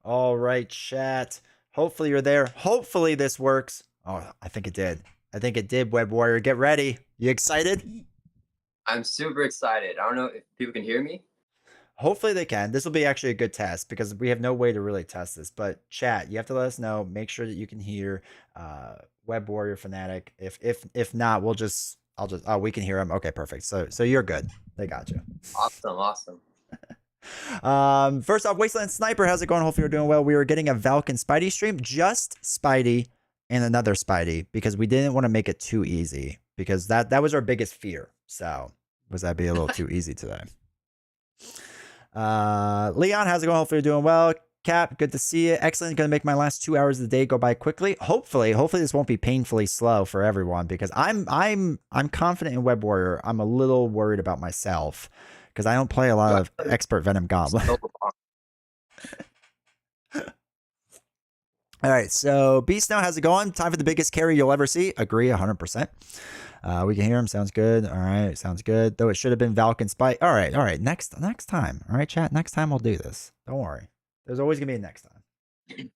All right, chat. Hopefully you're there. Hopefully this works. Oh, I think it did. I think it did, Web Warrior. Get ready. You excited? I'm super excited. I don't know if people can hear me. Hopefully they can. This will be actually a good test because we have no way to really test this. But chat, you have to let us know. Make sure that you can hear Web Warrior Fanatic. If not, we can hear him. Okay, perfect. So you're good. They got you. Awesome, awesome. First off, Wasteland Sniper, how's it going? Hopefully you're doing well. We were getting a Valk and Spidey stream, just Spidey and another Spidey, because we didn't want to make it too easy, because that was our biggest fear. So was that be a little too easy today? Leon, how's it going? Hopefully you're doing well. Cap, good to see you. Excellent. Gonna make my last 2 hours of the day go by quickly. Hopefully this won't be painfully slow for everyone, because I'm confident in Web Warrior. I'm a little worried about myself because I don't play a lot of Expert Venom Goblin. All right, so Beast now, how's it going? Time for the biggest carry you'll ever see. Agree, 100%. We can hear him. Sounds good. All right, sounds good. Though it should have been Valk and Spike. All right. Next time. All right, chat. Next time we'll do this. Don't worry. There's always gonna be a next time.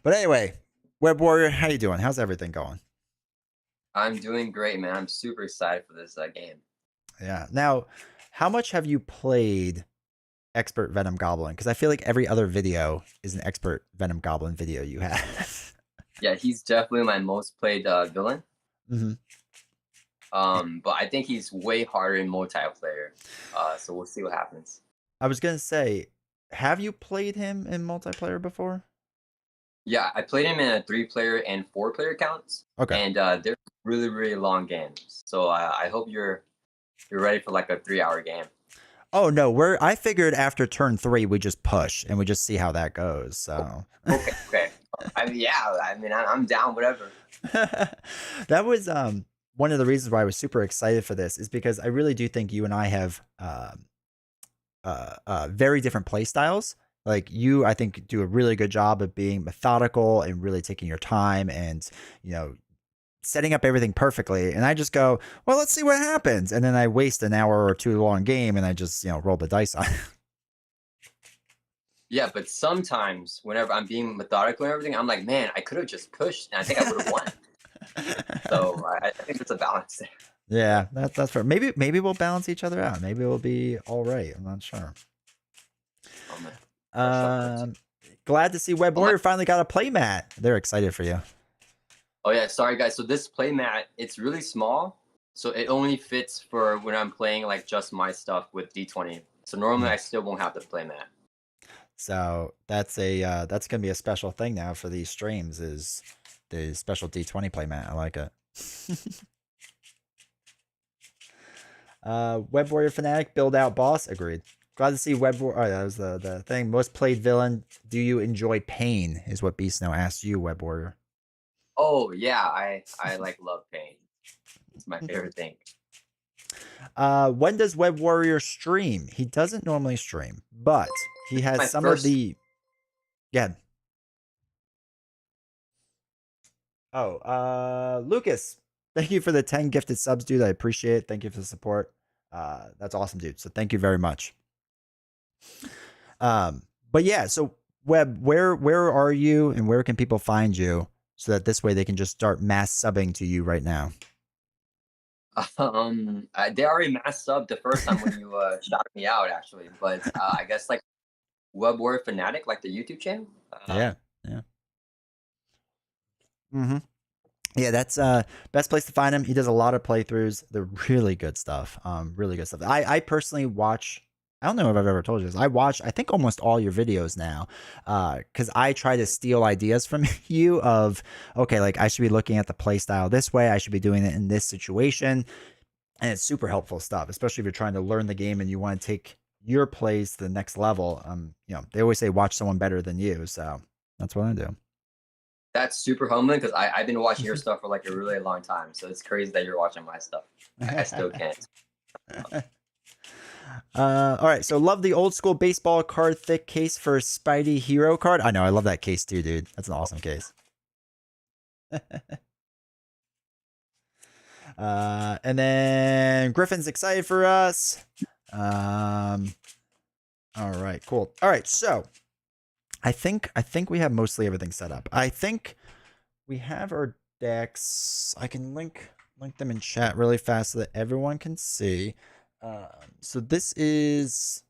But anyway, Web Warrior, how you doing? How's everything going? I'm doing great, man. I'm super excited for this game. Yeah. Now, how much have you played Expert Venom Goblin? Because I feel like every other video is an Expert Venom Goblin video you have. Yeah, he's definitely my most played villain. Mm-hmm. But I think he's way harder in multiplayer. So we'll see what happens. I was gonna say, have you played him in multiplayer before? Yeah, I played him in a 3-player and 4-player accounts. Okay. And they're really, really long games. So I hope you're ready for like a 3-hour game. Oh no, I figured after turn 3 we just push and we just see how that goes. So okay. I'm down, whatever. That was one of the reasons why I was super excited for this, is because I really do think you and I have very different play styles. Like you, I think, do a really good job of being methodical and really taking your time and, setting up everything perfectly. And I just go, well, let's see what happens. And then I waste an hour or two long game and I just, roll the dice on it. Yeah, but sometimes whenever I'm being methodical and everything, I'm like, man, I could have just pushed and I think I would have won. So I think it's a balance there. Yeah, that's fair. Maybe we'll balance each other out. Maybe we'll be all right. I'm not sure. Glad to see Web Warrior finally got a playmat. They're excited for you. Oh yeah, sorry guys. So this playmat, it's really small, so it only fits for when I'm playing like just my stuff with D20. So normally I still won't have the playmat. So that's gonna be a special thing now for these streams, is the special D20 playmat. I like it. Web Warrior Fanatic, build out boss. Agreed. Glad to see Web Warrior. Oh, that was the thing. Most played villain. Do you enjoy pain? Is what Beast now asked you, Web Warrior. Oh yeah, I like love pain. It's my favorite thing. When does Web Warrior stream? He doesn't normally stream, but he has some of the. Yeah. Oh, Lucas, thank you for the 10 gifted subs, dude. I appreciate it. Thank you for the support. That's awesome, dude. So thank you very much. But yeah, so Web, where are you and where can people find you so that this way they can just start mass subbing to you right now? They already mass subbed the first time when you shouted me out, actually. But I guess like Web Warrior Fanatic, like the YouTube channel. Yeah. Mm-hmm. Yeah, that's best place to find him. He does a lot of playthroughs. They're really good stuff. Really good stuff. I personally watch. I don't know if I've ever told you this. I watch, I think, almost all your videos now, because I try to steal ideas from you of, okay, like I should be looking at the play style this way. I should be doing it in this situation. And it's super helpful stuff, especially if you're trying to learn the game and you want to take your plays to the next level. They always say watch someone better than you. So that's what I do. That's super humbling because I've been watching your stuff for like a really long time. So it's crazy that you're watching my stuff. I still can't. All right, so love the old school baseball card thick case for Spidey hero card. I know, I love that case too, dude. That's an awesome case. And then Griffin's excited for us. All right, cool. All right, so I think we have mostly everything set up. I think we have our decks. I can link them in chat really fast so that everyone can see. So this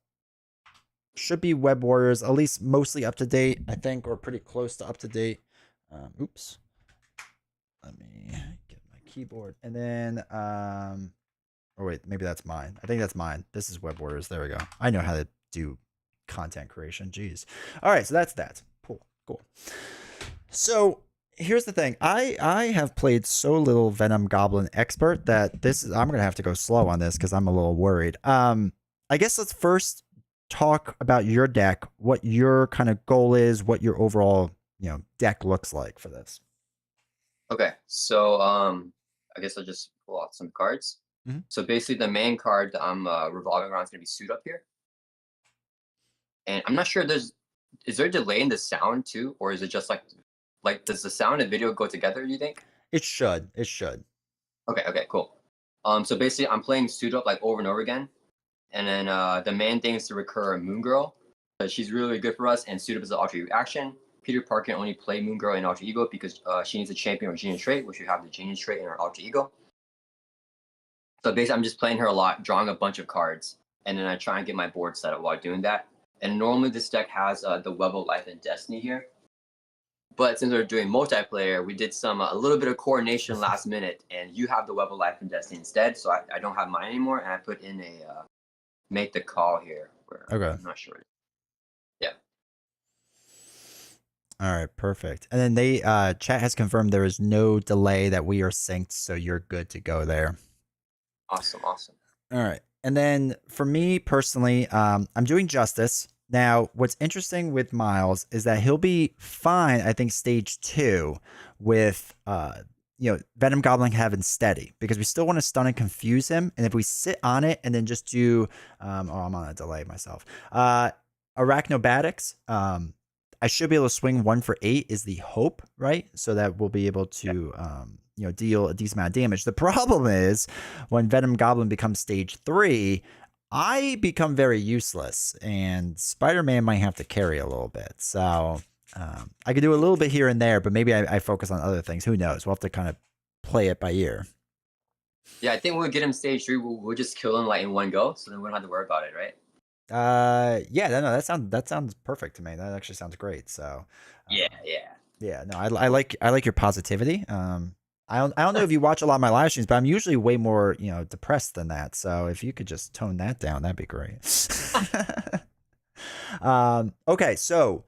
should be Web Warriors, at least mostly up to date, I think, or pretty close to up to date. Oops. Let me get my keyboard. And then, oh wait, maybe that's mine. I think that's mine. This is Web Warriors. There we go. I know how to do content creation. Jeez. All right, so that's that. Cool. So here's the thing. I have played so little Venom Goblin Expert that I'm gonna have to go slow on this because I'm a little worried. I guess let's first talk about your deck, what your kind of goal is, what your overall deck looks like for this. Okay, so I guess I'll just pull out some cards. Mhm. So basically, the main card that I'm revolving around is going to be Suit Up here, and I'm not sure is there a delay in the sound too, or is it just like does the sound and video go together? You think? It should. It should. Okay, cool. So basically, I'm playing Suit Up like over and over again, and then the main thing is to recur Moon Girl, because she's really good for us, and Suit Up is an alter ego action. Peter Parker can only play Moon Girl in alter ego because she needs a champion or genius trait, which we have the genius trait in our alter ego. So basically, I'm just playing her a lot, drawing a bunch of cards, and then I try and get my board set up while doing that. And normally this deck has the Web of Life and Destiny here. But since we're doing multiplayer, we did a little bit of coordination last minute, and you have the Web of Life and Destiny instead, so I don't have mine anymore, and I put in a make the call here. Okay. I'm not sure. Yeah. All right, perfect. And then they chat has confirmed there is no delay, that we are synced, so you're good to go there. Awesome. All right. And then for me personally, I'm doing Justice. Now, what's interesting with Miles is that he'll be fine, I think, stage 2 with Venom Goblin having steady, because we still want to stun and confuse him. And if we sit on it and then just do I'm on a delay myself. Arachnobatics, I should be able to swing 1 for 8 is the hope, right? So that we'll be able to deal a decent amount of damage. The problem is when Venom Goblin becomes stage 3, I become very useless, and Spider-Man might have to carry a little bit. So I could do a little bit here and there, but maybe I focus on other things. Who knows? We'll have to kind of play it by ear. Yeah, I think when we get him stage 3, we'll just kill him like in one go, so then we don't have to worry about it, right? Yeah, no, that sounds perfect to me. That actually sounds great. So Yeah. No, I like your positivity. I don't know if you watch a lot of my live streams, but I'm usually way more depressed than that. So if you could just tone that down, that'd be great. Okay, so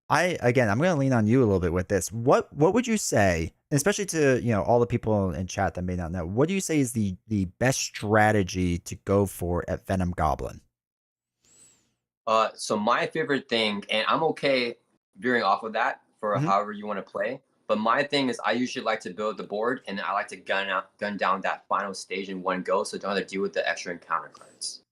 I'm gonna lean on you a little bit with this. What would you say, especially to all the people in chat that may not know, what do you say is the best strategy to go for at Venom Goblin? So my favorite thing, and I'm okay veering off of that for Mhm. however you want to play. But my thing is, I usually like to build the board, and I like to gun down that final stage in one go, so don't have to deal with the extra encounter cards.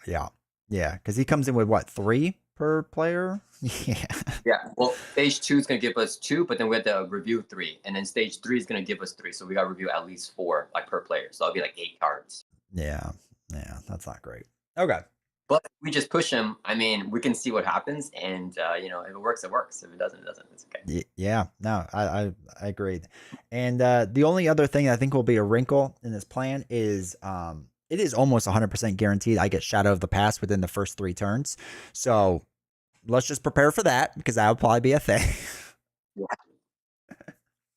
Yeah, because he comes in with what, 3 per player? Yeah. Yeah. Well, stage 2 is gonna give us 2, but then we have to review 3, and then stage 3 is gonna give us 3, so we got to review at least 4, like per player. So that'll be like 8 cards. Yeah, that's not great. Okay. But if we just push him, I mean, we can see what happens, and if it works, it works. If it doesn't, it doesn't. It's okay. Yeah, no, I agreed. And the only other thing I think will be a wrinkle in this plan is it is almost 100% guaranteed I get Shadow of the Past within the first 3 turns. So let's just prepare for that, because that would probably be a thing. Yeah.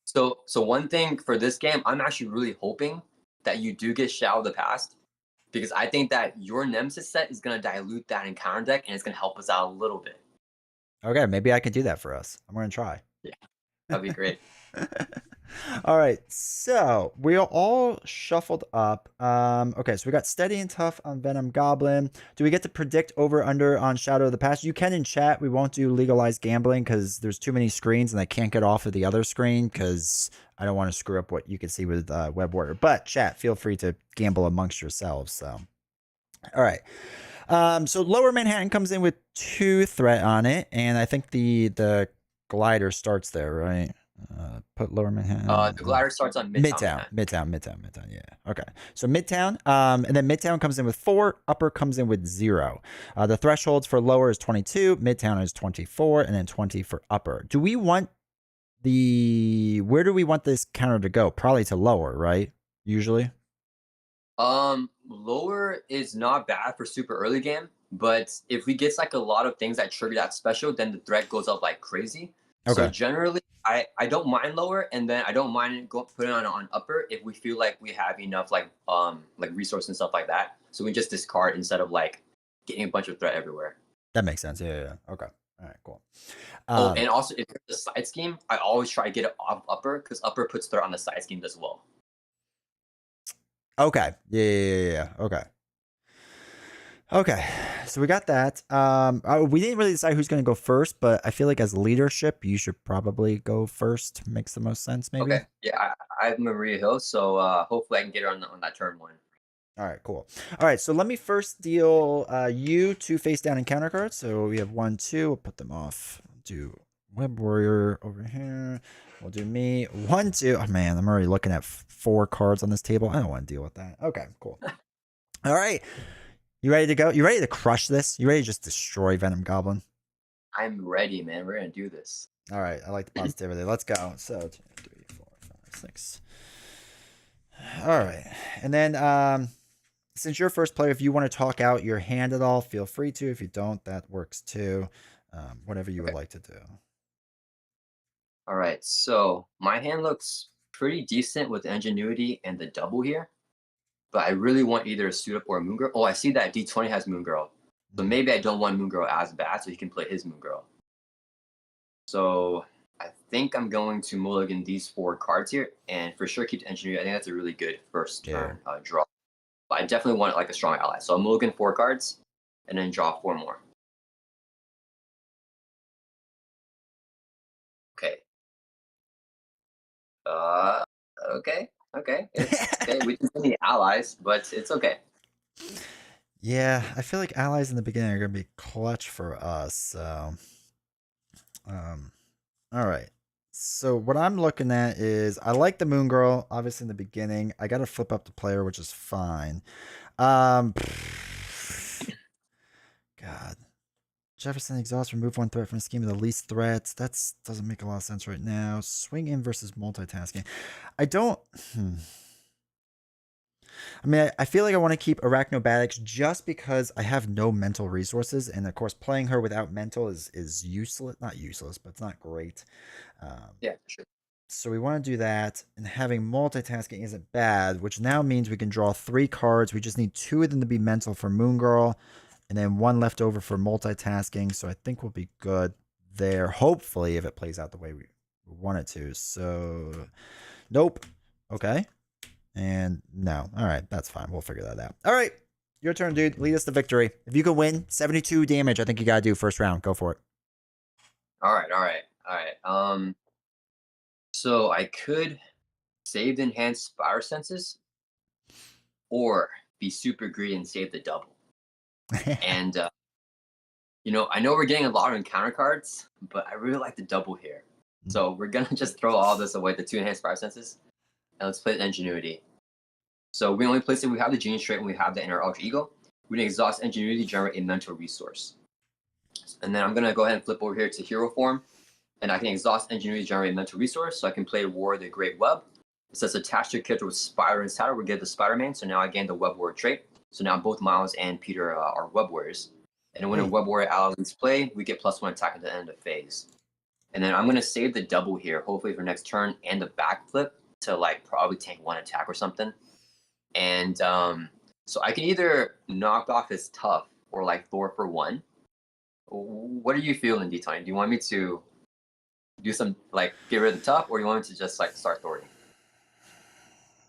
So one thing for this game, I'm actually really hoping that you do get Shadow of the Past, because I think that your Nemesis set is going to dilute that encounter deck, and it's going to help us out a little bit. Okay, maybe I can do that for us. I'm going to try. Yeah, that'd be great. All right, so we're all shuffled up. Okay, so we got steady and tough on Venom Goblin. Do we get to predict over under on Shadow of the Past? You can in chat. We won't do legalized gambling because there's too many screens and I can't get off of the other screen because I don't want to screw up what you can see with Web Warrior. But chat, feel free to gamble amongst yourselves. So, all right. So Lower Manhattan comes in with 2 threat on it, and I think the glider starts there, right? Put Lower Manhattan. The glider starts on Midtown Manhattan. Midtown. Yeah. Okay. So Midtown, and then Midtown comes in with 4. Upper comes in with 0. The thresholds for lower is 22. Midtown is 24, and then 20 for upper. Do we want where do we want this counter to go? Probably to lower, right? Usually. Lower is not bad for super early game, but if we get like a lot of things that trigger that special, then the threat goes up like crazy. So Okay. generally, I don't mind lower, and then I don't mind putting on upper if we feel like we have enough like resource and stuff like that. So we just discard instead of like getting a bunch of threat everywhere. That makes sense. Yeah. Okay. All right. Cool. Oh, and also if it's a side scheme, I always try to get it off upper because upper puts threat on the side scheme as well. Okay. Yeah. Okay. Okay, so we got that. We didn't really decide who's going to go first, but I feel like as leadership, you should probably go first. Makes the most sense, maybe. Okay, yeah, I have Maria Hill, so hopefully I can get her on that turn 1. All right, cool. All right, so let me first deal you 2 face down encounter cards. So we have 1, 2. We'll put them off. Do Web Warrior over here. We'll do me 1, 2. Oh man, I'm already looking at 4 cards on this table. I don't want to deal with that. Okay, cool. All right. You ready to go? You ready to crush this? You ready to just destroy Venom Goblin? I'm ready, man. We're gonna do this. All right, I like the positivity. Let's go. So 2, 3, 4, 5, 6. All right, and then since you're first player, if you want to talk out your hand at all, feel free to. If you don't, that works too. Whatever you would like to do. All right, so my hand looks pretty decent with Ingenuity and the double here, but I really want either a Suit Up or a Moon Girl. Oh, I see that D20 has Moon Girl, so maybe I don't want Moon Girl as bad, so he can play his Moon Girl. So I think I'm going to mulligan these 4 cards here, and for sure keep the Ingenuity. I think that's a really good first turn draw. But I definitely want like a strong ally. So I'll mulligan 4 cards, and then draw 4 more. Okay. Okay. It's okay. We didn't see any allies, but it's okay. Yeah, I feel like allies in the beginning are gonna be clutch for us. So, all right. So what I'm looking at is I like the Moon Girl, obviously in the beginning. I got to flip up the player, which is fine. God. Jefferson exhaust, remove 1 threat from the scheme of the least threats. That doesn't make a lot of sense right now. Swing in versus multitasking. I don't. I mean, I feel like I want to keep Arachnobatics just because I have no mental resources, and of course, playing her without mental is useless. Not useless, but it's not great. Yeah, sure. So we want to do that, and having multitasking isn't bad, which now means we can draw 3 cards. We just need 2 of them to be mental for Moon Girl, and then 1 left over for multitasking. So I think we'll be good there, hopefully, if it plays out the way we want it to. So, nope. Okay. And no. All right, that's fine. We'll figure that out. All right, your turn, dude. Lead us to victory. If you can win 72 damage, I think you got to do first round. Go for it. All right. So I could save the enhanced Spire Senses, or be super greedy and save the double. And I know we're getting a lot of encounter cards, but I really like the double here. So we're gonna just throw all this away, the 2 enhanced Spire Senses, and let's play Ingenuity. So we only place it. We have the Genius Trait, and we have the Inner Alter Ego. We can exhaust Ingenuity, generate a mental resource, and then I'm gonna go ahead and flip over here to Hero Form, and I can exhaust Ingenuity, generate a mental resource. So I can play War of the Great Web. It says attach to a character with Spider and Saddle. We get the Spider-Man. So now I gain the Web Warrior trait. So now both Miles and Peter are Web Warriors. And when a Web Warrior ally leaves play, we get +1 attack at the end of phase. And then I'm gonna save the double here, hopefully for next turn, and the backflip to like probably tank 1 attack or something. And so I can either knock off his Tough or like Thor for 1. What are you feeling, D20? Do you want me to do some like get rid of the Tough, or you want me to just like start Thoring?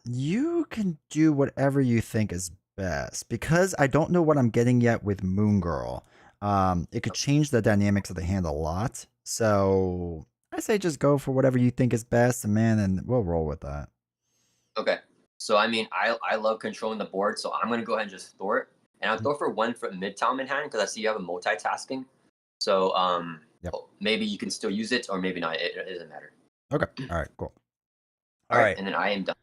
You can do whatever you think is best, because I don't know what I'm getting yet with Moon Girl. It could change the dynamics of the hand a lot. So I say just go for whatever you think is best, and we'll roll with that. Okay. So I mean, I love controlling the board, so I'm gonna go ahead and just Thor it, and I'll Thor for 1 for Midtown Manhattan because I see you have a multitasking. So Yep. maybe you can still use it, or maybe not. It doesn't matter. Okay. All right. Cool. All right, and then I am done.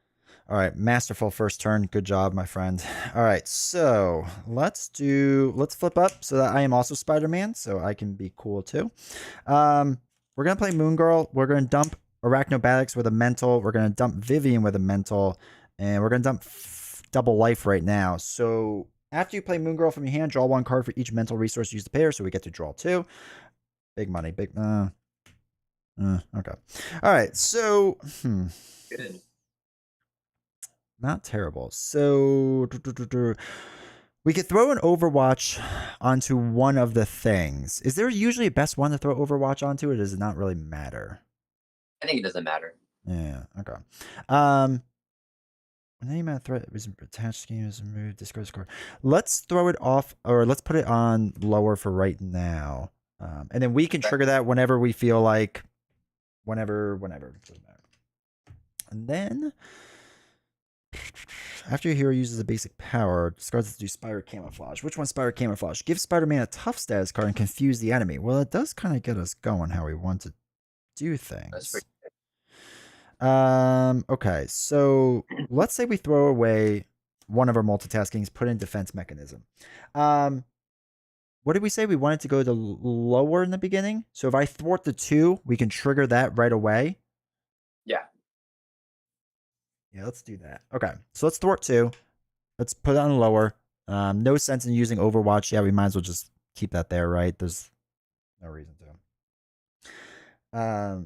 All right, masterful first turn. Good job, my friend. All right, so let's flip up so that I am also Spider-Man, so I can be cool too. We're gonna play Moon Girl. We're gonna dump Arachnobatics with a mental. We're gonna dump Vivian with a mental, and we're gonna dump double life right now. So after you play Moon Girl from your hand, draw one card for each mental resource used to pair, so we get to draw two. Big money, big. Okay. All right, so Good. not terrible. So we could throw an Overwatch onto one of the things. Is there usually a best one to throw Overwatch onto, or does it not really matter? I think it doesn't matter. Yeah. Okay. Name a threat is attached scheme is removed. Discard score. Let's throw it off, or let's put it on lower for right now, and then we can trigger that whenever we feel like. Whenever. Doesn't matter. And then. After your hero uses a basic power, discards it to do Spider Camouflage. Which one's Spider Camouflage? Give Spider-Man a tough status card and confuse the enemy. Well, it does kind of get us going how we want to do things. That's pretty good. Okay, so let's say we throw away one of our multitaskings, put in defense mechanism. What did we say? We wanted to go to lower in the beginning. So if I thwart the 2, we can trigger that right away. Yeah. Yeah, let's do that. Okay, so let's thwart 2. Let's put it on lower. No sense in using Overwatch. Yeah, we might as well just keep that there, right? There's no reason to.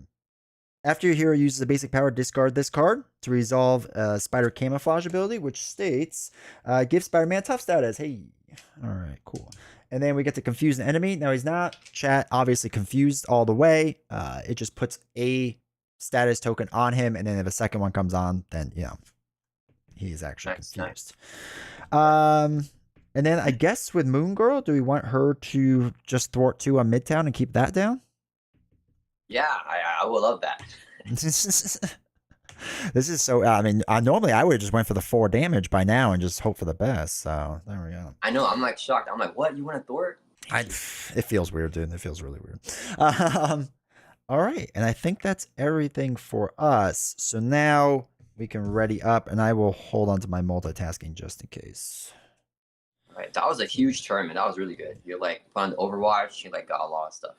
After your hero uses a basic power, discard this card to resolve Spider Camouflage ability, which states, give Spider-Man tough status. Hey. All right, cool. And then we get to confuse an enemy. Now, he's not, chat, obviously confused all the way. It just puts a status token on him, and then if a second one comes on, then he's actually confused. And then I guess with Moon Girl, do we want her to just thwart 2 on Midtown and keep that down? Yeah, I would love that. This is so. I mean, normally I would have just went for the 4 damage by now and just hope for the best. So there we go. I know. I'm like shocked. I'm like, what? You want to thwart? It feels weird, dude. It feels really weird. All right, and I think that's everything for us. So now we can ready up, and I will hold on to my multitasking just in case. All right, that was a huge tournament. That was really good. You're like fun Overwatch. You like got a lot of stuff.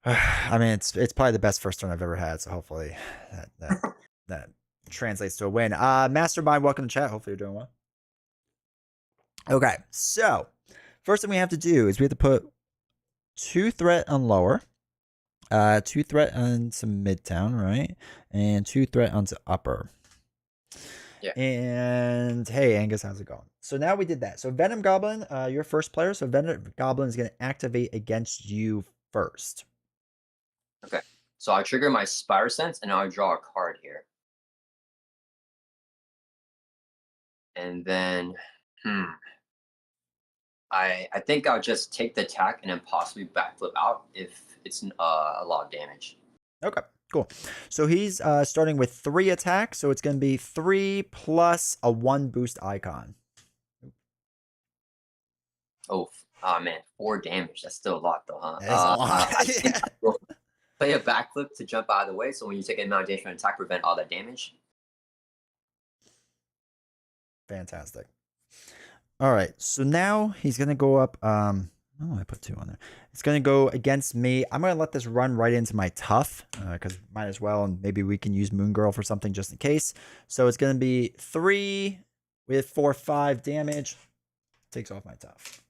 I mean, it's probably the best first turn I've ever had. So hopefully that translates to a win. Mastermind, welcome to chat. Hopefully you're doing well. Okay, so first thing we have to do is we have to put 2 threat on lower. 2 threat onto Midtown, right? And 2 threat onto upper. Yeah. And hey, Angus, how's it going? So now we did that. So Venom Goblin, you're first player. So Venom Goblin is going to activate against you first. Okay. So I trigger my Spire Sense, and I'll draw a card here. And then, I think I'll just take the attack and then possibly backflip out if it's a lot of damage. Okay, cool. So he's starting with 3 attacks, so it's going to be 3 plus a 1 boost icon. Oh man, 4 damage. That's still a lot, though, huh? That is a lot. I think I will play a backflip to jump out of the way, so when you take an amount of damage from an attack, prevent all that damage. Fantastic. All right, so now he's going to go up. Oh, I put 2 on there. It's going to go against me. I'm going to let this run right into my tough because might as well, and maybe we can use Moon Girl for something just in case. So it's going to be 3 with 4, 5 damage. Takes off my tough.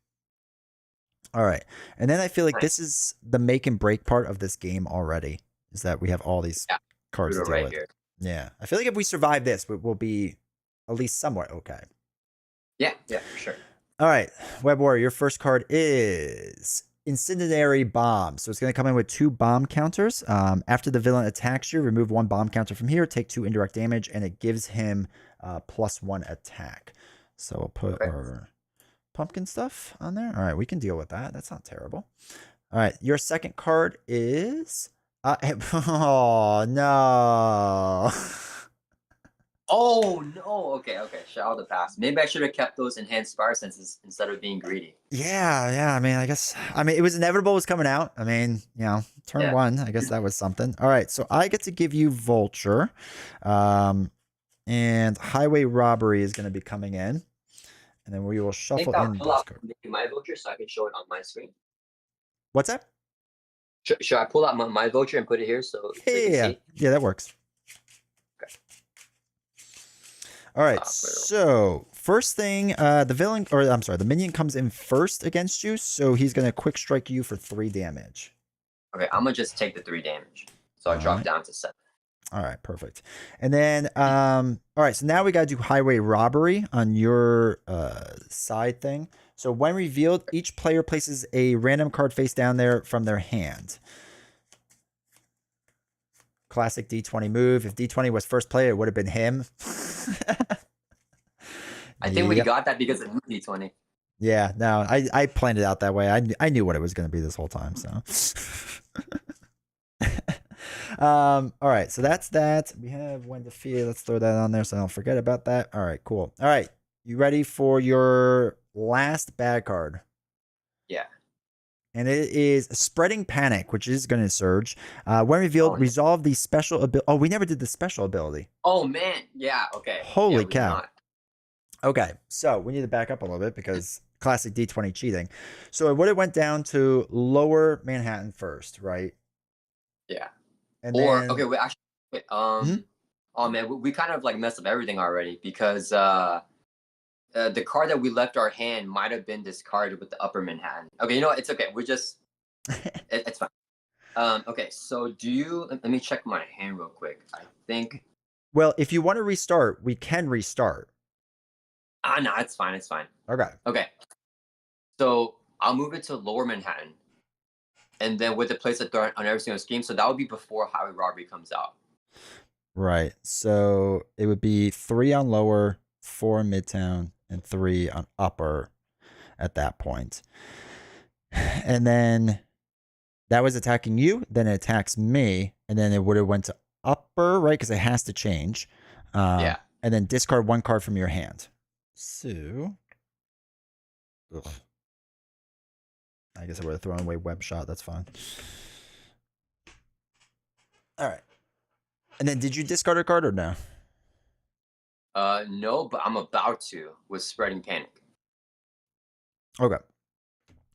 All right, and then I feel like this is the make and break part of this game already. Is that we have all these cards to deal with. Here. Yeah, I feel like if we survive this, we'll be at least somewhat okay. Yeah, for sure. All right, Web Warrior, your first card is Incendiary Bomb. So it's going to come in with 2 bomb counters. After the villain attacks you, remove 1 bomb counter from here, take 2 indirect damage, and it gives him +1 attack. So we'll put our pumpkin stuff on there. All right, we can deal with that. That's not terrible. All right, your second card is... oh, no. Oh, no. Okay, Shout out the past. Maybe I should have kept those enhanced fire senses instead of being greedy. Yeah. I mean, it was inevitable it was coming out. I mean, turn one. I guess that was something. All right, so I get to give you Vulture, and Highway Robbery is going to be coming in, and then we will shuffle in. Pull out my Vulture so I can show it on my screen. What's that? Should I pull out my Vulture and put it here so you can see? Yeah, that works. Okay. All right, so first thing, the minion comes in first against you, so he's gonna quick strike you for 3 damage. Okay, I'm gonna just take the 3 damage, so I drop down to 7. All right, perfect. And then, all right, so now we gotta do Highway Robbery on your side thing. So when revealed, each player places a random card face down there from their hand. Classic D20 move. If D20 was first player, it would have been him. I think we got that because of D20. Yeah, no, I planned it out that way. I knew what it was going to be this whole time. So, all right, so that's that. We have when defeated. Let's throw that on there so I don't forget about that. All right, cool. All right, you ready for your last bad card? Yeah. And it is Spreading Panic, which is going to surge. When revealed, resolve the special ability. Oh, we never did the special ability. Oh, man. Yeah, okay. Holy cow. Okay, so we need to back up a little bit because classic D20 cheating. So what it went down to lower Manhattan first, right? Yeah. And then, okay, wait, actually, wait, oh, man, we kind of like messed up everything already because the card that we left our hand might have been discarded with the upper Manhattan. Okay, you know what? It's okay. We're just, it's fine. Okay, so let me check my hand real quick. I think. Well, if you want to restart, we can restart. No, it's fine. It's fine. Okay. Okay. So I'll move it to lower Manhattan. And then with the place at threat on every single scheme. So that would be before Highway Robbery comes out. Right. So it would be 3 on lower, 4 in Midtown, and 3 on upper at that point. And then that was attacking you, then it attacks me, and then it would have went to upper, right? Because it has to change. Yeah. And then discard 1 card from your hand. So I guess I would have thrown away Web Shot. That's fine. All right. And then did you discard a card or no? No, but I'm about to with Spreading Panic. Okay.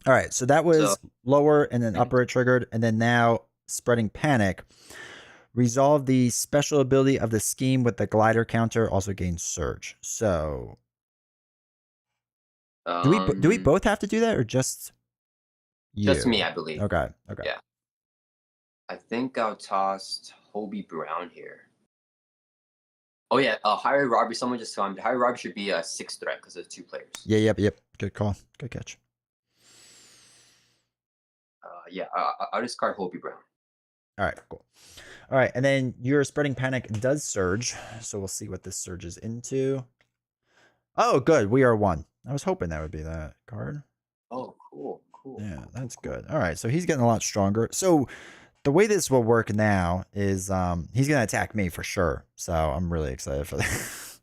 All right. So that was lower and then upper it triggered. And then now Spreading Panic. Resolve the special ability of the scheme with the glider counter. Also gains surge. So do we both have to do that or just you? Just me, I believe. Okay. Yeah. I think I'll toss Hobie Brown here. Oh yeah, Highway Robbery. Someone just told me Highway Robbery should be a 6 threat because there's 2 players. Yeah, yep. Good call. Good catch. Yeah, I'll discard Hobie Brown. All right, cool. All right, and then your Spreading Panic does surge, so we'll see what this surges into. Oh, good. We are 1. I was hoping that would be that card. Oh, cool. Yeah, that's good. All right, so he's getting a lot stronger. So the way this will work now is he's going to attack me for sure. So I'm really excited for that.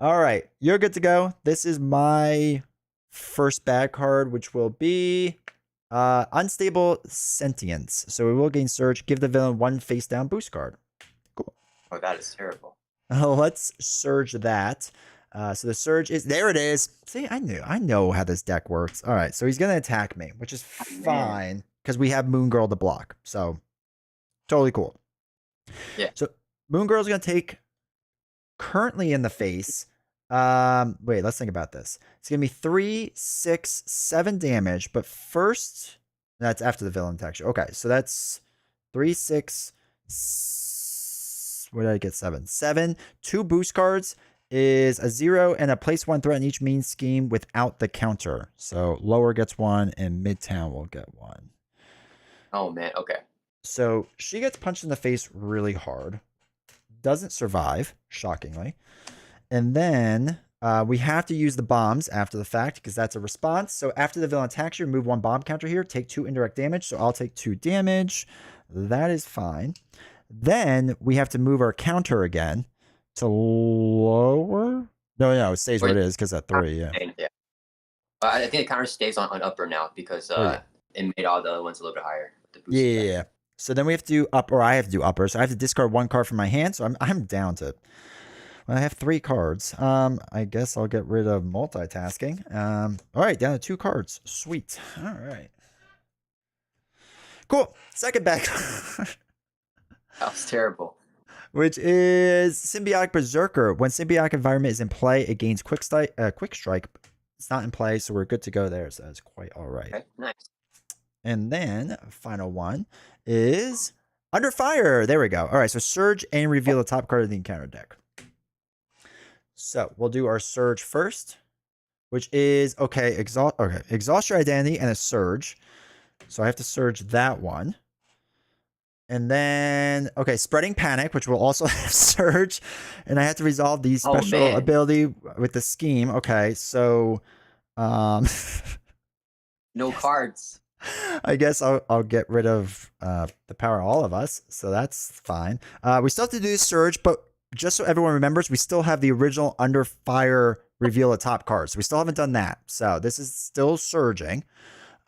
All right, you're good to go. This is my first bad card, which will be Unstable Sentience. So we will gain surge. Give the villain 1 face down boost card. Cool. Oh, that is terrible. Let's surge that. So the surge is there. It is. See, I know how this deck works. All right, so he's gonna attack me, which is fine because we have Moon Girl to block. So totally cool. Yeah. So Moon Girl's gonna take currently in the face. Wait, let's think about this. It's gonna be 3, 6, 7 damage, but first that's after the villain attacks you. Okay, so that's 3, 6. Where did I get 7? 7. 2 boost cards is a 0 and a place 1 threat in each mean scheme without the counter. So lower gets 1 and Midtown will get 1. Oh man, okay. So she gets punched in the face really hard. Doesn't survive, shockingly. And then we have to use the bombs after the fact because that's a response. So after the villain attacks you, remove 1 bomb counter here. Take 2 indirect damage. So I'll take 2 damage. That is fine. Then we have to move our counter again. to lower? No, it stays where it is because at 3, yeah. Yeah. But I think it kind of stays on upper now because Oh, yeah. it made all the other ones a little bit higher. The Yeah, boost yeah, yeah. So then we have to do up, or I have to do upper. So I have to discard 1 card from my hand. So I'm down to. Well, I have 3 cards. I guess I'll get rid of multitasking. All right, down to 2 cards. Sweet. All right. Cool. Second back. That was terrible. Which is Symbiotic Berserker. When Symbiotic Environment is in play, it gains Quick Strike. It's not in play, so we're good to go there. So that's quite all right. Okay, nice. And then final one is Under Fire. There we go. All right, so Surge and reveal the top card of the encounter deck. So we'll do our Surge first, which is exhaust your identity and a Surge. So I have to Surge that one. And then, Spreading Panic, which will also have Surge. And I have to resolve the special ability with the scheme. Okay, so no cards. I guess I'll get rid of the power of all of us. So that's fine. We still have to do Surge, but just so everyone remembers, we still have the original Under Fire reveal the top cards. So we still haven't done that. So this is still surging.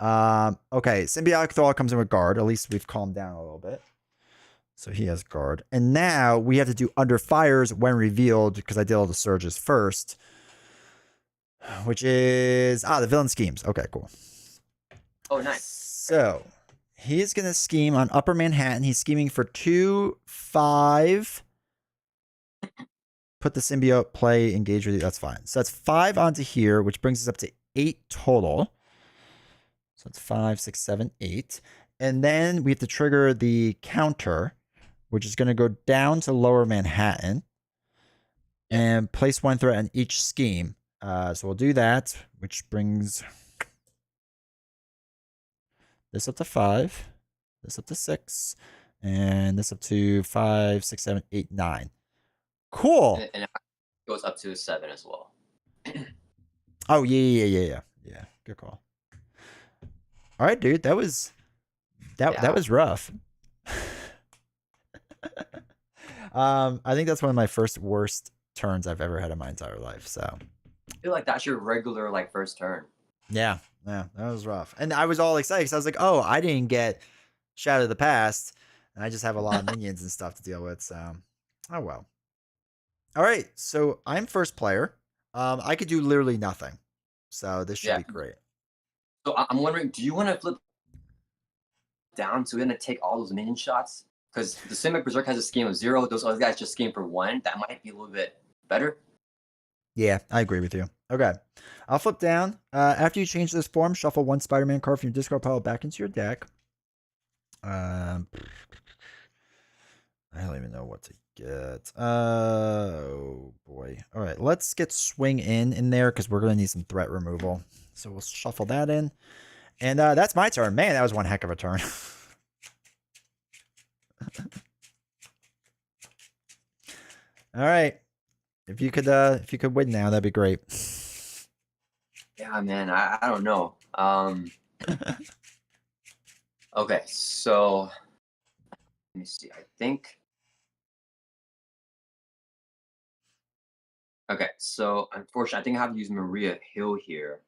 Symbiotic Thrall comes in with guard. At least we've calmed down a little bit. So he has guard. And now we have to do Under Fires when revealed because I did all the surges first. Which is the villain schemes. Okay, cool. Oh, nice. So he's going to scheme on Upper Manhattan. He's scheming for 2, 5. Put the symbiote, play, engage with you. That's fine. So that's 5 onto here, which brings us up to 8 total. So it's 5, 6, 7, 8. And then we have to trigger the counter, which is going to go down to Lower Manhattan and place 1 threat on each scheme. So we'll do that, which brings this up to 5, this up to 6, and this up to 5, 6, 7, 8, 9. Cool. And it goes up to 7 as well. Oh, yeah. Good call. All right, dude. That was rough. I think that's one of my worst turns I've ever had in my entire life. So I feel like that's your regular first turn. Yeah, that was rough. And I was all excited because I was like, oh, I didn't get Shadow of the Past, and I just have a lot of minions and stuff to deal with. So, oh well. All right, so I'm first player. I could do literally nothing, so this should be great. So I'm wondering, do you want to flip down so we're gonna take all those minion shots? Because the Symbiotic Berserk has a scheme of 0. Those other guys just scheme for 1. That might be a little bit better. Yeah, I agree with you. Okay, I'll flip down. After you change this form, shuffle 1 Spider-Man card from your discard pile back into your deck. I don't even know what to get. Oh boy. All right, let's get Swing in there because we're gonna need some threat removal. So we'll shuffle that in, and that's my turn. Man, that was one heck of a turn. All right, if you could win now, that'd be great. Yeah, man, I don't know. Okay, so let me see. I think. Okay, so unfortunately, I think I have to use Maria Hill here.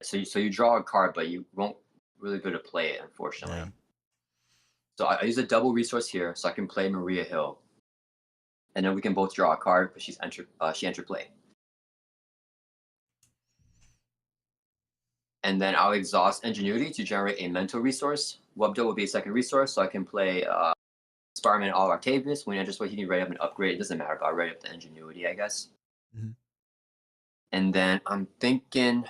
So you draw a card, but you won't really be able to play it, unfortunately. Yeah. So I use a double resource here, so I can play Maria Hill, and then we can both draw a card, but she entered play. And then I'll exhaust Ingenuity to generate a mental resource. Webdo will be a second resource, so I can play Spider-Man All Octavius. When he enters play, he can ready up an upgrade. It doesn't matter, but I'll ready up the Ingenuity, I guess. Mm-hmm. And then I'm thinking,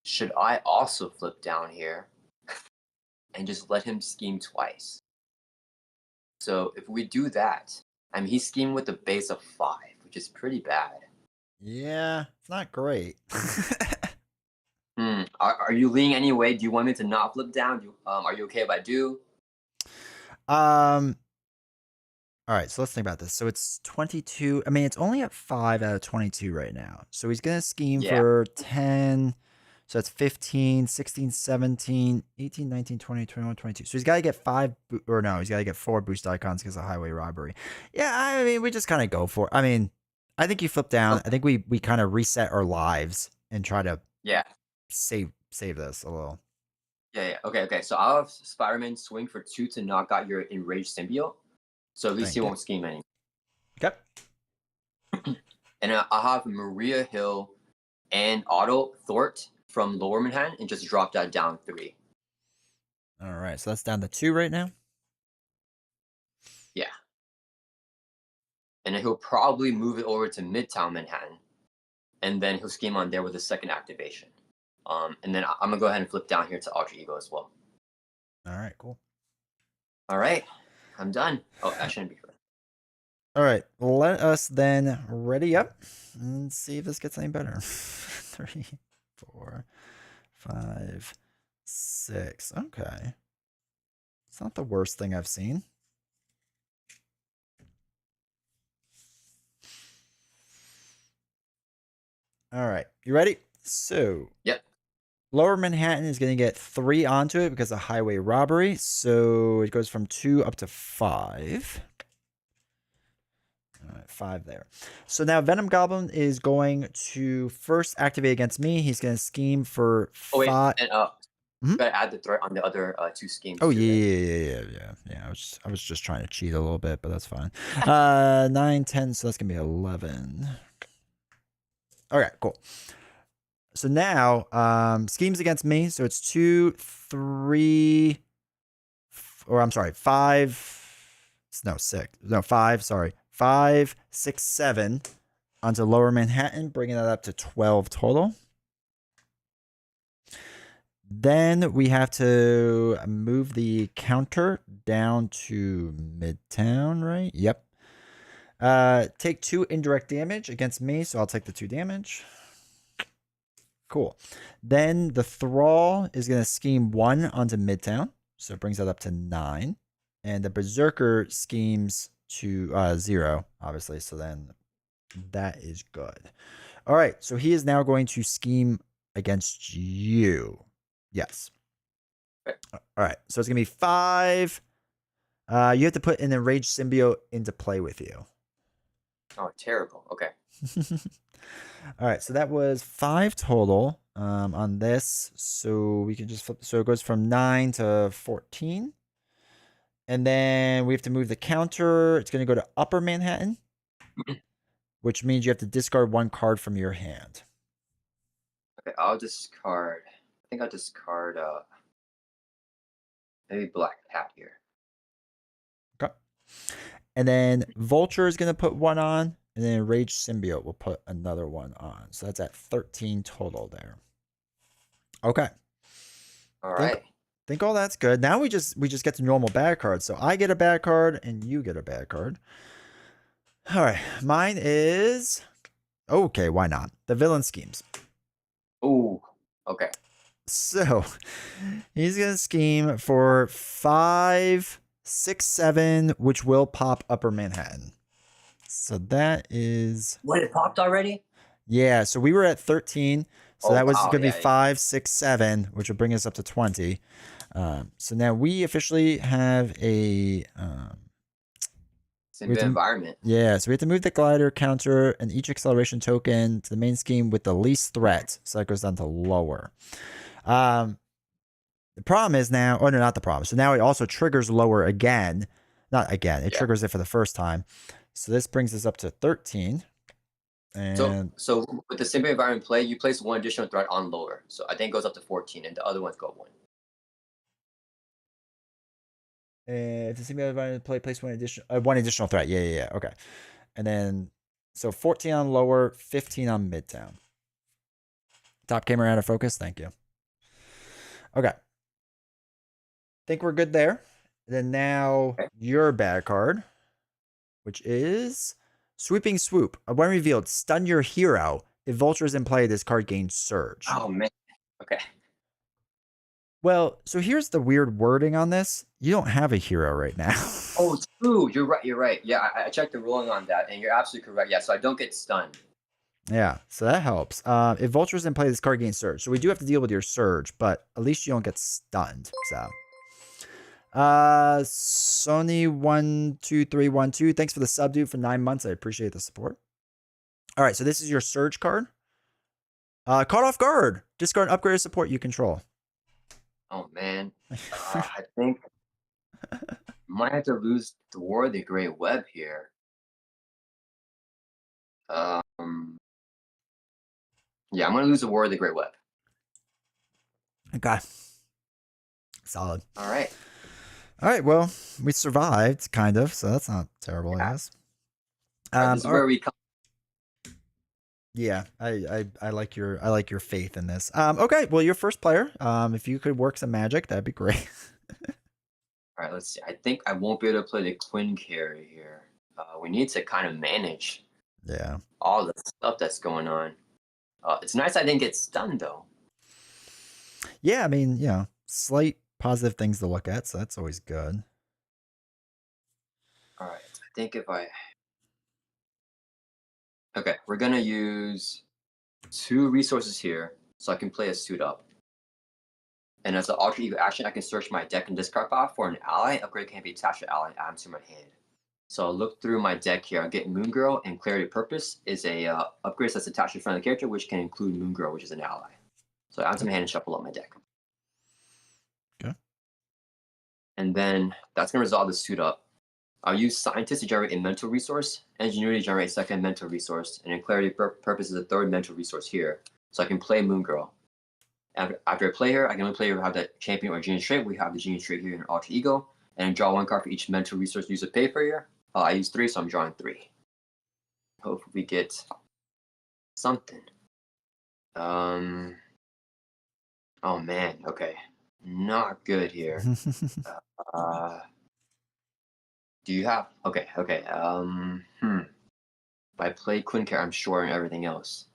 should I also flip down here and just let him scheme twice? So if we do that, I mean, he's scheming with a base of 5, which is pretty bad. Yeah, it's not great. Are you leaning any way? Do you want me to not flip down? Are you okay if I do? All right, so let's think about this. So it's 22. I mean, it's only at 5 out of 22 right now. So he's gonna scheme for 10. So that's 15, 16, 17, 18, 19, 20, 21, 22. So he's got to get he's got to get 4 boost icons because of highway robbery. Yeah, I mean, we just kind of go for it. I mean, I think you flip down. I think we kind of reset our lives and try to save this a little. Yeah. Okay. So I'll have Spider-Man swing for 2 to knock out your enraged symbiote. So at least he won't scheme anymore. Okay. And I'll have Maria Hill and Otto Thort from Lower Manhattan and just drop that down 3. All right. So that's down to 2 right now. Yeah. And then he'll probably move it over to Midtown Manhattan. And then he'll scheme on there with a second activation. And then I'm going to go ahead and flip down here to Alter Ego as well. All right, cool. All right. I'm done. Oh, I shouldn't be correct. All right. Let us then ready up and see if this gets any better. 3, 4, 5, 6. Okay. It's not the worst thing I've seen. All right. You ready? So. Yep. Lower Manhattan is going to get 3 onto it because of highway robbery. So it goes from 2 up to 5. All right, 5 there. So now Venom Goblin is going to first activate against me. He's going to scheme for 5. Oh, wait. And gotta add the threat on the other 2 schemes. Oh, yeah. I was just trying to cheat a little bit, but that's fine. 9, 10. So that's going to be 11. Okay, cool. So now, schemes against me. So it's 2, 3, or I'm sorry, 5. No, 6. No, 5. Sorry, 5, 6, 7 onto Lower Manhattan, bringing that up to 12 total. Then we have to move the counter down to Midtown, right? Yep. Take 2 indirect damage against me, so I'll take the 2 damage. Cool. Then the Thrall is going to scheme 1 onto Midtown. So it brings that up to 9. And the Berserker schemes to 0, obviously. So then that is good. All right. So he is now going to scheme against you. Yes. Okay. All right. So it's going to be 5. You have to put an enraged symbiote into play with you. Oh, terrible. Okay. All right, so that was 5 total on this. So we can just flip. So it goes from 9 to 14. And then we have to move the counter. It's going to go to Upper Manhattan, which means you have to discard 1 card from your hand. Okay, I'll discard. I think I'll discard maybe Black Cat here. Okay. And then Vulture is going to put 1 on. And then Rage Symbiote will put another 1 on. So that's at 13 total there. Okay. All right. Think all that's good. Now we just get the normal bad cards. So I get a bad card and you get a bad card. All right. Mine is okay, why not? The villain schemes. Ooh. Okay. So he's gonna scheme for 5, 6, 7, which will pop Upper Manhattan. So that is. What, it popped already? Yeah, so we were at 13. So that was going to be 5, 6, 7, which will bring us up to 20. So now we officially have a environment. Yeah, so we have to move the glider counter and each acceleration token to the main scheme with the least threat. So that goes down to lower. The problem is now, oh no, not the problem. So now it also triggers lower again. Not again, it triggers it for the first time. So this brings us up to 13. And so with the symbiote environment play, you place 1 additional threat on lower. So I think it goes up to 14, and the other ones go 1. If the symbiote environment play, place 1 additional threat. Yeah. Okay. And then so 14 on lower, 15 on Midtown. Top camera out of focus. Thank you. Okay. Think we're good there. Then now your bad card, which is Sweeping Swoop. When revealed, stun your hero. If Vulture is in play, this card gains Surge. Oh, man. Okay. Well, so here's the weird wording on this. You don't have a hero right now. Oh, true. You're right. Yeah, I checked the ruling on that, and you're absolutely correct. Yeah, so I don't get stunned. Yeah, so that helps. If Vulture's in play, this card gains Surge. So we do have to deal with your Surge, but at least you don't get stunned. So, Sony12312, thanks for the sub, dude, for 9 months. I appreciate the support. All right, so this is your Surge card. Caught off guard. Discard upgrade support you control. Oh man, I think might have to lose the War of the Great Web here. Yeah, I'm gonna lose the War of the Great Web. Okay. Solid. All right. All right, well, we survived, kind of, so that's not terrible, I Yeah. guess. All right, this is where we come. Yeah, I like your faith in this. Okay, well, your first player. If you could work some magic, that'd be great. All right, let's see. I think I won't be able to play the Quinn carry here. We need to kind of manage Yeah. all the stuff that's going on. It's nice I didn't get stunned though. Yeah, I mean, slight positive things to look at, so that's always good. All right, I think if I. Okay, we're gonna use 2 resources here, so I can play a suit up. And as an alter ego action, I can search my deck and discard pile for an ally. Upgrade can be attached to ally item to my hand. So I'll look through my deck here. I'll get Moon Girl, and Clarity of Purpose is a upgrade that's attached to the front of the character, which can include Moon Girl, which is an ally. So add to my hand and shuffle up my deck. Okay. And then that's gonna resolve the suit up. I'll use Scientist to generate a mental resource, Ingenuity to generate a second mental resource, and then Clarity of Purpose is a third mental resource here. So I can play Moon Girl. After I play her, I can only play her who have that champion or genius trait. We have the genius trait here in alter ego, and draw 1 card for each mental resource used to pay for here. I use 3, so I'm drawing 3. Hopefully we get something. Oh man, okay, not good here. Do you have? Okay. If I play Quinn Care, I'm sure and everything else.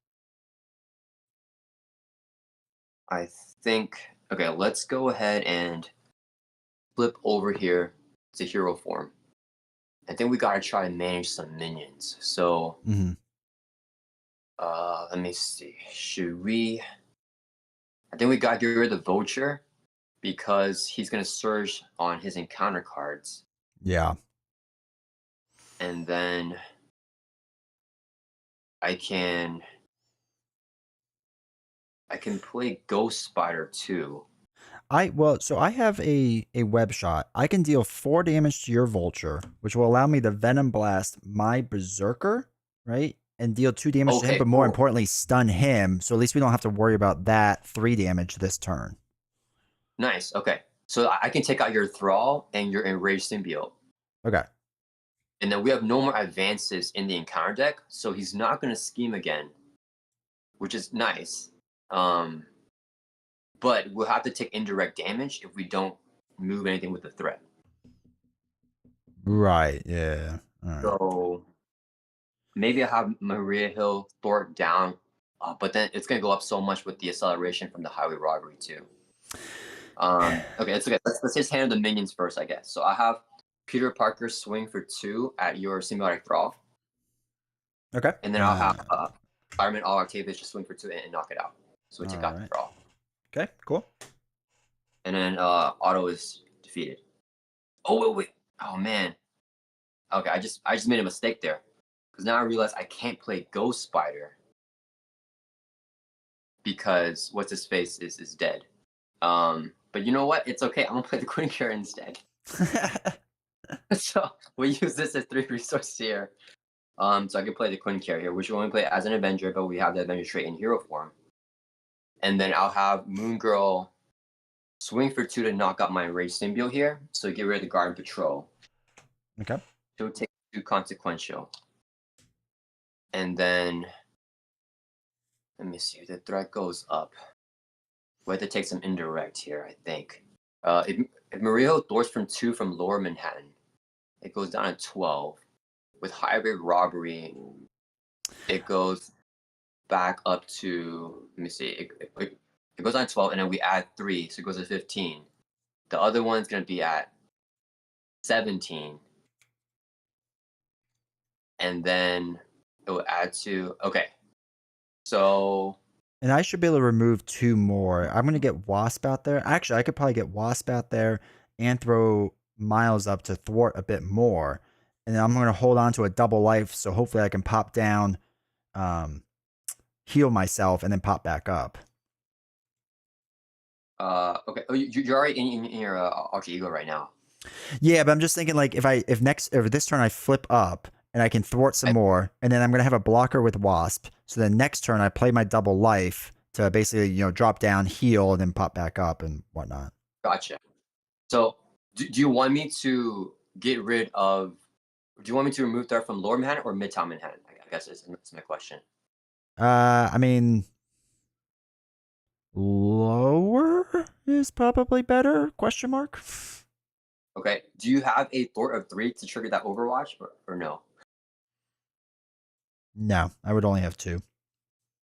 I think. Okay, let's go ahead and flip over here to hero form. I think we gotta try to manage some minions. So, let me see. Should we? I think we gotta get rid of the Vulture because he's gonna surge on his encounter cards, Yeah. and then I can play Ghost Spider too. So I have a web shot. I can deal 4 damage to your Vulture, which will allow me to Venom Blast my Berserker, right? And deal 2 damage to him, Okay, but more cool. importantly, stun him. So at least we don't have to worry about that 3 damage this turn. Nice. Okay. So I can take out your Thrall and your Enraged Symbiote. Okay. And then we have no more advances in the encounter deck, so he's not going to scheme again, which is nice. But we'll have to take indirect damage if we don't move anything with the threat. Right. Yeah. All right. So maybe I have Maria Hill Thor down, but then it's going to go up so much with the acceleration from the highway robbery too. Okay, it's okay. Let's just handle the minions first, I guess. So I have Peter Parker swing for 2 at your symbiotic Thrall. Okay. And then I'll have Fireman All Octavius just swing for 2 and knock it out. So we take out the Thrall. Okay, cool. And then Otto is defeated. Oh wait. Oh man. Okay, I just made a mistake there. Because now I realize I can't play Ghost Spider. Because what's his face is dead. But you know what? It's okay. I'm gonna play the Queen Care instead. So we use this as 3 resources here. So I can play the Quinn Care here, which we only play as an Avenger, but we have the Avenger trait in hero form. And then I'll have Moon Girl swing for 2 to knock out my Enraged Symbiote here. So get rid of the Guard and Patrol. Okay. She'll take 2 consequential. And then let me see. The threat goes up. We have to take some indirect here, I think. If Maria doors from 2 from Lower Manhattan, it goes down to 12. With hybrid robbery, it goes back up to, let me see, it goes on 12 and then we add 3, so it goes to 15. The other one's going to be at 17. And then it will add to, okay. So And I should be able to remove 2 more. I'm gonna get Wasp out there. Actually, I could probably get Wasp out there and throw Miles up to thwart a bit more. And then I'm gonna hold on to a double life, so hopefully I can pop down, heal myself, and then pop back up. okay. Oh, you're already in your alter ego right now. Yeah, but I'm just thinking like if this turn I flip up and I can thwart some more, and then I'm gonna have a blocker with Wasp. So then next turn I play my double life to basically drop down, heal, and then pop back up and whatnot. Gotcha. So do you want me to get rid of? Do you want me to remove that from Lower Manhattan or Midtown Manhattan? I guess is my question. I mean, lower is probably better? Question mark. Okay. Do you have a thwart of 3 to trigger that Overwatch or no? No, I would only have 2.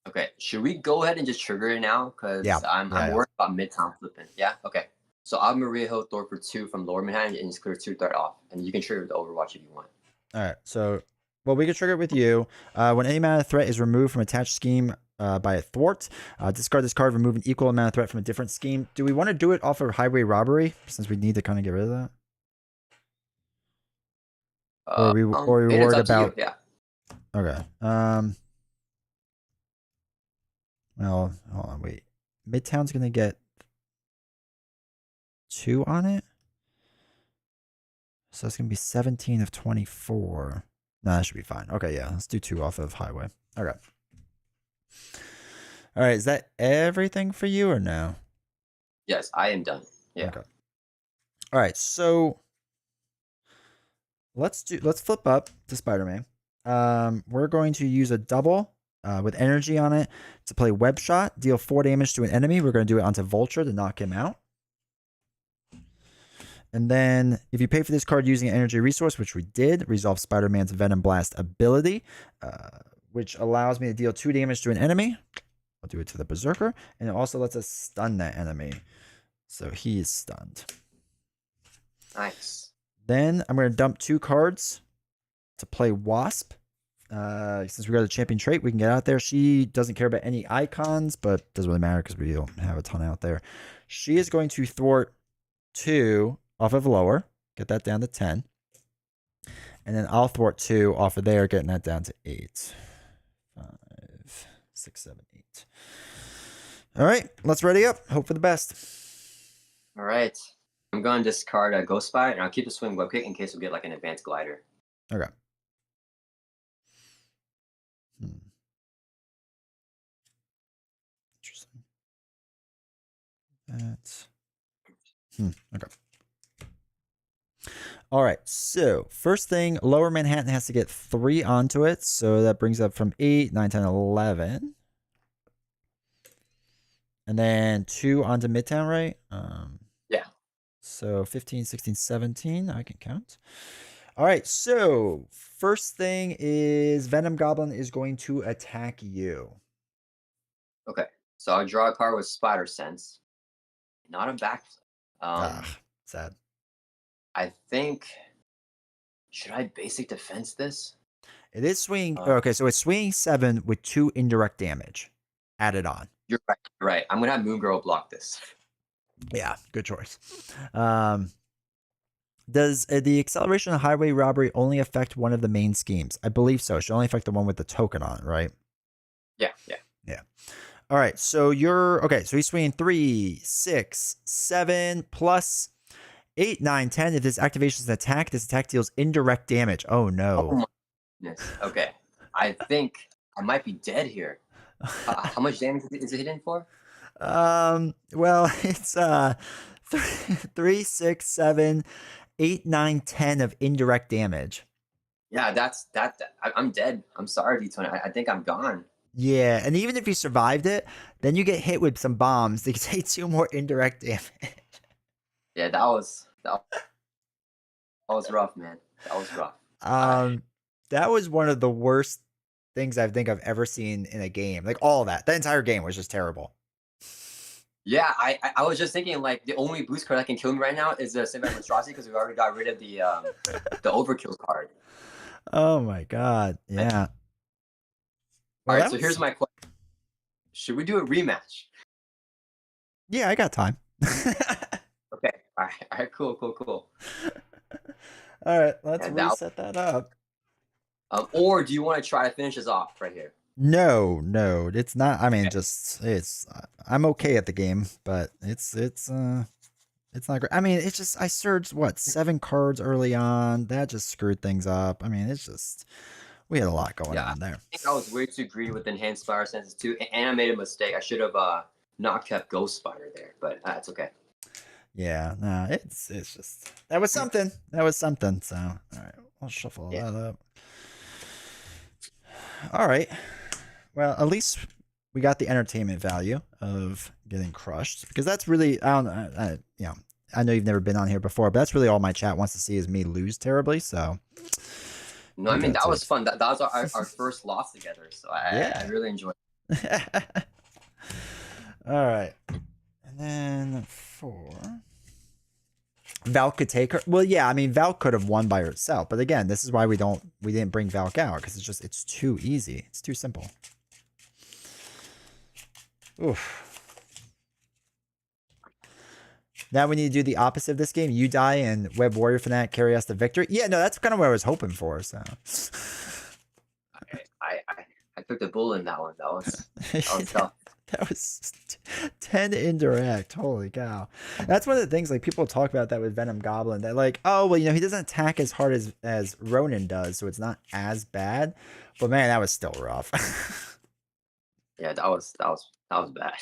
Okay. Should we go ahead and just trigger it now? Because Yeah. I'm Yeah. worried about Midtown flipping. Yeah. Okay. So I'll Maria Hill thwart for 2 from Lower Manhattan and just clear 2 threat off, and you can trigger the Overwatch if you want. All right. So, well, we can trigger it with you. When any amount of threat is removed from attached scheme by a thwart, discard this card, remove an equal amount of threat from a different scheme. Do we want to do it off of highway robbery since we need to kind of get rid of that? Or are we It's worried up to you. about? Yeah. Okay. Well, hold on. Wait. Midtown's gonna get 2 on it. So it's gonna be 17 of 24. No, that should be fine. Okay, yeah. Let's do 2 off of highway. Okay. All right. Is that everything for you or no? Yes, I am done. Yeah. Okay. All right. So let's flip up to Spider-Man. We're going to use a double with energy on it to play web shot, deal 4 damage to an enemy. We're going to do it onto Vulture to knock him out. And then if you pay for this card using an energy resource, which we did, resolve Spider-Man's Venom Blast ability, which allows me to deal 2 damage to an enemy. I'll do it to the Berserker. And it also lets us stun that enemy. So he is stunned. Nice. Then I'm going to dump 2 cards to play Wasp. Since we got a champion trait, we can get out there. She doesn't care about any icons, but doesn't really matter because we don't have a ton out there. She is going to thwart 2 off of lower, get that down to 10. And then I'll thwart 2 off of there, getting that down to 8. 5, 6, 7, 8. All right, let's ready up. Hope for the best. All right. I'm going to discard a Ghost Spy, and I'll keep the swing web kick in case we get like an advanced glider. Okay. Interesting. That's okay. All right. So first thing, Lower Manhattan has to get 3 onto it. So that brings up from 8, 9, 10, 11. And then 2 onto Midtown, right? Yeah. So 15, 16, 17. I can count. All right. So first thing is Venom Goblin is going to attack you. Okay. So I'll draw a card with Spider Sense. Not a back. Sad. I think. Should I basic defense this? It is swinging. Okay, so it's swinging 7 with 2 indirect damage added on. You're right. Right. I'm gonna have Moon Girl block this. Yeah, good choice. Does the acceleration of highway robbery only affect one of the main schemes? I believe so. It should only affect the one with the token on it, right? Yeah. All right, so so he's swinging 3, 6, 7 plus 8, 9, 10. If this activation is an attack, this attack deals indirect damage. Oh no. Oh my goodness. Okay. I think I might be dead here. How much damage is it hitting for? Well, it's 3, 6, 7, 8, 9, 10 of indirect damage. Yeah, that's that. I'm dead. I'm sorry, D20. I think I'm gone. Yeah, and even if you survived it, then you get hit with some bombs. They take 2 more indirect damage. Yeah, that was rough, man. That was rough. That was one of the worst things I think I've ever seen in a game. Like all that. That entire game was just terrible. Yeah, I was just thinking like the only boost card that can kill me right now is the Symbiote Monstrosity because we already got rid of the Overkill card. Oh my god. Yeah. All right, so here's my question. should we do a rematch? Yeah, I got time. Okay. All right. Cool. All right, let's And that. reset that up. Or do you want to try to finish this off right here? No, it's not. I mean, Okay. just it's. I'm okay at the game, but it's not great. I mean, it's just I surged what 7 cards early on. That just screwed things up. I mean, it's just we had a lot going Yeah, on there. I think I was way too greedy with enhanced spider senses too, and I made a mistake. I should have not kept ghost spider there, but that's okay. Yeah, no, it's just that was something. That was something. So all right, I'll shuffle Yeah. that up. All right. Well, at least we got the entertainment value of getting crushed because that's really I don't you know I know you've never been on here before, but that's really all my chat wants to see is me lose terribly. So No, I you mean got that to was fun. That was our first loss together, so I yeah. really enjoyed All right, and then 4. Val could take her. Well, yeah, I mean Val could have won by herself, but again, this is why we didn't bring Valk out because it's too easy. It's too simple. Oof. Now we need to do the opposite of this game. You die and Web Warrior Fanatic carry us to victory. Yeah, no, that's kind of what I was hoping for. So it. I took the bull in that one. That was tough. that was 10 indirect. Holy cow. That's one of the things like people talk about that with Venom Goblin. That like, oh well, he doesn't attack as hard as Ronin does, so it's not as bad. But man, that was still rough. Yeah, that was bad.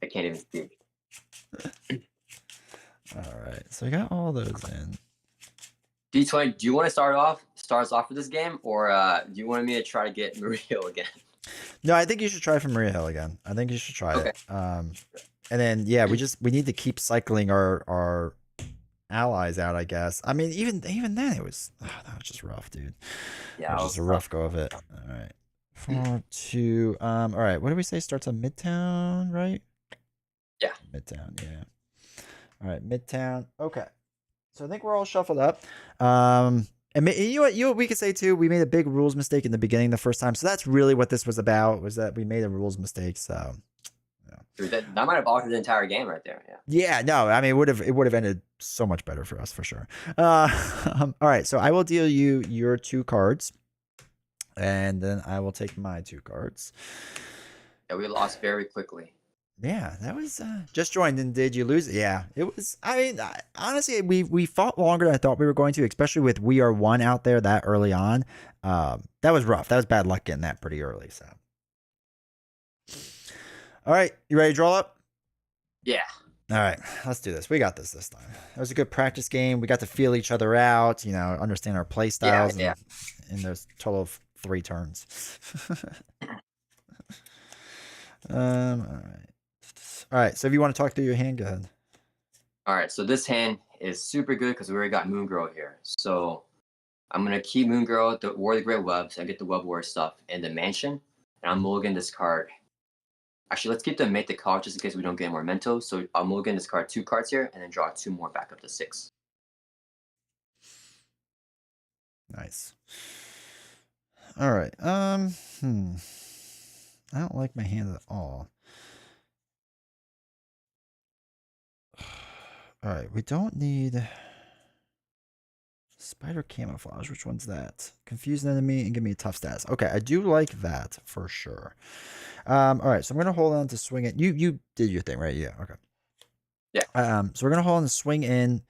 I can't even speak. All right, so I got all those in. D20, do you want to start us off with this game, or do you want me to try to get Murillo again? No, I think you should try for Maria Hill again. I think you should try Okay. it. And then yeah, we need to keep cycling our allies out. I guess. I mean, even then, it was that was just rough, dude. Yeah, It was just a rough go of it. All right, 4, 2. All right, what did we say? Starts on Midtown, right? Yeah. Midtown. Yeah. All right, Midtown. Okay. So I think we're all shuffled up. And you know what we could say too, we made a big rules mistake in the beginning the first time. So that's really what this was about, was that we made a rules mistake. So yeah. Dude, that might have altered the entire game right there. Yeah. Yeah, no, I mean it would have ended so much better for us for sure. All right, so I will deal you your 2 cards. And then I will take my 2 cards. Yeah, we lost very quickly. Yeah, that was just joined. And did you lose it? Yeah, it was. I mean, honestly, we fought longer than I thought we were going to, especially with We Are One out there that early on. That was rough. That was bad luck getting that pretty early. So, all right, you ready to draw up? Yeah. All right, let's do this. We got this time. It was a good practice game. We got to feel each other out. Understand our play styles. Yeah. And there's a total of 3 turns. All right. All right, so if you want to talk through your hand, go ahead. All right, so this hand is super good because we already got Moon Girl here. So I'm gonna keep Moon Girl, the War of the Great Web, so I get the Web War stuff in the mansion, and I'm mulligan this card. Actually, let's keep the Make the Call just in case we don't get more Mentos. So I'll mulligan this card 2 cards here, and then draw 2 more back up to 6. Nice. All right. I don't like my hand at all. All right, we don't need Spider Camouflage. Which one's that? Confuse an enemy and give me a tough status. Okay, I do like that for sure. All right, so I'm gonna hold on to swing it. You did your thing, right? Yeah. Okay. Yeah. So we're gonna hold on to swing in.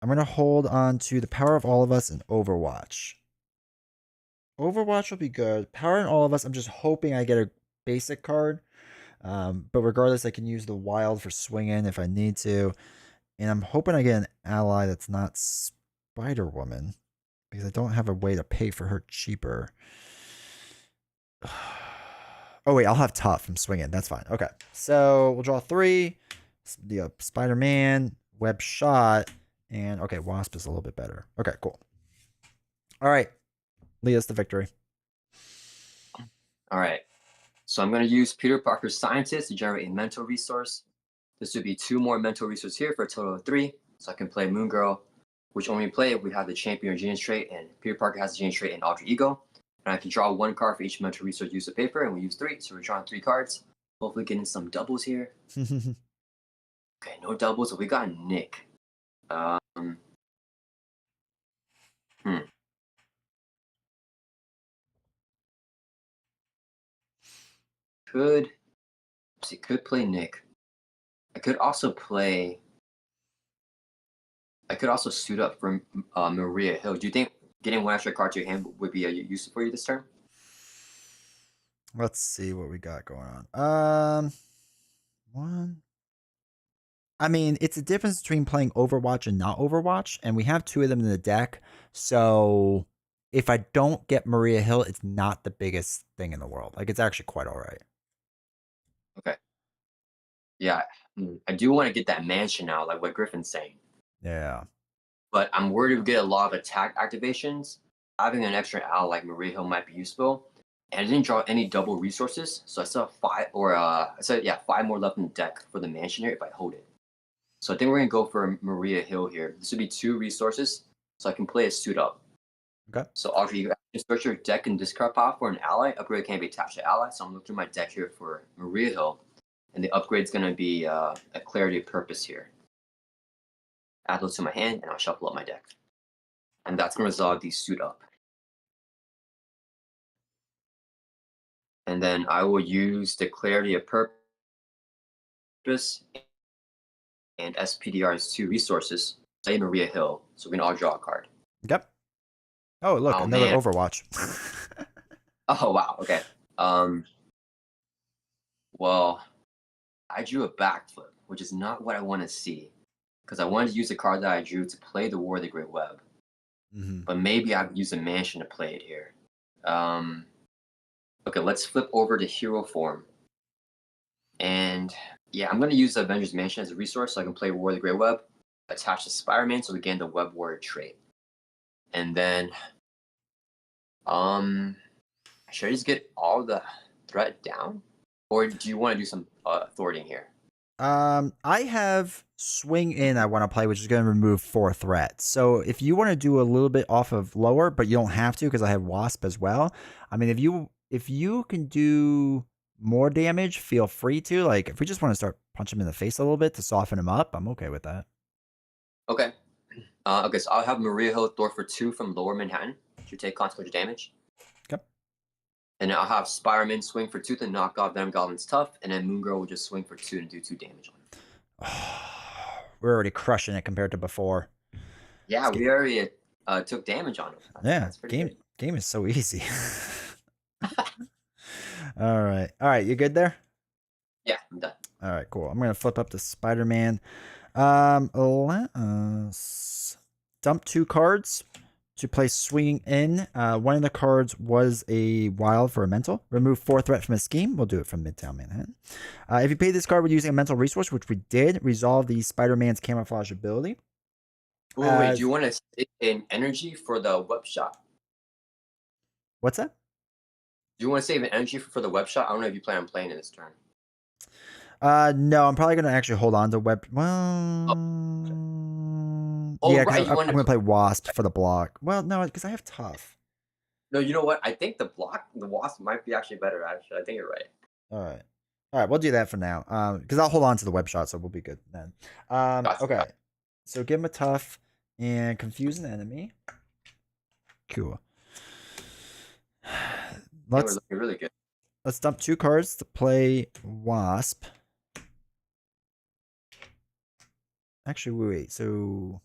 I'm gonna hold on to the Power of All of Us and Overwatch. Overwatch will be good. Power in All of Us. I'm just hoping I get a basic card. But regardless, I can use the Wild for swing in if I need to. And I'm hoping I get an ally that's not Spider Woman, because I don't have a way to pay for her cheaper. Oh wait, I'll have Tough from swinging. That's fine. Okay, so we'll draw 3. The Spider-Man, Web Shot, and okay, Wasp is a little bit better. Okay, cool. All right, lead us to victory. All right. So I'm gonna use Peter Parker's Scientist to generate a mental resource. This would be 2 more mental resources here for a total of 3. So I can play Moon Girl, which when we play it, we have the champion or genius trait, and Peter Parker has the genius trait and alter ego. And I can draw 1 card for each mental resource used of paper, and we use 3, so we're drawing 3 cards. Hopefully getting some doubles here. Okay, no doubles, but we got Nick. Hmm. Could see, could play Nick. I could also play. I could also suit up for Maria Hill. Do you think getting one extra card to your hand would be useful for you this turn? Let's see what we got going on. One. I mean, it's a difference between playing Overwatch and not Overwatch, and we have two of them in the deck. So if I don't get Maria Hill, it's not the biggest thing in the world. Like, it's actually quite all right. Okay. Yeah, I do want to get that mansion now, like what Griffin's saying. Yeah. But I'm worried we get a lot of attack activations. Having an extra ally like Maria Hill might be useful. And I didn't draw any double resources, so I still have five more left in the deck for the mansion here if I hold it. So I think we're gonna go for Maria Hill here. This would be 2 resources, so I can play a suit up. Okay. So Audrey, you can search your deck and discard power for an ally. Upgrade can be attached to ally. So I'm looking through my deck here for Maria Hill, and the upgrade's gonna be a clarity of purpose here. Add those to my hand, and I'll shuffle up my deck, and that's gonna resolve the suit up. And then I will use the clarity of purpose and SPDR's 2 resources. Say Maria Hill, so we can all draw a card. Yep. Oh, look, Oh another man. Overwatch. Oh wow. Okay. Well, I drew a backflip, which is not what I want to see, because I wanted to use the card that I drew to play the War of the Great Web. But maybe I could use a mansion to play it here. Okay, let's flip over to hero form. And yeah, I'm going to use the Avengers Mansion as a resource so I can play War of the Great Web, attach the Spider-Man so we gain the Web Warrior trait. And then, should I just get all the threat down? Or do you want to do some thwarting here? I have swing in I want to play, which is going to remove 4 threats. So if you want to do a little bit off of lower, but you don't have to because I have Wasp as well. I mean, if you can do more damage, feel free to. Like, if we just want to start punching him in the face a little bit to soften him up, I'm okay with that. Okay. Okay, so I'll have Maria Hill Thor for 2 from Lower Manhattan to take consequential damage. Okay. And I'll have Spider-Man swing for 2 to knock off Venom Goblin's tough, and then Moon Girl will just swing for 2 and do 2 damage on him. We're already crushing it compared to before. Yeah, we already took damage on him. That's pretty good. Game is so easy. All right. You good there? Yeah, I'm done. All right, cool. I'm gonna flip up to Spider-Man. Let us dump 2 cards to play swinging in. One of the cards was a wild for a mental. Remove 4 threat from a scheme. We'll do it from Midtown Manhattan. If you pay this card with using a mental resource, which we did, resolve the Spider-Man's camouflage ability. Wait, do you want to save an energy for the web shot? What's that? Do you want to save an energy for the web shot? I don't know if you plan on playing it this turn. No, I'm probably gonna actually hold on to web. Well, yeah, right. I'm gonna play Wasp for the block. Well, no, because I have tough. No, you know what? I think the Wasp might be actually better. Actually, I think you're right. All right, we'll do that for now. Because I'll hold on to the web shot, so we'll be good then. Gotcha, Okay. gotcha. So give him a tough and confuse an enemy. Cool. We're looking really good. Let's dump 2 cards to play Wasp. Actually, wait. So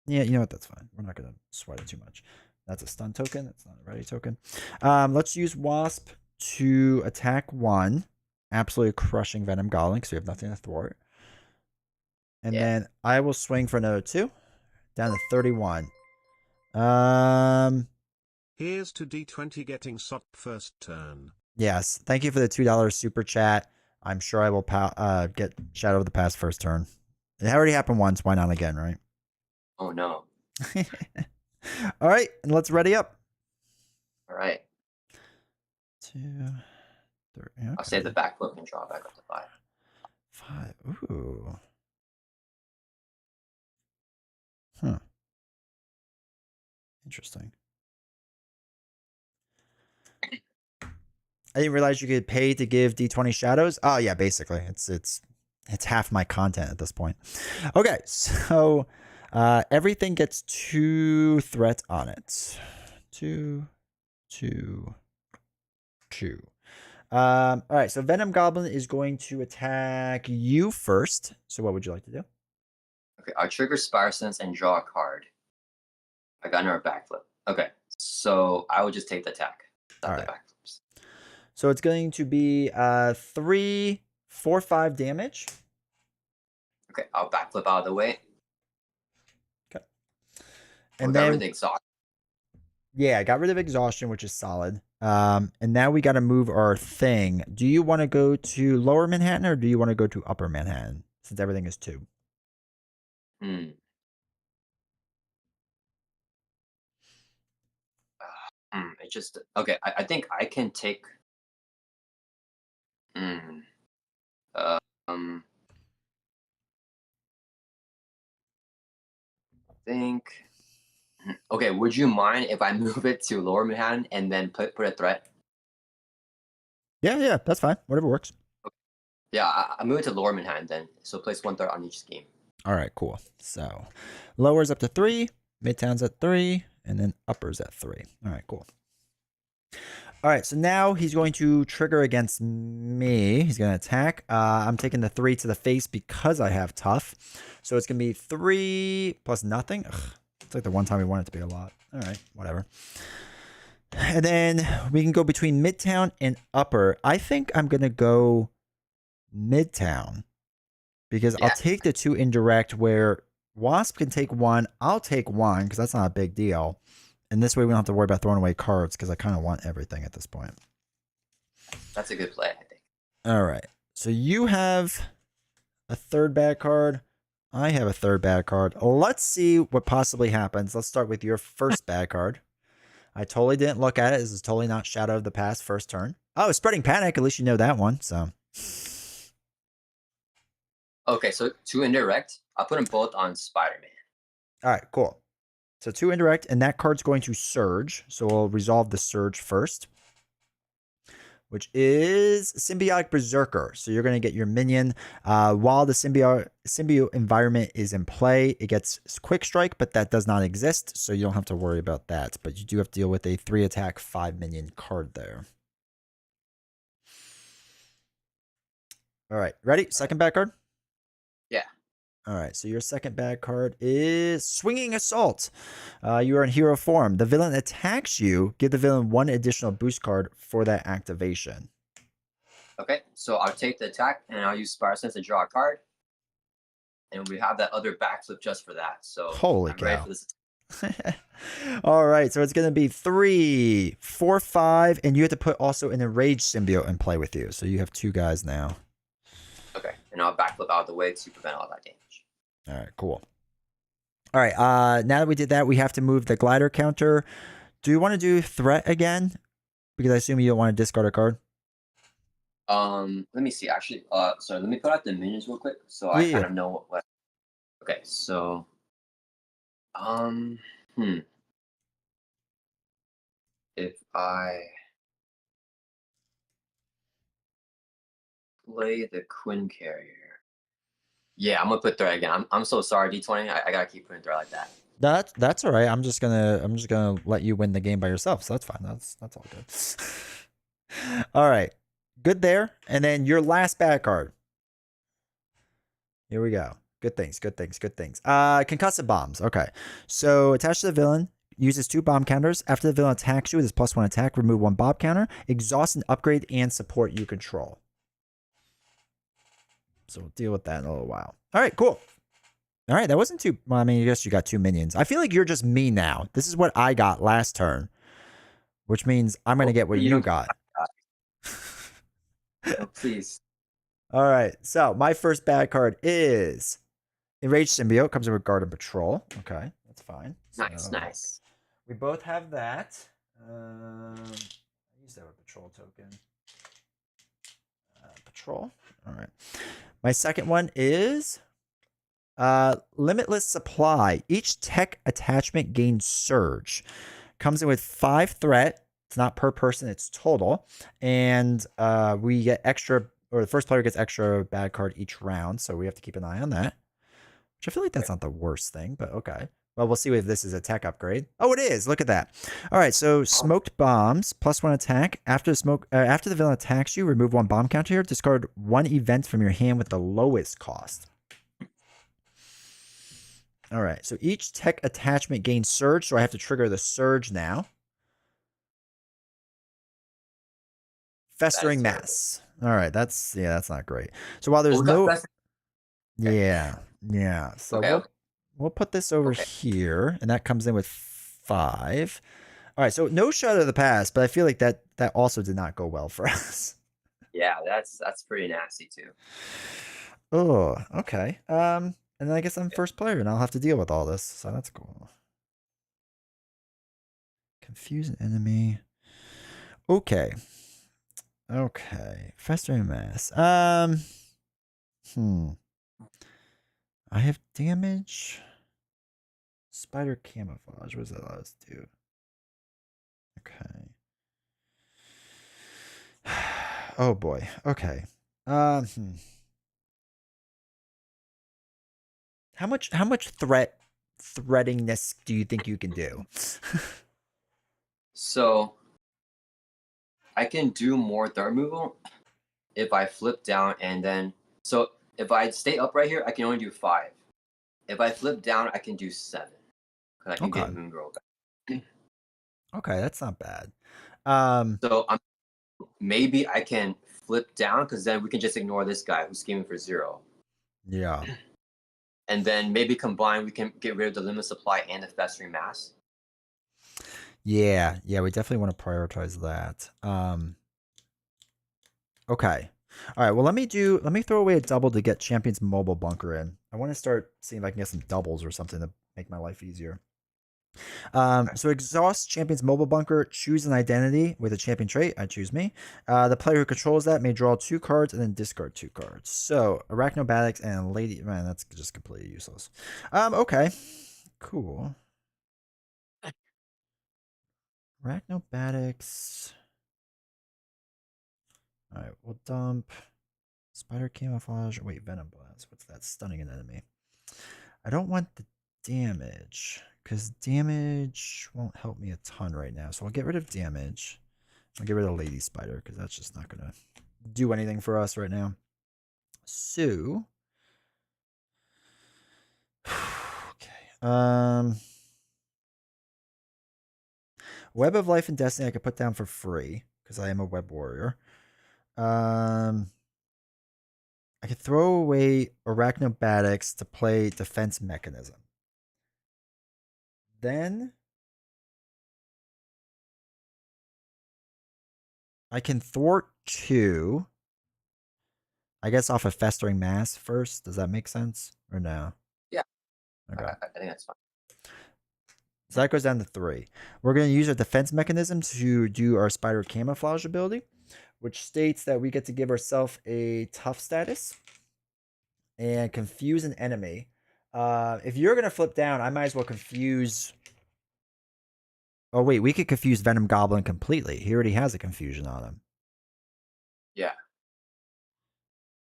yeah, you know what? That's fine. We're not gonna sweat it too much. That's a stun token. That's not a ready token. Let's use Wasp to attack 1, absolutely crushing Venom Goblin because we have nothing to thwart. And then I will swing for another 2, down to 31. Here's to D20 getting sucked first turn. Yes, thank you for the $2 super chat. I'm sure I will get Shadow of the Past first turn. It already happened once. Why not again, right? Oh no. All right, and let's ready up. All right. 2, 3. Okay. I'll save the backflip and draw back up to 5. 5. Ooh. Interesting. I didn't realize you could pay to give D20 shadows. Oh yeah, basically. It's half my content at this point. Okay, so everything gets 2 threat on it. 2, 2, 2. All right, so Venom Goblin is going to attack you first. So what would you like to do? Okay, I'll trigger Spire Sense and draw a card. I got another backflip. Okay, so I will just take the attack. Not the backflips. So it's going to be 3, 4, 5 damage. Okay, I'll backflip out of the way. Okay. And then rid of exhaustion. Yeah, I got rid of exhaustion, which is solid. And now we got to move our thing. Do you want to go to Lower Manhattan or do you want to go to Upper Manhattan since everything is 2? It just okay. I think I can take. I think. Okay, would you mind if I move it to Lower Manhattan and then put a threat? Yeah, that's fine. Whatever works. Okay. Yeah, I move it to Lower Manhattan then. So place 1 threat on each scheme. All right, cool. So Lower's up to 3, Midtown's at 3, and then Upper's at 3. All right, cool. All right, so now he's going to trigger against me. He's going to attack. I'm taking the 3 to the face because I have tough. So it's going to be 3 plus nothing. Ugh, it's like the one time we want it to be a lot. All right, whatever. And then we can go between Midtown and Upper. I think I'm going to go Midtown because I'll take the 2 indirect where Wasp can take 1. I'll take 1 because that's not a big deal. And this way we don't have to worry about throwing away cards because I kind of want everything at this point. That's a good play, I think. All right. So you have a 3rd bad card. I have a 3rd bad card. Let's see what possibly happens. Let's start with your first bad card. I totally didn't look at it. This is totally not Shadow of the Past first turn. Oh, Spreading Panic. At least you know that one. So. Okay, so 2 indirect. I'll put them both on Spider-Man. All right, cool. So 2 indirect, and that card's going to surge. So we'll resolve the surge first, which is Symbiotic Berserker. So you're going to get your minion. While the symbiote environment is in play, it gets Quick Strike, but that does not exist. So you don't have to worry about that. But you do have to deal with a 3 attack, 5 minion card there. All right, ready? Second back card? Yeah. All right, so your second bad card is Swinging Assault. You are in hero form. The villain attacks you. Give the villain 1 additional boost card for that activation. Okay, so I'll take the attack and I'll use Spire Sense to draw a card. And we have that other backflip just for that. So holy I'm cow. ready for this. All right, so it's going to be 3, 4, 5, and you have to put also an Enraged Symbiote in play with you. So you have 2 guys now. Okay, and I'll backflip out of the way to prevent all that damage. All right, cool. All right, now that we did that, we have to move the glider counter. Do you want to do threat again? Because I assume you don't want to discard a card. Let me see. Actually, sorry, let me put out the minions real quick so I kind of know what. Okay, so, if I play the Quinn Carrier. Yeah, I'm gonna put threat again. I'm so sorry, D20. I gotta keep putting threat like that. That's all right. I'm just gonna let you win the game by yourself. So that's fine. That's all good. All right, good there. And then your last bad card. Here we go. Good things. Concussive bombs. Okay, so attached to the villain. Uses 2 bomb counters. After the villain attacks you with his +1 attack, remove 1 bomb counter. Exhaust and upgrade and support you control. So we'll deal with that in a little while. All right, cool. All right, that wasn't too... Well, I mean, I guess you got 2 minions. I feel like you're just me now. This is what I got last turn. Which means I'm going to get what you got. Oh, please. All right, so my first bad card is... Enraged Symbiote. Comes in with Guard and Patrol. Okay, that's fine. Nice. We both have that. I use that with Patrol token. Patrol. All right. My second one is Limitless Supply. Each tech attachment gains surge. Comes in with 5 threat, It's not per person, it's total. And we get extra, or the first player gets extra bad card each round. So we have to keep an eye on that. Which I feel like that's not the worst thing, but okay. Well, we'll see if this is a tech upgrade. Oh, it is. Look at that. All right, so smoked bombs, +1 attack. After the villain attacks you, remove 1 bomb counter here. Discard 1 event from your hand with the lowest cost. All right, so each tech attachment gains surge, so I have to trigger the surge now. Festering mass. All right, that's not great. So while there's yeah. So we'll put this over here, and that comes in with 5. All right, so no Shadow of the Past, but I feel like that also did not go well for us. Yeah, that's pretty nasty too. Oh, okay. And then I guess I'm first player, and I'll have to deal with all this, so that's cool. Confuse an enemy. Okay. Festering mass. I have damage. Spider camouflage. What does that allow us to do? Okay. Oh boy. Okay. How much threadingness do you think you can do? So I can do more threat removal if I flip down and then so if I stay up right here, I can only do 5. If I flip down, I can do 7. Because I can get Moon Girl back. Okay, that's not bad. So maybe I can flip down because then we can just ignore this guy who's scheming for 0. Yeah. And then maybe combine, we can get rid of the limit supply and the festering mass. Yeah, we definitely want to prioritize that. Okay. All right, well let me throw away a double to get Champion's Mobile Bunker in. I want to start seeing if I can get some doubles or something to make my life easier. So exhaust Champion's Mobile Bunker, choose an identity with a champion trait. I choose me. The player who controls that may draw 2 cards and then discard 2 cards. So Arachnobatics and Lady, man, that's just completely useless. Okay, cool. Arachnobatics. All right, we'll dump Spider Camouflage. Wait, Venom Blast. What's that? Stunning an enemy. I don't want the damage because damage won't help me a ton right now. So I'll get rid of damage. I'll get rid of Lady Spider because that's just not going to do anything for us right now. So, okay. Web of Life and Destiny I could put down for free because I am a web warrior. I could throw away Arachnobatics to play Defense Mechanism. Then I can thwart 2. I guess off of Festering Mass first. Does that make sense? Or no? Yeah. Okay. I think that's fine. So that goes down to 3. We're going to use our defense mechanism to do our Spider Camouflage ability, which states that we get to give ourselves a tough status and confuse an enemy. If you're going to flip down, I might as well confuse... Oh, wait, we could confuse Venom Goblin completely. He already has a confusion on him. Yeah.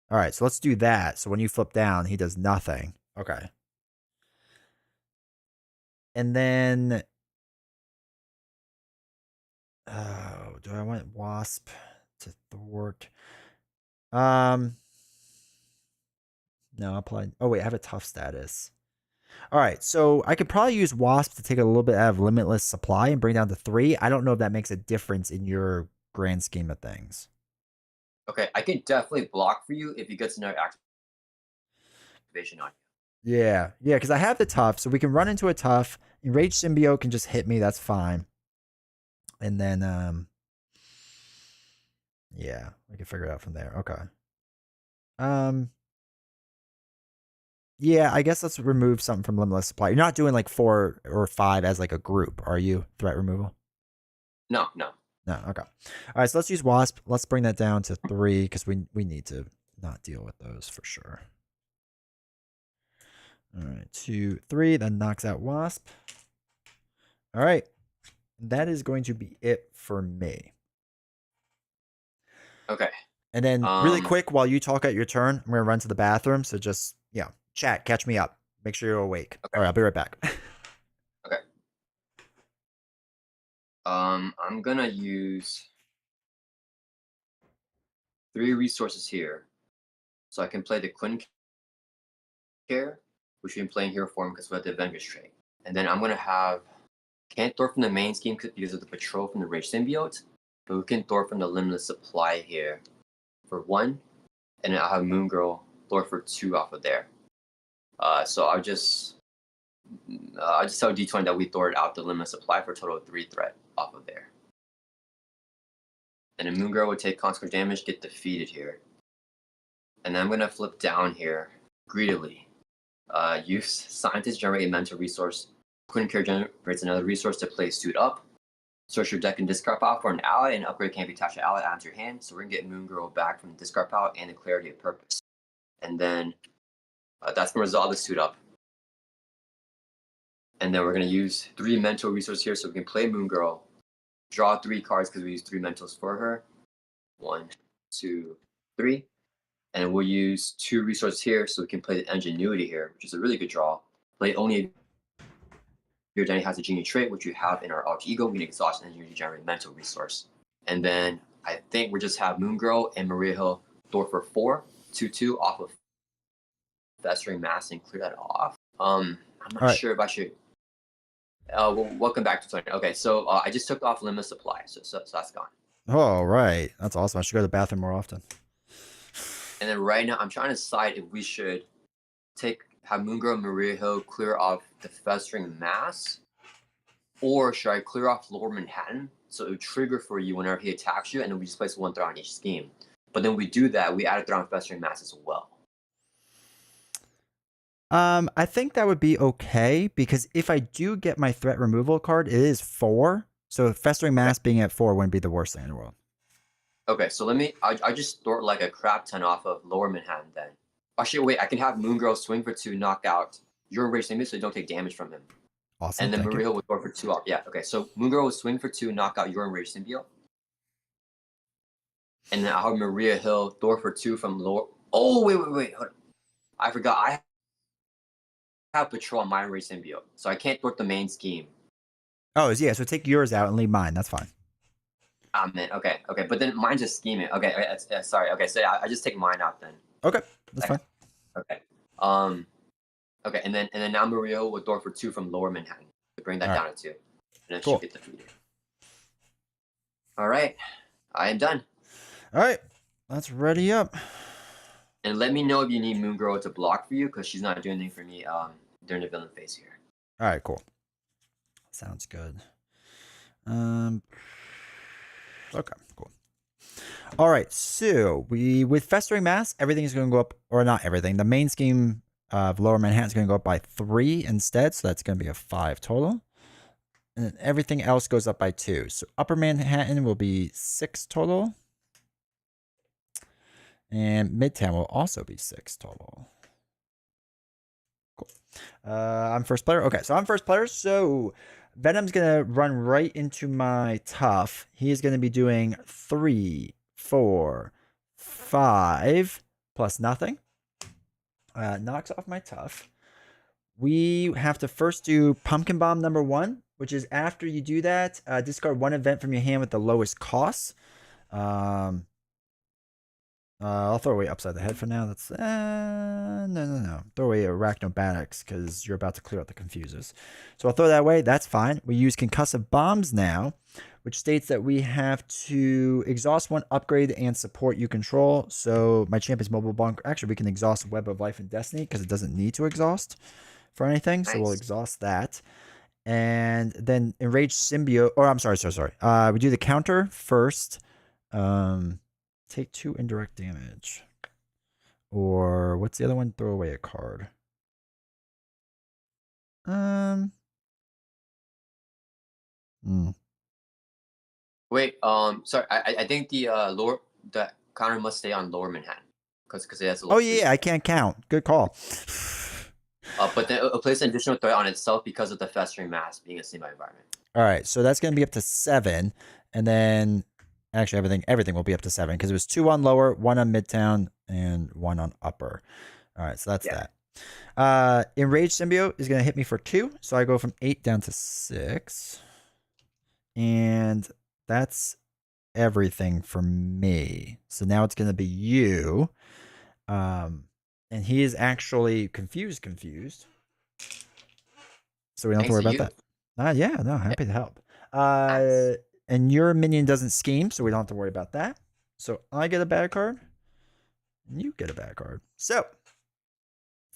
All right, so let's do that. So when you flip down, he does nothing. Okay. And then... Oh, do I want Wasp to thwart? No, I'll probably... Oh, wait, I have a tough status. All right, so I could probably use Wasp to take a little bit out of Limitless Supply and bring down to 3. I don't know if that makes a difference in your grand scheme of things. Okay, I can definitely block for you if you get another activation on you. Yeah, because I have the tough, so we can run into a tough. Enraged Symbiote can just hit me, that's fine. And then, yeah, we can figure it out from there. Okay. Yeah, I guess let's remove something from Limitless Supply. You're not doing like 4 or 5 as like a group, are you? Threat removal? No. Okay. All right, so let's use Wasp. Let's bring that down to 3 because we need to not deal with those for sure. All right, 2, 3. That knocks out Wasp. All right. That is going to be it for me. Okay. And then really quick, while you talk at your turn, I'm going to run to the bathroom. So just, chat, catch me up. Make sure you're awake. Okay. All right, I'll be right back. Okay. I'm gonna use 3 resources here. So I can play the Quinn care, which we've been playing here for him because we have the Avengers trait. And then I'm gonna have can't Thor from the main scheme because of the patrol from the Rage Symbiote, but we can Thor from the limitless supply here for 1, and then I'll have Moon Girl Thor for 2 off of there. So I'll just tell D20 that we Thored out the limitless supply for a total of 3 threat off of there. And then Moon Girl would take consequence damage, get defeated here. And then I'm gonna flip down here greedily. Use Scientist generate a mental resource. Quinn Care generates another resource to play Suit Up. Search your deck and discard pile for an ally, and upgrade can't be attached to ally add to your hand. So we're gonna get Moon Girl back from the discard pile and the clarity of purpose. And then that's gonna resolve the Suit Up. And then we're gonna use 3 mental resources here, so we can play Moon Girl, draw 3 cards because we use 3 mentals for her. 1, 2, 3. And we'll use 2 resources here, so we can play the Ingenuity here, which is a really good draw. Play only your identity has a genie trait, which you have in our alter ego. We can exhaust and Ingenuity to generate mental resource. And then I think we just have Moon Girl and Maria Hill Thor for 4, 2/2 off of Festering Mass and clear that off. I'm not sure if I should. Welcome back to Tony. Okay, so I just took off Limitless Supply, so that's gone. Oh, right. That's awesome. I should go to the bathroom more often. And then right now, I'm trying to decide if we should have Moon Girl and Maria Hill clear off the Festering Mass, or should I clear off Lower Manhattan so it would trigger for you whenever he attacks you, and then we just place 1 threat on each scheme. But then we do that, we add a threat on Festering Mass as well. I think that would be okay, because if I do get my threat removal card, it is 4. So Festering Mass being at 4 wouldn't be the worst thing in the world. Okay, so I just throw like a crap ton off of Lower Manhattan then. Actually, wait, I can have Moon Girl swing for 2, knock out your Enraged Symbiote so you don't take damage from him. Awesome. And then Maria Hill would go for 2 off. Yeah, okay, so Moon Girl would swing for 2, knock out your Enraged Symbiote. And then I'll have Maria Hill Thor for 2 from lower. Oh, wait. Hold on. I forgot. I have Patrol on my Enraged Symbiote, so I can't thwart the main scheme. Oh, yeah, so take yours out and leave mine. That's fine. Ah, man. Okay. But then mine's just scheming. Okay, sorry. Okay, so I just take mine out then. Okay, that's fine. Okay. Okay, and then now Maria would Thor for 2 from Lower Manhattan to bring that down to 2, and then she'll get defeated. All right, I am done. All right, let's ready up. And let me know if you need Moon Girl to block for you, because she's not doing anything for me during the villain phase here. All right, cool. Sounds good. Okay, cool. All right, so with Festering Mass, everything is going to go up, or not everything. The main scheme of Lower Manhattan is going to go up by 3 instead, so that's going to be a 5 total. And then everything else goes up by 2. So Upper Manhattan will be 6 total. And Midtown will also be 6 total. Cool. I'm first player. Okay, so I'm first player. So Venom's going to run right into my Tough. He is going to be doing 3, 4, 5 plus nothing. Knocks off my Tough. We have to first do Pumpkin Bomb number 1, which is after you do that, discard 1 event from your hand with the lowest cost. I'll throw away Upside the Head for now. That's no. Throw away Arachnobatics because you're about to clear out the Confusers. So I'll throw that away. That's fine. We use Concussive Bombs now, which states that we have to exhaust 1 upgrade and support you control. So my Champion's Mobile Bunker. Actually, we can exhaust Web of Life and Destiny because it doesn't need to exhaust for anything. Nice. So we'll exhaust that. And then Enraged Symbiote. Or I'm sorry. We do the counter first. Take 2 indirect damage. Or what's the other one? Throw away a card. Wait, sorry, I think the counter must stay on Lower Manhattan because it has a Oh yeah, I can't count. Good call. But then it'll place an additional threat on itself because of the Festering Mass being a semi environment. All right, so that's going to be up to 7, and then actually everything will be up to 7 because it was 2 on lower, 1 on midtown, and 1 on upper. All right, so that's Yeah. that. Enraged Symbiote is going to hit me for 2, so I go from 8 down to 6, and that's everything for me. So now it's going to be you, and he is actually confused. So we don't have to Thanks worry to about you. that. Yeah, no, happy to help. Nice. And your minion doesn't scheme, so we don't have to worry about that. So I get a bad card, and you get a bad card. So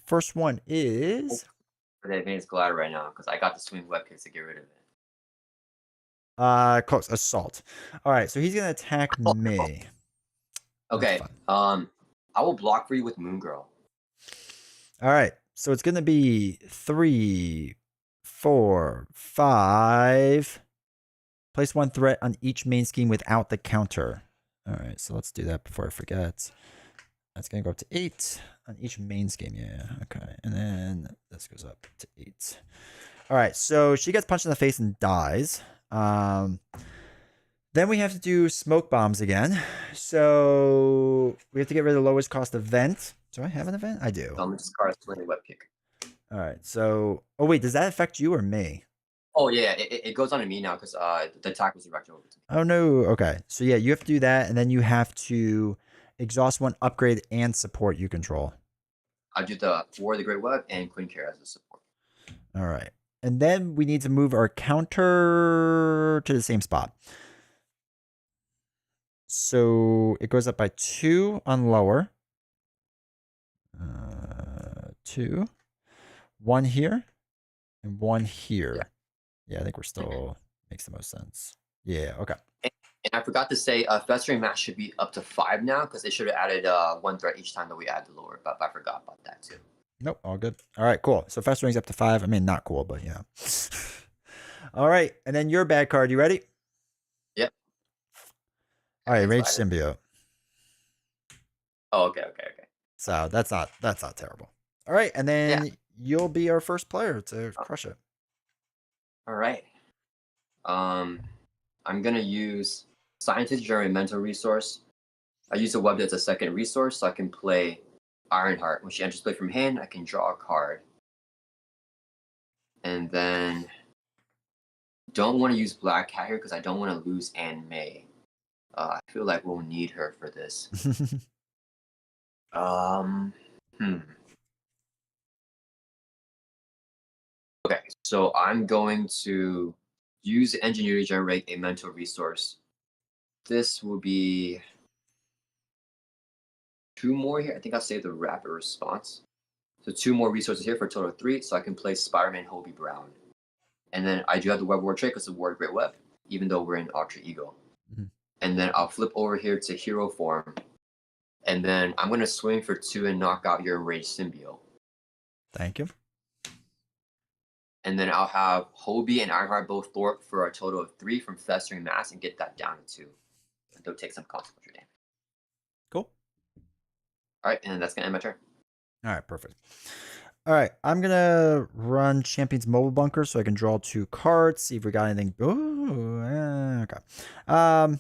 first one is For the advanced glider right now, because I got the swing web kicks to get rid of it. close assault. All right, so he's gonna attack Oh, no. me. That's Okay. fun. I will block for you with Moon Girl. All right, so it's gonna be 3, 4, 5. Place 1 threat on each main scheme without the counter. All right, so let's do that before I forget. That's going to go up to 8 on each main scheme. Yeah, okay. And then this goes up to 8. All right, so she gets punched in the face and dies. Then we have to do smoke bombs again. So we have to get rid of the lowest cost event. Do I have an event? I do. So I'm just card swing web kick. All right, so... Oh, wait, does that affect you or me? Oh yeah, it goes on to me now because the attack was directed over to me. Oh, no. Okay. So yeah, you have to do that, and then you have to exhaust 1, upgrade, and support you control. I do the War of the Great Web and Queen Care as a support. All right. And then we need to move our counter to the same spot. So it goes up by 2 on lower. 2. 1 here. And 1 here. Yeah, I think we're still... Makes the most sense. Yeah, okay. And I forgot to say, Festering Mass should be up to 5 now because they should have added 1 threat each time that we add the lower, but I forgot about that too. Nope, all good. All right, cool. So Festering's up to 5. I mean, not cool, but yeah. All right, and then your bad card. You ready? Yep. All right, Rage Glider. Symbiote. Oh, okay. So that's not terrible. All right, and then you'll be our first player to crush it. All right. I'm gonna use Scientist Generate Mental Resource. I use a web that's a second resource, so I can play Ironheart. When she enters play from hand, I can draw a card. And then don't want to use Black Cat here because I don't want to lose Anne May. I feel like we'll need her for this. Okay, so I'm going to use Engineer to generate a mental resource. This will be 2 more here. I think I'll save the rapid response. So 2 more resources here for a total of 3, so I can play Spider-Man Hobie Brown. And then I do have the Web War trait because the War Great Web, even though we're in Ultra Ego. Mhm. And then I'll flip over here to Hero Form. And then I'm going to swing for 2 and knock out your Enraged Symbiote. Thank you. And then I'll have Hobie and Ironheart both thwart for a total of 3 from Festering Mass and get that down to 2. And they'll take some consequential damage. Cool. All right, and that's going to end my turn. All right, perfect. All right, I'm gonna run Champion's Mobile Bunker so I can draw 2 cards. See if we got anything. Ooh, okay. I'm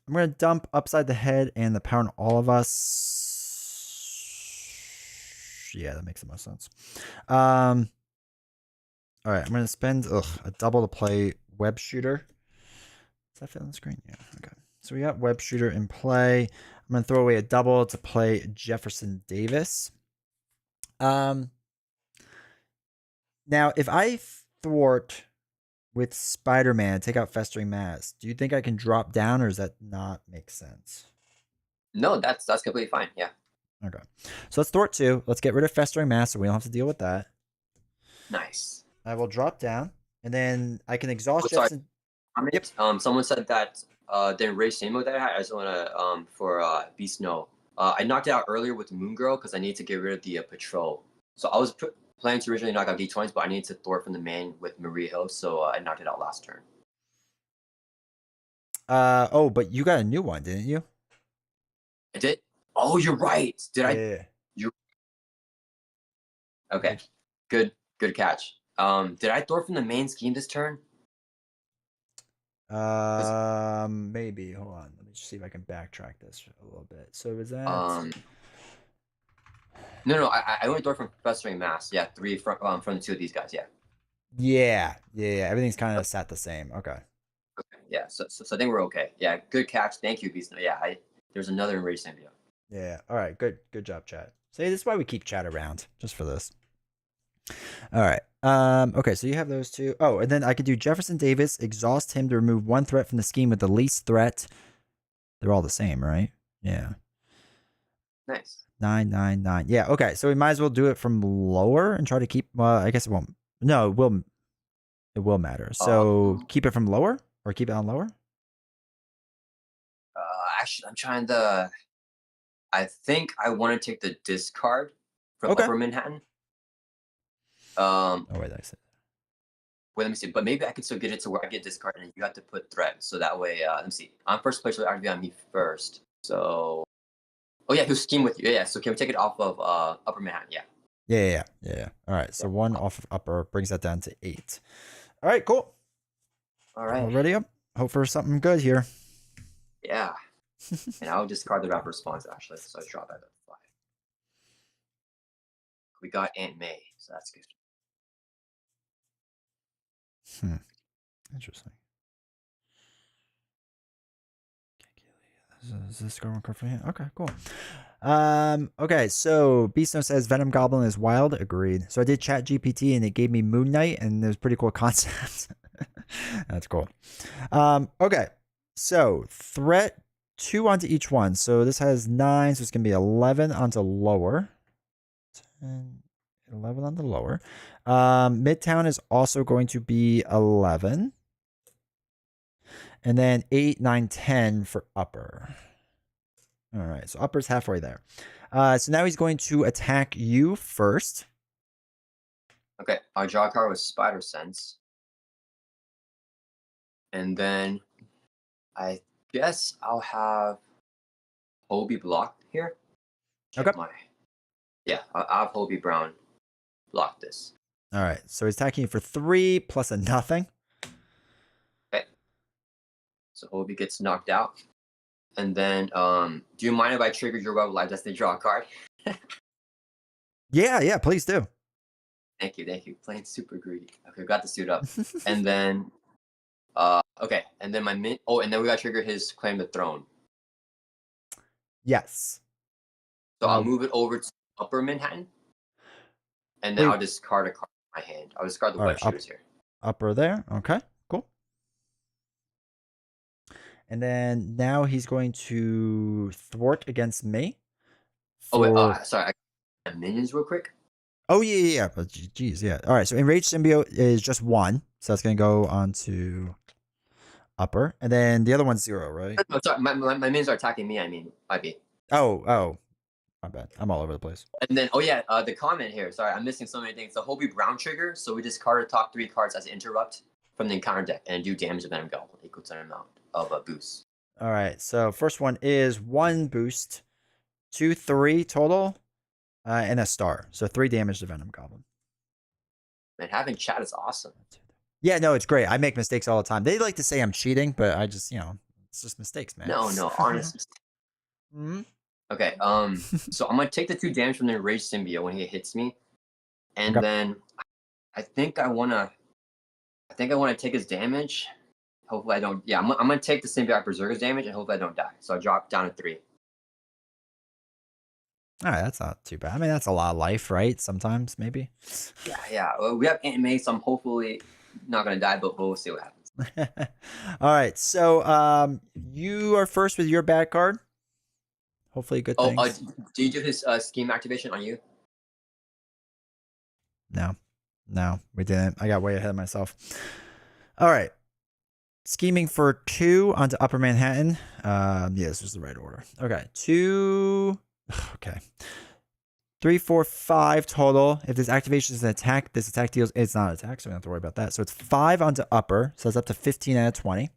gonna dump Upside the Head and the Power on All of Us. Yeah, that makes the most sense. All right, I'm gonna spend a double to play Web Shooter. Does that fit on the screen? Yeah. Okay. So we got Web Shooter in play. I'm gonna throw away a double to play Jefferson Davis. Now, if I thwart with Spider-Man, take out Festering Mass, do you think I can drop down, or does that not make sense? No, that's completely fine. Yeah. Okay. So let's thwart 2. Let's get rid of Festering Mass so we don't have to deal with that. Nice. I will drop down, and then I can exhaust sorry. Jefferson. Yep. Someone said that the Enraged Symbiote that I had, I just want to for Beast Snow. I knocked it out earlier with Moon Girl because I need to get rid of the Patrol. So I was planning to originally knock out D20s, but I needed to thwart from the main with Maria Hill, so I knocked it out last turn. Oh, but you got a new one, didn't you? I did? Oh, you're right. Did I? Yeah. You. Okay. Good catch. Did I thwart from the main scheme this turn? Maybe. Hold on. Let me just see if I can backtrack this a little bit. So is that? Um, no, I went door from Professor Mass. Yeah, 3 from the 2 of these guys. Yeah. Yeah. Everything's kind of set the same. Okay. Okay. Yeah. So I think we're okay. Yeah. Good catch. Thank you, Beast. Yeah. There's another enraged symbiote. Yeah. All right. Good job, chat. See, this is why we keep chat around, just for this. All right. Okay, so you have those two. Oh, and then I could do Jefferson Davis, exhaust him to remove one threat from the scheme with the least threat. They're all the same, right? Yeah. Nice. 999. Yeah, okay. So we might as well do it from lower and try to keep well, I guess it won't. No, it will matter. So keep it from lower or keep it on lower? Actually, I'm trying to. I think I want to take the discard from Okay. Upper Manhattan. Oh wait, that's it. Wait, let me see. But maybe I could still get it to where I get discard and you have to put threat. So that way, let me see. I'm first place, so it would be on me first. So, oh yeah, he'll scheme with you. Yeah. So can we take it off of Upper Manhattan? Yeah. Yeah. All right. So one off of upper brings that down to 8. All right, cool. All right. All ready up. Hope for something good here. Yeah. And I'll discard the rapid response actually. So I drop that to 5. We got Aunt May, so that's good. Interesting. Is this going card for him? Okay, cool. Okay, so Beastno says Venom Goblin is wild. Agreed. So I did Chat GPT and it gave me Moon Knight, and it was pretty cool concept. That's cool. Okay, so threat 2 onto each one. So this has 9, so it's gonna be 11 onto lower. 10, 11 on the lower. Midtown is also going to be 11. And then 8, 9, 10 for upper. All right, so upper's halfway there. So now he's going to attack you first. Okay, I'll draw a card with Spider Sense. And then I guess I'll have Hobie block here. Check Okay. I'll have Hobie Brown block this. All right, so he's attacking you for 3 plus a nothing. Okay. So Hobie gets knocked out. And then, do you mind if I trigger your Web of Life Destiny draw a card? Yeah, please do. Thank you. Playing super greedy. Okay, got the suit up. And then, okay, and then and then we got to trigger his Claim the Throne. Yes. So I'll move it over to Upper Manhattan. And then I'll discard a card in my hand. I'll discard the web shooters here. Upper there. Okay, cool. And then now he's going to thwart against me. Sorry. I minions real quick. Oh, yeah. But geez, yeah. All right, so Enraged Symbiote is just 1. So that's going to go on to upper. And then the other one's 0, right? No, sorry. My minions are attacking me, I mean. Oh. My bad. I'm all over the place. And then, the comment here. Sorry, I'm missing so many things. The Hobie Brown trigger. So we discard the top 3 cards as interrupt from the encounter deck and do damage to Venom Goblin equal to an amount of a boost. All right. So first one is 1 boost, 2, 3 total, and a star. So 3 damage to Venom Goblin. Man, having chat is awesome. Yeah, no, it's great. I make mistakes all the time. They like to say I'm cheating, but I just, it's just mistakes, man. No, honest. Mm-hmm. Okay, so I'm gonna take the 2 damage from the Enraged Symbiote when he hits me, and then I think I wanna take his damage. Hopefully I don't. Yeah, I'm gonna take the Symbiote Berserker's damage, and hopefully I don't die. So I drop down to 3. All right, that's not too bad. I mean, that's a lot of life, right? Sometimes, maybe. Yeah. Well, we have Aunt May, so I'm hopefully not gonna die, but we'll see what happens. All right, so you are first with your bad card. Hopefully, good things. Do you do his scheme activation on you? No, we didn't. I got way ahead of myself. All right. Scheming for 2 onto Upper Manhattan. Yeah, this was the right order. Okay, 2. Okay. 3, 4, 5 total. If this activation is an attack, this attack deals. It's not an attack, so we don't have to worry about that. So it's 5 onto Upper. So that's up to 15 out of 20.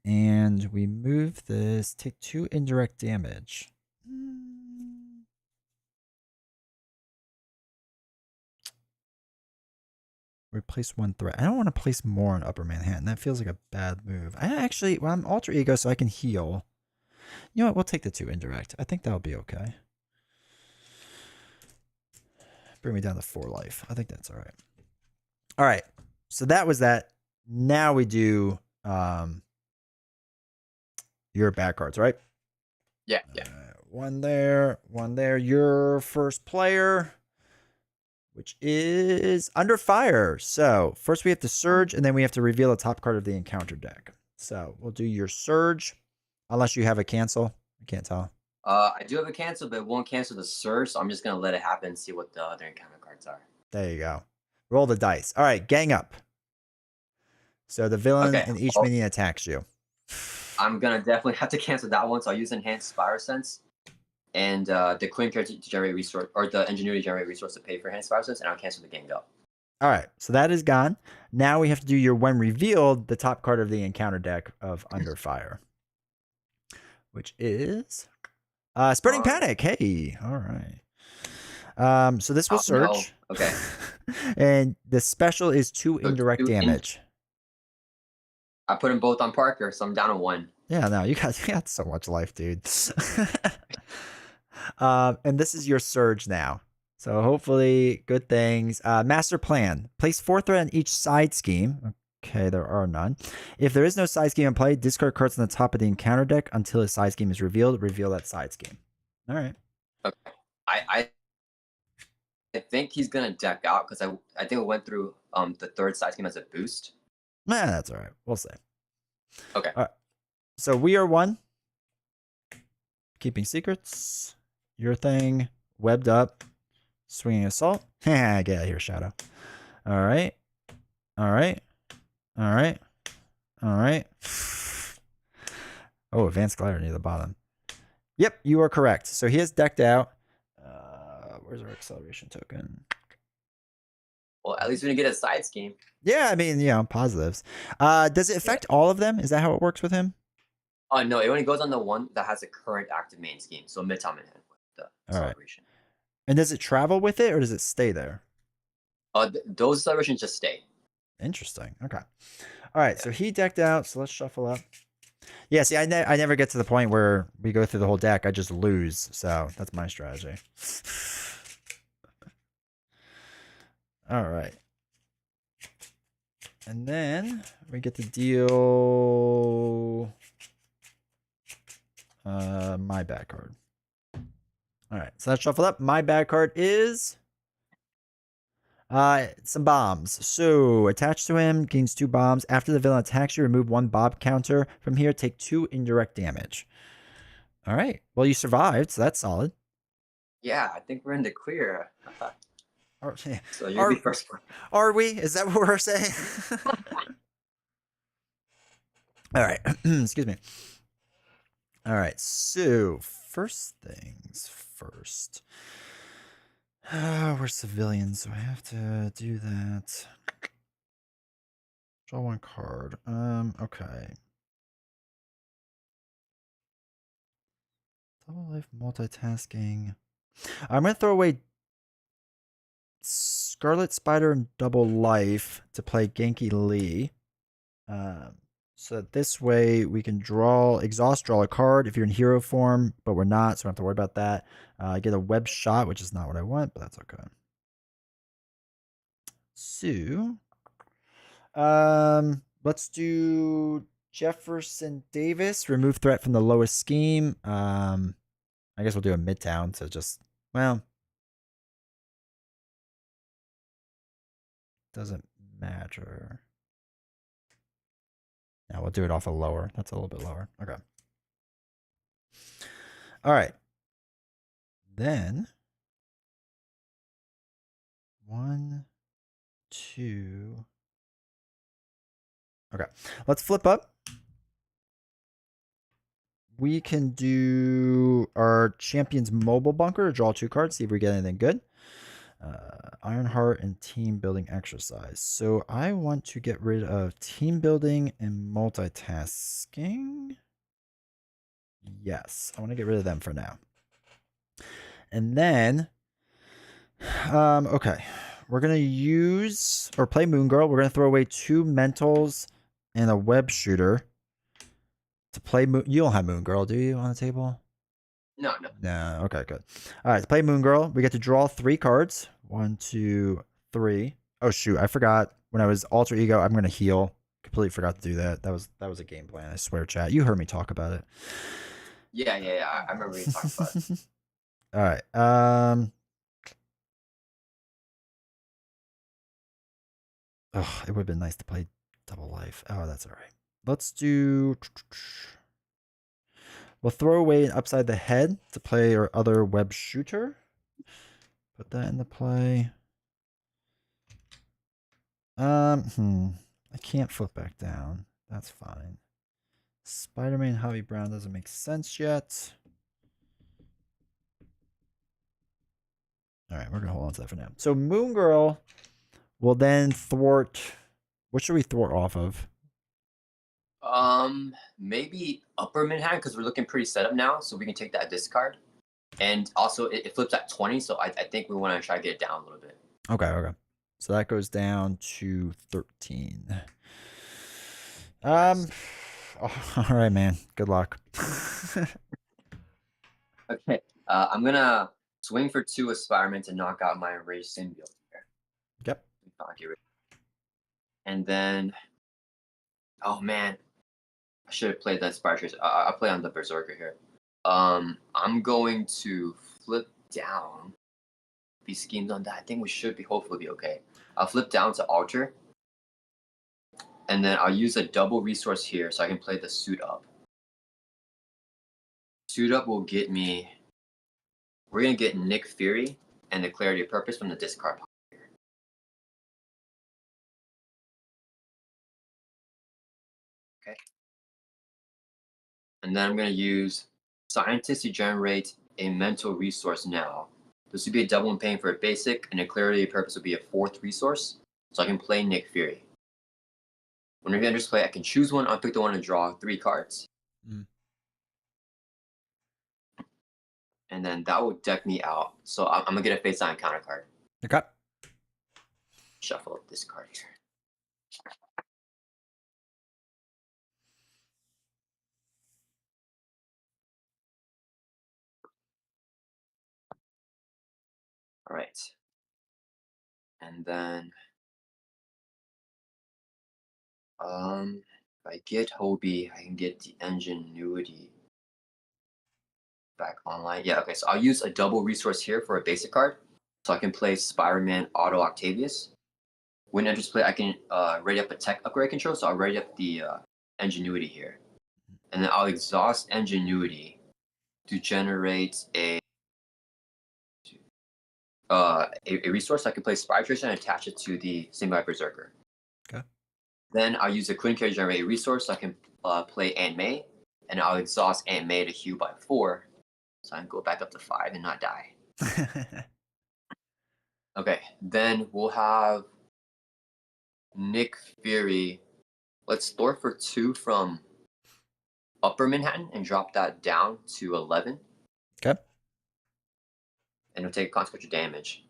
And we move this. Take 2 indirect damage. Replace one threat. I don't want to place more on Upper Manhattan. That feels like a bad move. I actually, well, I'm Alter Ego, so I can heal. You know what? We'll take the 2 indirect. I think that'll be okay. Bring me down to 4 life. I think that's all right. All right. So that was that. Now we do your back cards, right? Yeah. One there. Your first player, which is Under Fire. So first we have to Surge, and then we have to reveal the top card of the encounter deck. So we'll do your Surge, unless you have a cancel. I can't tell. I do have a cancel, but it won't cancel the Surge, so I'm just gonna let it happen and see what the other encounter cards are. There you go. Roll the dice. All right, gang up. So the villain and each minion attacks you. I'm gonna definitely have to cancel that one, so I'll use Enhanced Spire Sense and the Queen card to generate resource, or the Ingenuity to generate resource to pay for Enhanced Spire Sense, and I'll cancel the gang up. All right, so that is gone. Now we have to do your when revealed, the top card of the encounter deck of Under Fire, which is Spreading Panic. Hey, all right. So this will Surge. No. Okay. And the special is 2 indirect damage. I put them both on Parker, so I'm down to 1. Yeah, no, you got so much life, dude. And this is your Surge now. So hopefully good things. Master Plan. Place 4 threat on each side scheme. Okay, there are none. If there is no side scheme in play, discard cards on the top of the encounter deck until a side scheme is revealed. Reveal that side scheme. All right. Okay. I think he's gonna deck out because I think it went through the 3rd side scheme as a boost. Nah, that's all right. We'll see. Okay. All right. So we are 1. Keeping secrets. Your thing. Webbed up. Swinging assault. Get out of here, Shadow. All right. Oh, Advanced Glider near the bottom. Yep, you are correct. So he is decked out. Where's our acceleration token? Well, at least we didn't get a side scheme. Yeah, I mean, positives. Does it affect all of them? Is that how it works with him? Oh no, it only goes on the one that has a current active main scheme. So Midtown Manhattan with the acceleration. And does it travel with it, or does it stay there? Those accelerations just stay. Interesting. Okay. All right. So he decked out. So let's shuffle up. Yeah. See, I never get to the point where we go through the whole deck. I just lose. So that's my strategy. All right. And then we get to deal my bad card. All right. So let's shuffle up. My bad card is some bombs. So attached to him, gains 2 bombs. After the villain attacks you, remove 1 bomb counter from here. Take 2 indirect damage. All right. Well, you survived, so that's solid. Yeah, I think we're in the clear. So you'll be first. Are we? Is that what we're saying? All right. Excuse me. All right. So first things first. We're civilians, so I have to do that. Draw 1 card. Okay. Double life multitasking. I'm gonna throw away Scarlet Spider and Double Life to play Genki Lee. So that this way we can draw a card if you're in hero form, but we're not, so I don't have to worry about that. I get a web shot, which is not what I want, but that's okay. So, let's do Jefferson Davis. Remove threat from the lowest scheme. I guess we'll do a Midtown, so just, well, doesn't matter. Now we'll do it off a lower. That's a little bit lower. Okay. All right. Then 1, 2. Okay. Let's flip up. We can do our Champion's Mobile Bunker. Draw 2 cards. See if we get anything good. Ironheart and Team Building Exercise. So I want to get rid of Team Building and Multitasking. Yes, I want to get rid of them for now. And then, okay, we're gonna use or play Moon Girl. We're gonna throw away 2 mentals and a web shooter to play Moon. You don't have Moon Girl, do you, on the table? No. No. Okay, good. All right, to play Moon Girl, we get to draw 3 cards. 1, 2, 3. Oh shoot, I forgot. When I was alter ego, I'm gonna heal. Completely forgot to do that. That was a game plan. I swear, chat. You heard me talk about it. Yeah. I remember you talking about it. All right. Oh, it would have been nice to play double life. Oh, that's all right. Let's do. We'll throw away an upside the head to play our other web shooter. Put that into play. I can't flip back down. That's fine. Spider-Man Javi Brown doesn't make sense yet. All right, we're gonna hold on to that for now. So Moon Girl will then thwart. What should we thwart off of? Maybe upper Manhattan because we're looking pretty set up now, so we can take that discard. And also, it flips at 20, so I think we want to try to get it down a little bit. Okay. So that goes down to 13. All right, man. Good luck. Okay. I'm gonna swing for 2 Aspirement to knock out my enraged symbiote here. Yep. And then, oh man, I should have played that Aspire. I'll play on the Berserker here. I'm going to flip down. Be schemed on that. I think we should be hopefully be okay. I'll flip down to Alter. And then I'll use a double resource here so I can play the Suit Up. Suit Up will get me. We're gonna get Nick Fury and the Clarity of Purpose from the discard pile here. Okay. And then I'm gonna use Scientist to generate a mental resource now. This would be a double and paying for a basic, and a Clarity of Purpose would be a 4th resource. So I can play Nick Fury. Whenever you enter play, I can choose one. I'll pick the one to draw 3 cards. And then that will deck me out. So I'm gonna get a face on counter card. Okay. Shuffle this card here. All right. And then if I get Hobie, I can get the Ingenuity back online. Yeah, okay, so I'll use a double resource here for a basic card. So I can play Spider-Man Auto Octavius. When enters play, I can ready up a tech upgrade control, so I'll ready up the Ingenuity here. And then I'll exhaust Ingenuity to generate a resource. I can play Spy Tracer and attach it to the Symbiote Berserker. Okay. Then I'll use a Queen Carrier to generate a resource. So I can play Aunt May, and I'll exhaust Aunt May to heal by 4. So I can go back up to 5 and not die. Okay, then we'll have Nick Fury. Let's store for 2 from Upper Manhattan and drop that down to 11. Okay. And it'll take consequential damage.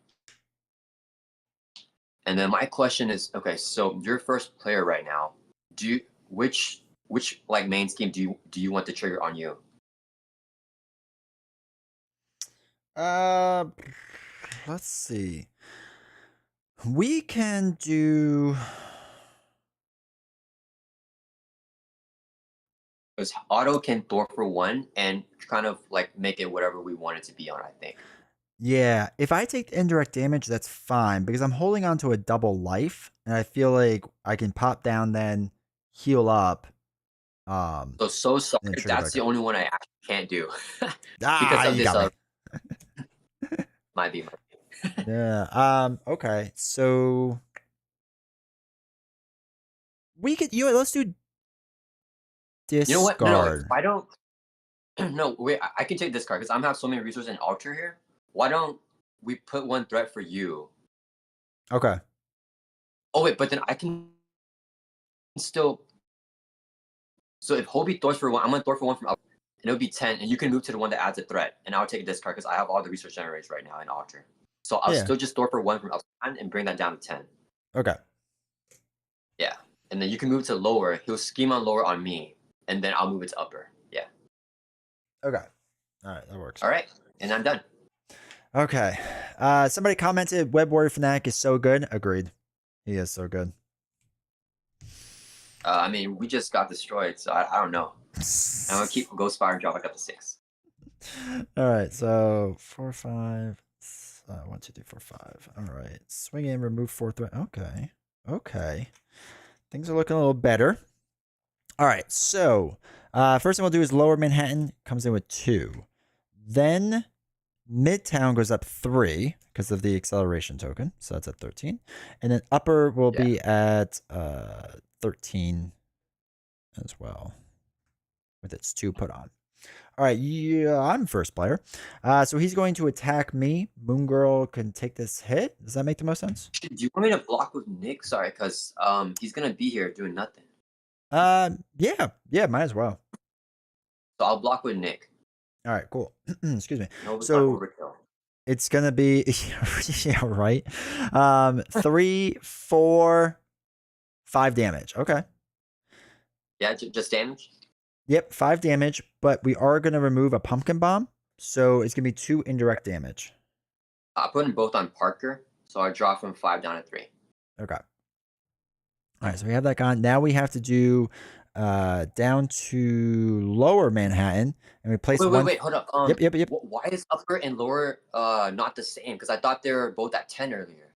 And then my question is, okay, so you're first player right now. Which like main scheme do you want to trigger on you? Let's see. We can do. Because Auto can thwart for 1 and kind of like make it whatever we want it to be on, I think. Yeah, if I take indirect damage, that's fine because I'm holding on to a double life, and I feel like I can pop down, then heal up. So sorry, and trigger that's back the up. only one I actually can't do Ah, because of you this. got me. Might be. Yeah. Okay. So we could. Let's do discard. You know what? No, if I don't. No, wait. I can take this card because I'm have so many resources in Alter here. Why don't we put 1 threat for you? Okay. Oh wait, but then I can still. So if Hobie throws for 1, I'm gonna throw for 1 from up, and it'll be 10, and you can move to the one that adds a threat, and I'll take this card because I have all the resource generators right now in Alter. So I'll Yeah. still just store for 1 from upside and bring that down to 10. Okay. Yeah. And then you can move to lower. He'll scheme on lower on me, and then I'll move it to upper. Yeah. Okay. All right, that works. All right. And I'm done. Okay. Somebody commented, Web Warrior Fanatic is so good. Agreed. He is so good. I mean, we just got destroyed, so I don't know. I'm gonna keep Ghost Fire and drop it up to 6. All right, so 4, 5. 1, 2, 3, 4, 5. All right, swing in, remove 4 threat. Okay, okay. Things are looking a little better. All right, so first thing we'll do is Lower Manhattan comes in with 2. Then Midtown goes up 3 because of the acceleration token, so that's at 13. And then Upper will be at 13 as well, with its 2 put on. All right, yeah, I'm first player. So he's going to attack me. Moon Girl can take this hit. Does that make the most sense? Do you want me to block with Nick? Sorry, because he's gonna be here doing nothing. Yeah, might as well. So I'll block with Nick. All right, cool. Excuse me. No, it's So not overkill. it's gonna be yeah, right. 3, 4, 5 damage. Okay. Yeah, just damage. Yep, 5 damage, but we are gonna remove a pumpkin bomb, so it's gonna be 2 indirect damage. I put them both on Parker, so I drop from 5 down to 3. Okay. All right, so we have that gone. Now we have to do down to Lower Manhattan and replace one. Wait, hold up. Yep. Why is upper and lower not the same? Because I thought they were both at 10 earlier.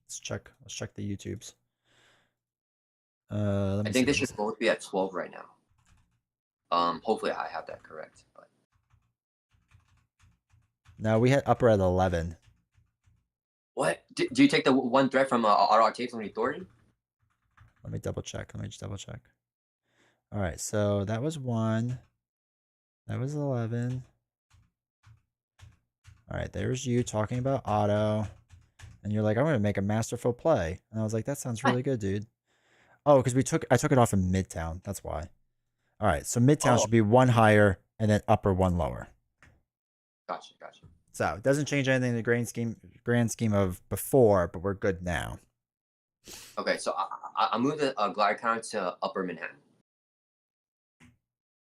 Let's check. Let's check the YouTubes. I think they should both be at 12 right now. Hopefully I have that correct. But No, we had Upper at 11. what? Do you take the one threat from auto tapes when authority? Let me double check. Let me just double check. All right, so that was 1. That was 11. All right, there's you talking about auto. And you're like, I'm gonna make a masterful play. And I was like, that sounds really good, dude. Oh, because I took it off in Midtown. That's why. All right, so Midtown should be 1 higher and then Upper 1 lower. Gotcha. So it doesn't change anything in the grand scheme of before, but we're good now. Okay, so I moved the glide counter to Upper Manhattan.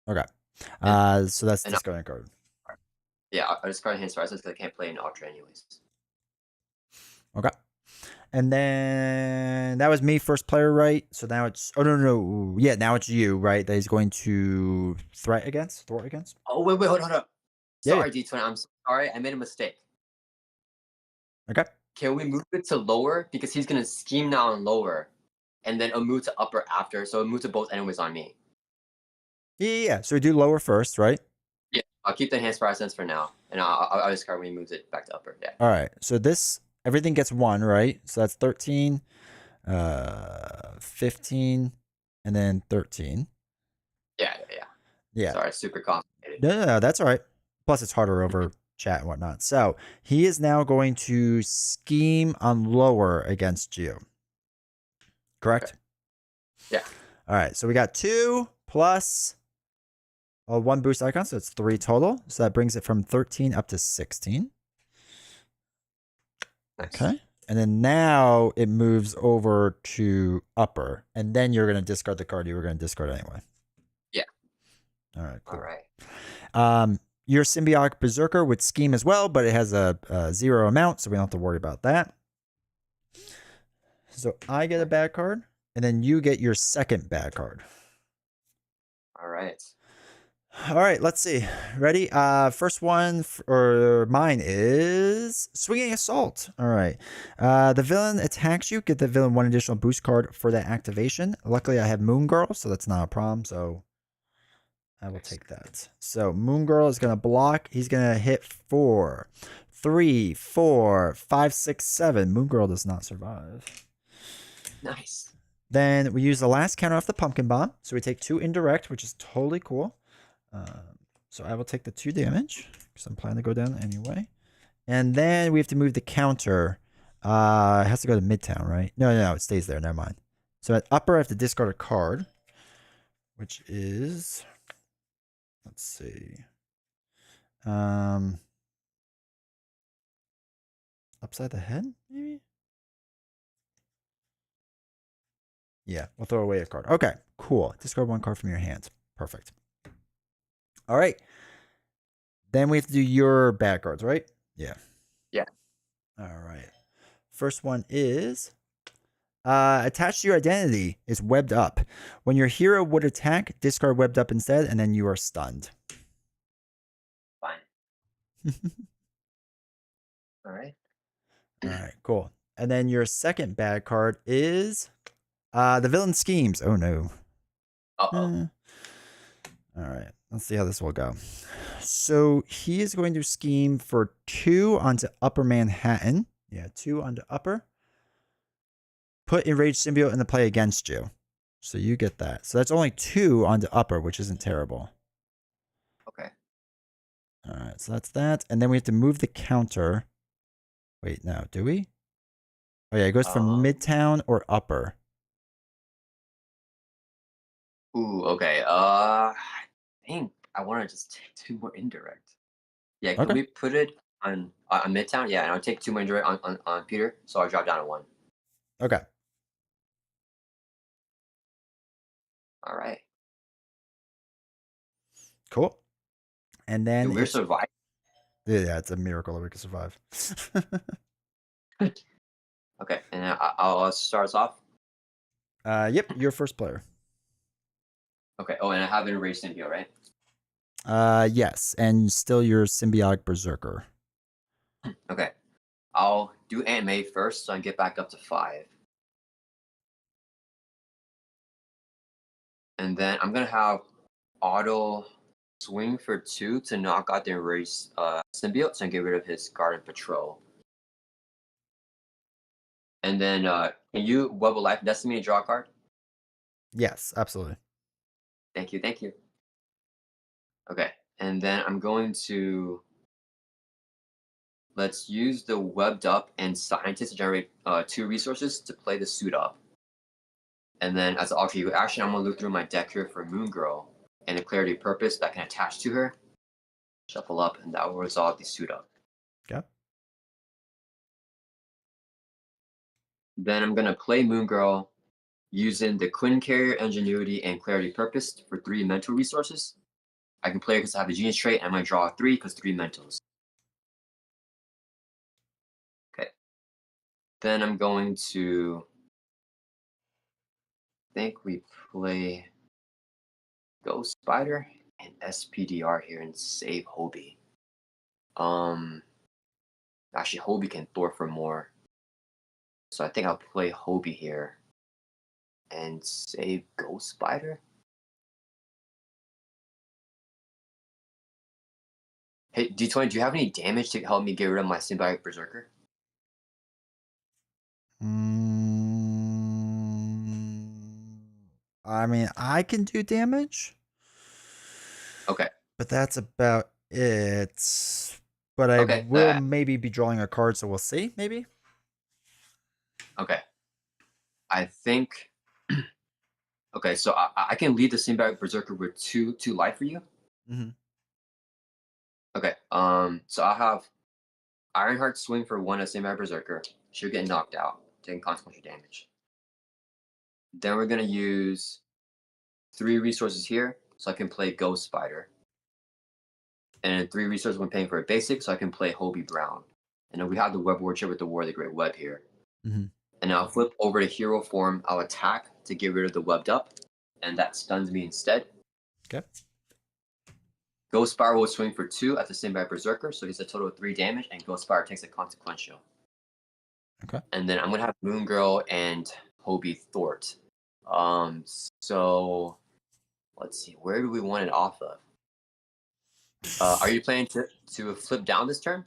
Okay. So that's discarding card. Yeah, I discarded Hand Spices because I can't play in Ultra anyways. Okay. And then that was me, first player, right? So now it's no. Yeah, now it's you, right? That he's going to thwart against. Oh wait, hold up. Yeah, Sorry, D20. I'm sorry, I made a mistake. Okay. Can we move it to lower? Because he's gonna scheme now on lower, and then I'll move to upper after. So I'll move to both enemies on me. Yeah. So we do lower first, right? Yeah, I'll keep the Hand Spices for now, and I'll discard when he moves it back to upper. Yeah. All right. So everything gets 1, right? So that's 13, 15, and then 13. Yeah. Sorry, super complicated. No, that's all right. Plus, it's harder over chat and whatnot. So he is now going to scheme on lower against you. Correct? Okay. Yeah. All right. So we got 2 plus 1 boost icon. So it's 3 total. So that brings it from 13 up to 16. Nice. Okay. And then now it moves over to upper. And then you're going to discard the card you were going to discard anyway. Yeah. All right. Cool. All right. Your Symbiotic Berserker would scheme as well, but it has a 0 amount, so we don't have to worry about that. So I get a bad card, and then you get your second bad card. All right. All right, let's see. Ready? First one, or mine is Swinging Assault. All right. The villain attacks you. Get the villain 1 additional boost card for that activation. Luckily, I have Moon Girl, so that's not a problem. So I will take that. So Moon Girl is going to block. He's going to hit 4, 3, 4, 5, 6, 7. Moon Girl does not survive. Nice. Then we use the last counter off the Pumpkin Bomb. So we take 2 indirect, which is totally cool. So I will take the 2 damage because I'm planning to go down anyway. And then we have to move the counter. It has to go to Midtown, right? No, it stays there. Never mind. So at upper, I have to discard a card, which is, let's see. upside the head, maybe? Yeah, we'll throw away a card. Okay, cool. Discard one card from your hand. Perfect. All right. Then we have to do your bad cards, right? Yeah. Yeah. All right. First one is attached to your identity is webbed up. When your hero would attack, discard webbed up instead, and then you are stunned. Fine. All right. All right, cool. And then your second bad card is the villain schemes. Oh no. Uh-oh. All right, let's see how this will go. So he is going to scheme for 2 onto Upper Manhattan. Yeah, 2 onto Upper. Put Enraged Symbiote into play against you. So you get that. So that's only 2 onto Upper, which isn't terrible. Okay. All right, so that's that. And then we have to move the counter. Wait, no, do we? Oh yeah, it goes from Midtown or Upper. Ooh, okay. I think I want to just take 2 more indirect. Yeah, can Okay. we put it on Midtown? Yeah, and I'll take 2 more indirect on Peter, so I'll drop down to 1. Okay. All right. Cool. And then Dude, we're surviving. Yeah, it's a miracle that we can survive. Okay, and I'll start us off. Yep, you're first player. Okay. Oh, and I have an erased symbiote, right? Yes, and still your symbiotic berserker. Okay. I'll do Aunt May first, so I can get back up to 5. And then I'm gonna have Otto swing for 2 to knock out the erased symbiote, so I can get rid of his Garden Patrol. And then can you Web of Life Destiny and draw a card? Yes, absolutely. Thank you, thank you. Okay, and then I'm going to let's use the webbed up and scientist to generate 2 resources to play the suit up. And then as an alter action, I'm gonna look through my deck here for Moon Girl and a clarity of purpose that can attach to her. Shuffle up, and that will resolve the suit up. Okay. Then I'm gonna play Moon Girl using the Quinn Carrier, Ingenuity, and Clarity Purpose for 3 mental resources. I can play it because I have the Genius trait, and I'm gonna draw 3 because 3 mentals. Okay. Then I'm going to think we play Ghost Spider and SPDR here and save Hobie. Actually, Hobie can Thor for more. So I think I'll play Hobie here and save Ghost Spider. Hey, D20, do you have any damage to help me get rid of my Symbiotic Berserker? I mean, I can do damage. Okay. But that's about it. But I Okay, will maybe be drawing a card, so we'll see, maybe. Okay. I think. Okay, so I can lead the Symbiotic Berserker with two life for you. Mm-hmm. Okay. So I'll have Ironheart swing for 1 as Symbiotic Berserker. She'll get knocked out, taking consequential damage. Then we're gonna use 3 resources here, so I can play Ghost Spider. And 3 resources when paying for a basic, so I can play Hobie Brown. And then we have the Web Warrior with the War of the Great Web here. Mm-hmm. And I'll flip over to hero form. I'll attack to get rid of the webbed up, and that stuns me instead. Okay. Ghost Spider will swing for 2 at the Symbiote Berserker, so he's a total of 3 damage, and Ghost Spider takes a consequential. Okay. And then I'm gonna have Moon Girl and Hobie Thort. So let's see, where do we want it off of? Are you planning to flip down this turn?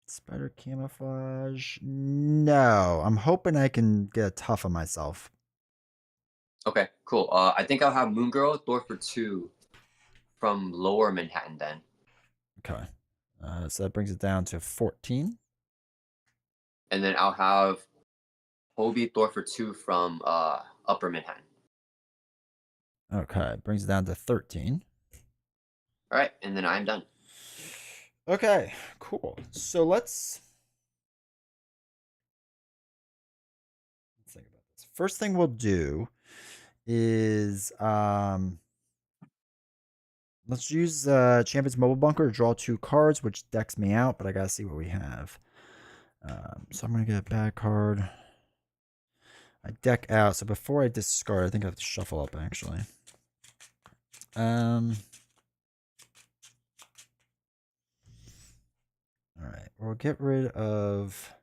Spider camouflage. No, I'm hoping I can get a tough on myself. Okay, cool. I think I'll have Moon Girl Thor for 2 from Lower Manhattan then. Okay. So that brings it down to 14. And then I'll have Hobie Thor for 2 from Upper Manhattan. Okay, brings it down to 13. All right, and then I'm done. Okay, cool. So let's think about this. First thing we'll do is let's use Champion's Mobile Bunker to draw 2 cards, which decks me out, but I gotta see what we have. So I'm gonna get a bad card. I deck out. So before I discard, I think I have to shuffle up actually. All right, we'll get rid of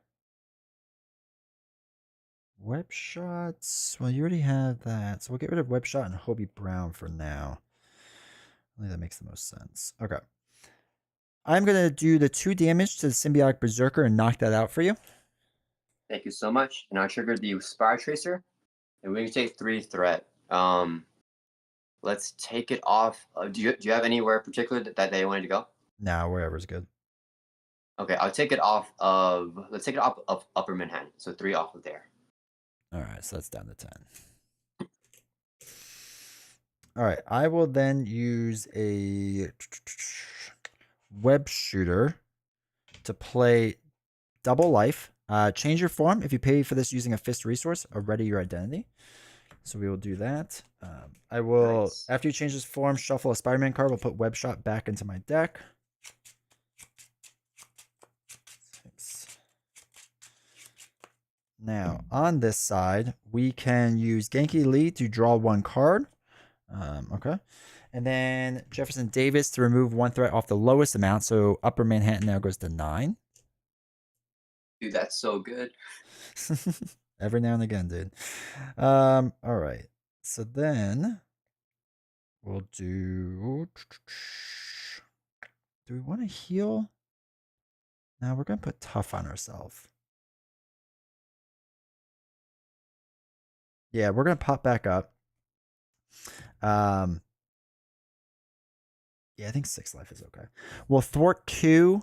Web Shots. Well, you already have that, so we'll get rid of Web Shot and Hobie Brown for now. I think that makes the most sense. Okay. I'm going to do the 2 damage to the Symbiotic Berserker and knock that out for you. Thank you so much. And I triggered the Spire Tracer, and we can take 3 threat. Let's take it off. Do you have anywhere particular that they wanted to go? Nah, wherever's good. Okay, I'll take it off of. Let's take it off of Upper Manhattan. So 3 off of there. All right, so that's down to 10. All right, I will then use a Web Shooter to play double life. Change your form if you pay for this using a fist resource or ready your identity. So we will do that. I will, Nice. after you change this form, shuffle a Spider-Man card. We'll put Web Shot back into my deck. 6. Now, on this side, we can use Genki Lee to draw 1 card. Okay. And then Jefferson Davis to remove 1 threat off the lowest amount. So Upper Manhattan now goes to 9. Dude, that's so good. Every now and again, dude. All right. So then we'll do. Do we want to heal? Now we're gonna put tough on ourselves. Yeah, we're gonna pop back up. Yeah, I think 6 life is okay. We'll thwart 2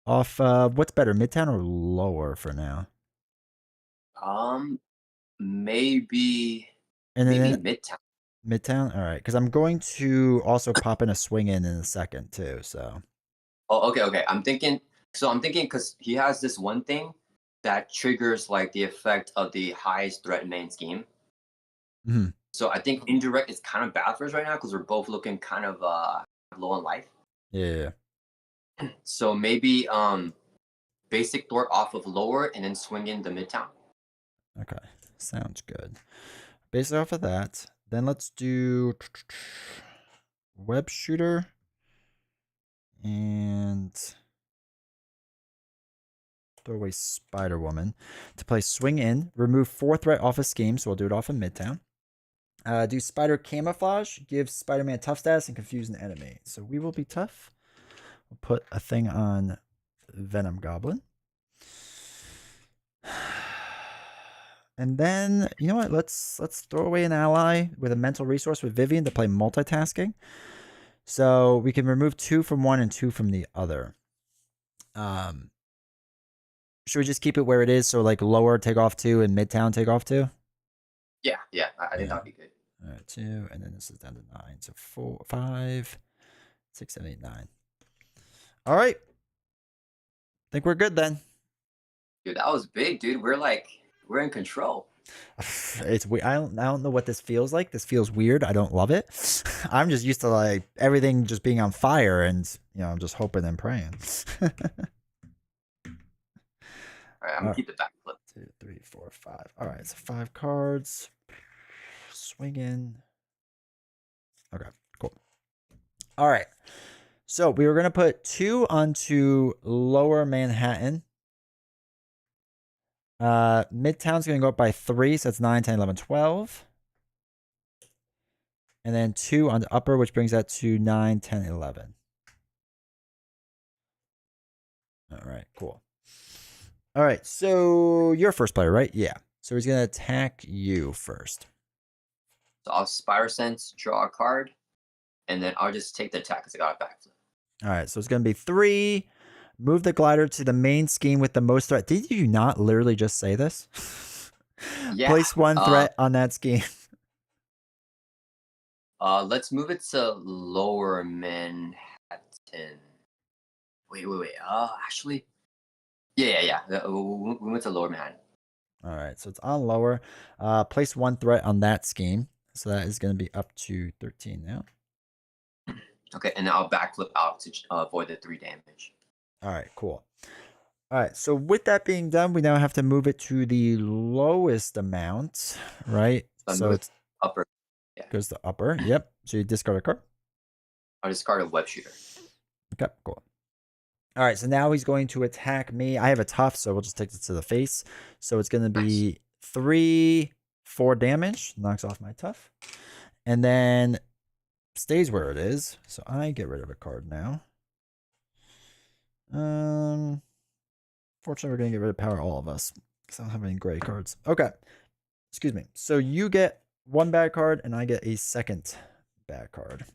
off. What's better, Midtown or lower for now? Maybe And maybe then Midtown. Midtown. All right, because I'm going to also pop in a swing in a second too. So. Oh, okay. I'm thinking because he has this one thing that triggers like the effect of the highest threat main scheme. Mhm. So I think indirect is kind of bad for us right now because we're both looking kind of low on life. Yeah. So maybe basic thwart off of lower and then swing in the Midtown. Okay, sounds good. Based off of that, then let's do Web Shooter and throw away Spider Woman to play Swing In. Remove 4 threat off a scheme, so we'll do it off of Midtown. Do Spider Camouflage, give Spider-Man tough status and confuse an enemy. So we will be tough. We'll put a thing on Venom Goblin. And then, you know what? Let's throw away an ally with a mental resource with Vivian to play multitasking. So we can remove 2 from one and 2 from the other. Should we just keep it where it is? So like lower take off 2 and Midtown take off 2? Yeah. I think that'd be good. All right, 2, and then this is down to 9. So 4, 5, 6, 7, 8, 9. All right. Think we're good then. Dude, that was big, dude. We're in control. It's weird. I don't know what this feels like. This feels weird. I don't love it. I'm just used to like everything just being on fire, and I'm just hoping and praying. All right, I'm gonna keep the back flip. 2, 3, 4, 5. All right, so 5 cards. Swing in. Okay, cool. All right. So we were gonna put 2 onto Lower Manhattan. Midtown's going to go up by 3, so that's 9, 10, 11, 12. And then 2 on the upper, which brings that to 9, 10, 11. All right, cool. All right, so you're first player, right? Yeah. So he's going to attack you first. So I'll Spire Sense, draw a card, and then I'll just take the attack because I got a backflip. All right, so it's going to be 3. Move the glider to the main scheme with the most threat. Did you not literally just say this? Yeah. Place 1 threat on that scheme. Let's move it to Lower Manhattan. Wait. Actually, yeah. We went to lower Manhattan. All right, so it's on lower. Place 1 threat on that scheme. So that is going to be up to 13 now. Okay, and then I'll backflip out to avoid the 3 damage. All right, cool. All right, so with that being done, we now have to move it to the lowest amount, right? So it's upper. Yeah. Goes to upper. Yep. So you discard a card. I'll discard a web shooter. Okay, cool. All right, so now he's going to attack me. I have a tough, so we'll just take it to the face. So it's going to be 3, 4 damage. Knocks off my tough. And then stays where it is. So I get rid of a card now. Fortunately, we're going to get rid of power, all of us, because I don't have any gray cards. Okay. Excuse me. So you get 1 bad card, and I get a second bad card.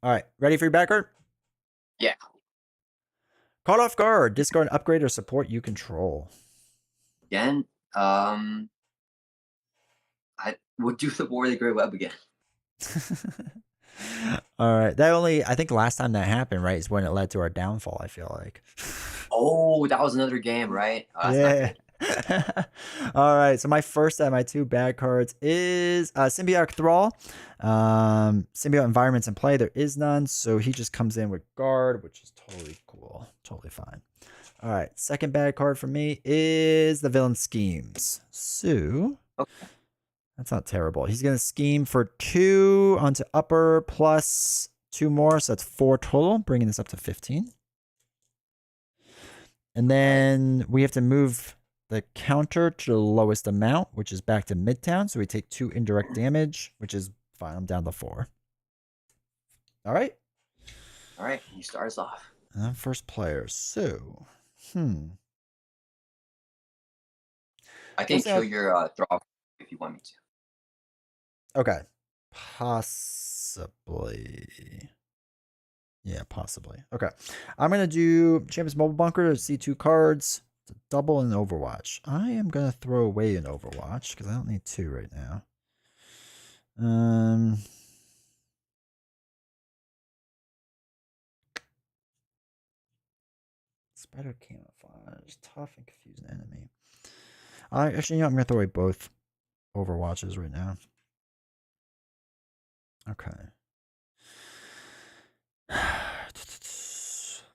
All right. Ready for your bad card? Yeah. Caught off guard. Discard, upgrade, or support you control. Again, I would do the War of the Great Web again. All right. I think last time that happened, right, is when it led to our downfall, I feel like. Oh, that was another game, right? Oh, yeah. All right. So my first and my 2 bad cards is Symbiotic Thrall. Symbiote environments in play. There is none. So he just comes in with guard, which is totally cool. Totally fine. All right. Second bad card for me is the Villain Schemes. So that's not terrible. He's going to scheme for 2 onto upper plus 2 more. So that's 4 total, bringing this up to 15. And then we have to move the counter to the lowest amount, which is back to Midtown. So we take 2 indirect damage, which is fine. I'm down to 4. All right. All right. You start us off. First player. So, I can kill your draw if you want me to. Okay. Possibly. Yeah, possibly. Okay. I'm going to do Champions Mobile Bunker to see 2 cards. To double in Overwatch. I am going to throw away an Overwatch because I don't need 2 right now. Spider Camouflage. Tough and confuse an enemy. Actually, you know, I'm going to throw away both Overwatches right now. Okay.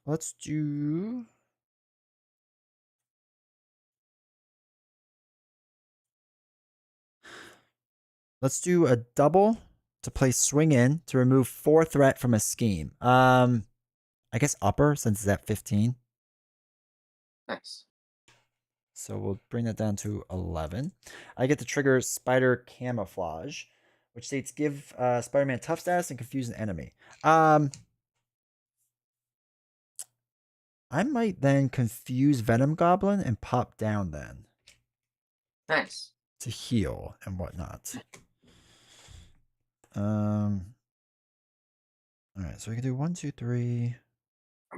Let's do... Let's do a double to play swing in to remove 4 threat from a scheme. I guess upper since it's at 15. Nice. So we'll bring that down to 11. I get to trigger Spider Camouflage, which states give Spider-Man tough status and confuse an enemy. I might then confuse Venom Goblin and pop down then. Nice. To heal and whatnot. All right, so we can do 1, 2, 3.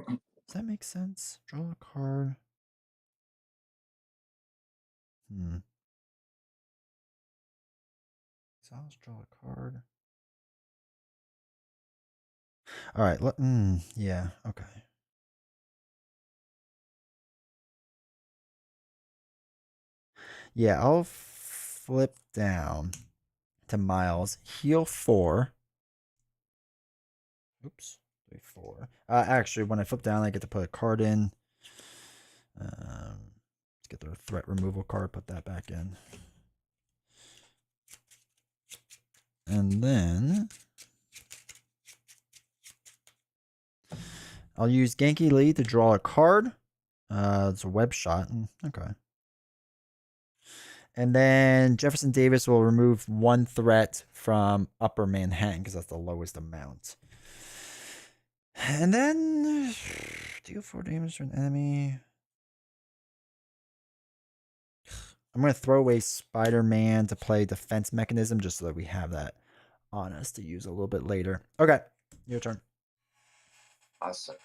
Does that make sense? Draw a card. So I'll just draw a card. All right. Yeah. Okay. Yeah, I'll flip down to Miles. Heal 4. Oops. 3, 4. Actually, when I flip down, I get to put a card in. Let's get the threat removal card. Put that back in. And then I'll use Genki Lee to draw a card. It's a web shot. Okay. And then Jefferson Davis will remove 1 threat from Upper Manhattan because that's the lowest amount. And then deal 4 damage to an enemy. I'm going to throw away Spider-Man to play defense mechanism just so that we have that on us to use a little bit later. Okay, your turn. Awesome.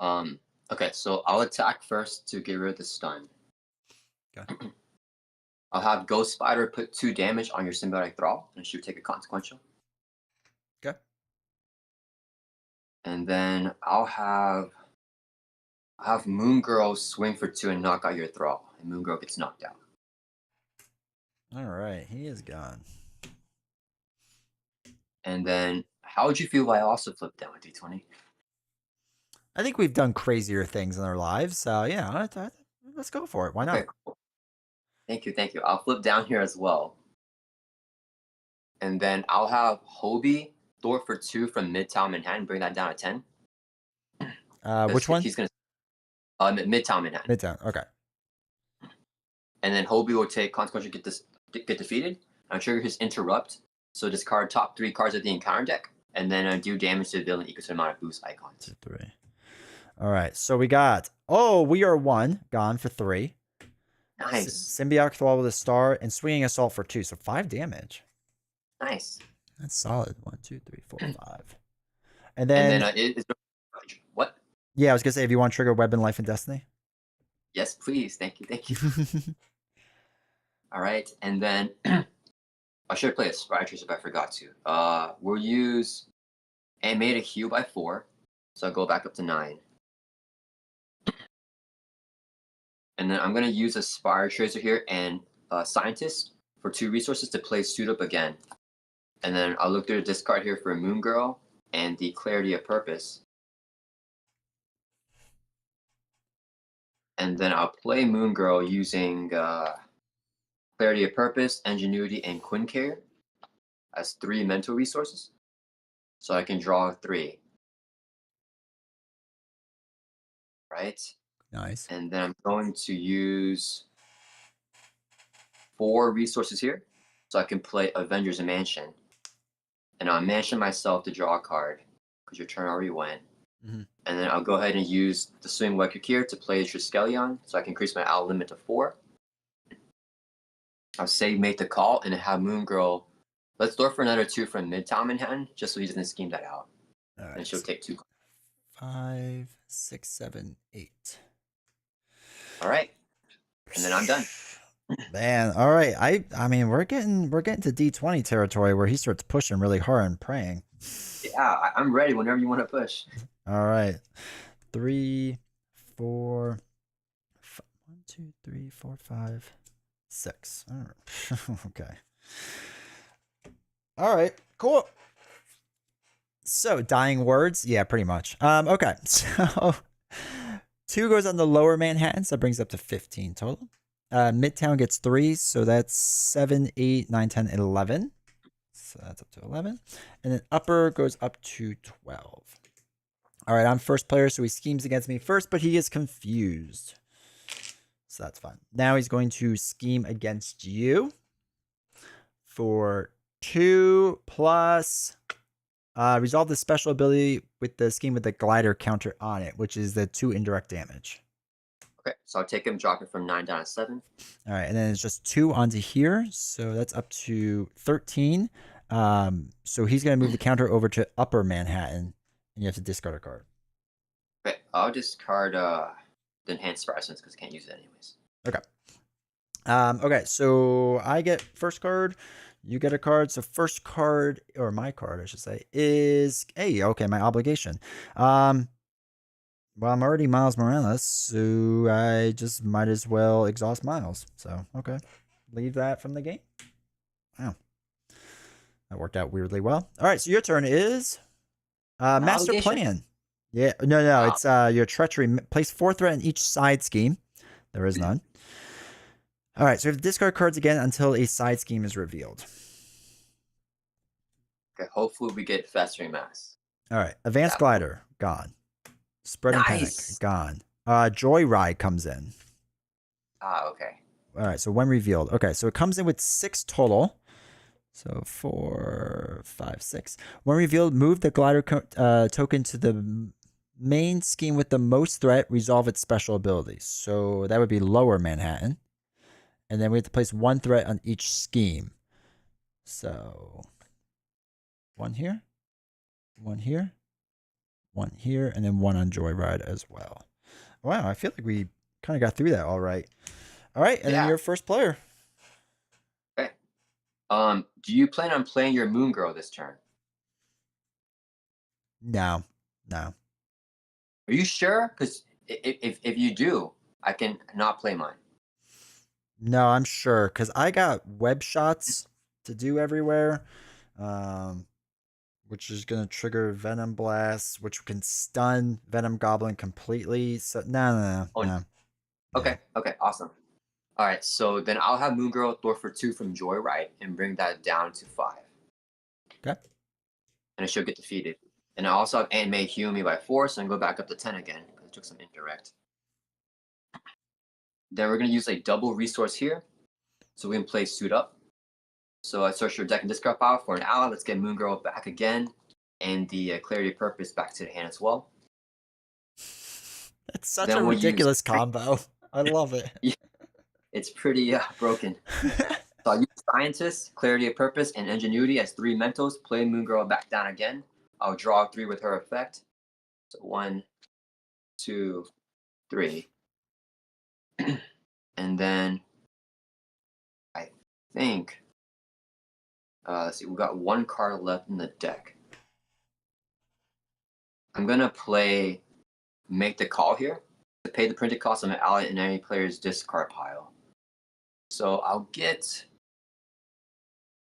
Okay, so I'll attack first to get rid of the stun. Okay. I'll have Ghost Spider put 2 damage on your Symbiotic Thrall, and she would take a consequential. Okay. And then I'll have Moon Girl swing for 2 and knock out your thrall. And Moon Girl gets knocked out. All right, he is gone. And then how would you feel if I also flipped down a D20? I think we've done crazier things in our lives, so yeah, let's go for it. Why not? Okay, cool. Thank you, thank you. I'll flip down here as well. And then I'll have Hobie Thor for 2 from Midtown Manhattan, bring that down to 10. Which one? He's gonna Midtown Manhattan. Midtown. Okay. And then Hobie will take consequential get defeated. I'll trigger his interrupt. So discard top 3 cards of the encounter deck, and then do damage to the villain equal to the amount of boost icons. 2, 3. All right. So we got. Oh, we are 1 gone for 3. Nice. Symbiotic Thrall with a star and Swinging Assault for 2, so 5 damage. Nice. That's solid. 1, 2, 3, 4, 5. And then what? Yeah, I was gonna say if you want to trigger Weapon, Life, and Destiny. Yes, please. Thank you. All right, and then I should play a Spytrace if I forgot to. We'll use Animate a Hue by 4, so I'll go back up to 9. And then I'm gonna use a Spire Tracer here and Scientist for 2 resources to play Suit Up again. And then I'll look through the discard here for Moon Girl and the Clarity of Purpose. And then I'll play Moon Girl using Clarity of Purpose, Ingenuity, and Quincare as 3 mental resources. So I can draw 3. Right? Nice. And then I'm going to use 4 resources here. So I can play Avengers Mansion. And I'll mansion myself to draw a card, because your turn already went. Mm-hmm. And then I'll go ahead and use the Swing Wicked here to play Triskelion, so I can increase my out limit to 4. I'll say make the call and have Moon Girl. Let's throw for another 2 from Midtown Manhattan, just so he doesn't scheme that out. All right. And she'll take 2. 5, 6, 7, 8. All right. And then I'm done. Man, all right. I mean, we're getting to D20 territory where he starts pushing really hard and praying. Yeah, I'm ready whenever you want to push. All right. 3, 4, 5, 1, 2, 3, 4, 5, 6. All right. Okay. All right. Cool. So, dying words? Yeah, pretty much. Okay. So 2 goes on the lower Manhattan, so that brings up to 15 total. Midtown gets 3, so that's 7, 8, 9, 10, 11. So that's up to 11. And then upper goes up to 12. All right, I'm first player, so he schemes against me first, but he is confused. So that's fine. Now he's going to scheme against you for 2 plus resolve the special ability with the scheme with the glider counter on it, which is the 2 indirect damage. Okay, so I'll take him, drop it from 9 down to 7. All right, and then it's just 2 onto here, so that's up to 13. So he's going to move the counter over to upper Manhattan, and you have to discard a card. Okay, I'll discard the Enhanced Fluorescence because I can't use it anyways. Okay. Okay, so I get first card. You get a card. So first card, or my card, I should say, is my obligation. Well, I'm already Miles Morales, so I just might as well exhaust Miles. So okay, leave that from the game. Wow, that worked out weirdly well. All right, so your turn is Master Obligation? Plan. Yeah, no, it's your treachery. Place 4 threat in each side scheme. There is none. All right, so we have to discard cards again until a side scheme is revealed. Okay, hopefully we get Festering Mass. All right, Advanced Glider, gone. Spreading Panic, gone. Joyride comes in. Okay. All right, so when revealed. Okay, so it comes in with 6 total. So 4, 5, 6. When revealed, move the glider token to the main scheme with the most threat, resolve its special abilities. So that would be lower Manhattan. And then we have to place 1 threat on each scheme. So 1 here, 1 here, 1 here, and then 1 on Joyride as well. Wow, I feel like we kind of got through that all right. All right, and then you're first player. Okay. Do you plan on playing your Moon Girl this turn? No. No. Are you sure? Because if you do, I can not play mine. No, I'm sure because I got web shots to do everywhere, which is gonna trigger Venom Blast, which can stun Venom Goblin completely. So no. Oh, Yeah. okay, awesome. All right, so then I'll have Moon Girl throw for 2 from Joyride and bring that down to 5. Okay. And she'll get defeated. And I also have Aunt May heal me by 4, so I can go back up to 10 again because I took some indirect. Then we're going to use a double resource here, so we can play Suit Up. So I search your deck and discard pile for an ally. Let's get Moon Girl back again, and the Clarity of Purpose back to the hand as well. It's such Then a we'll use ridiculous combo. I love it. It's pretty broken. So I use Scientist, Clarity of Purpose, and Ingenuity as 3 mentals. Play Moon Girl back down again. I'll draw 3 with her effect. So 1, 2, 3. And then I think, let's see, we got 1 card left in the deck. I'm going to play Make the Call here to pay the printed cost of an ally in any player's discard pile. So I'll get,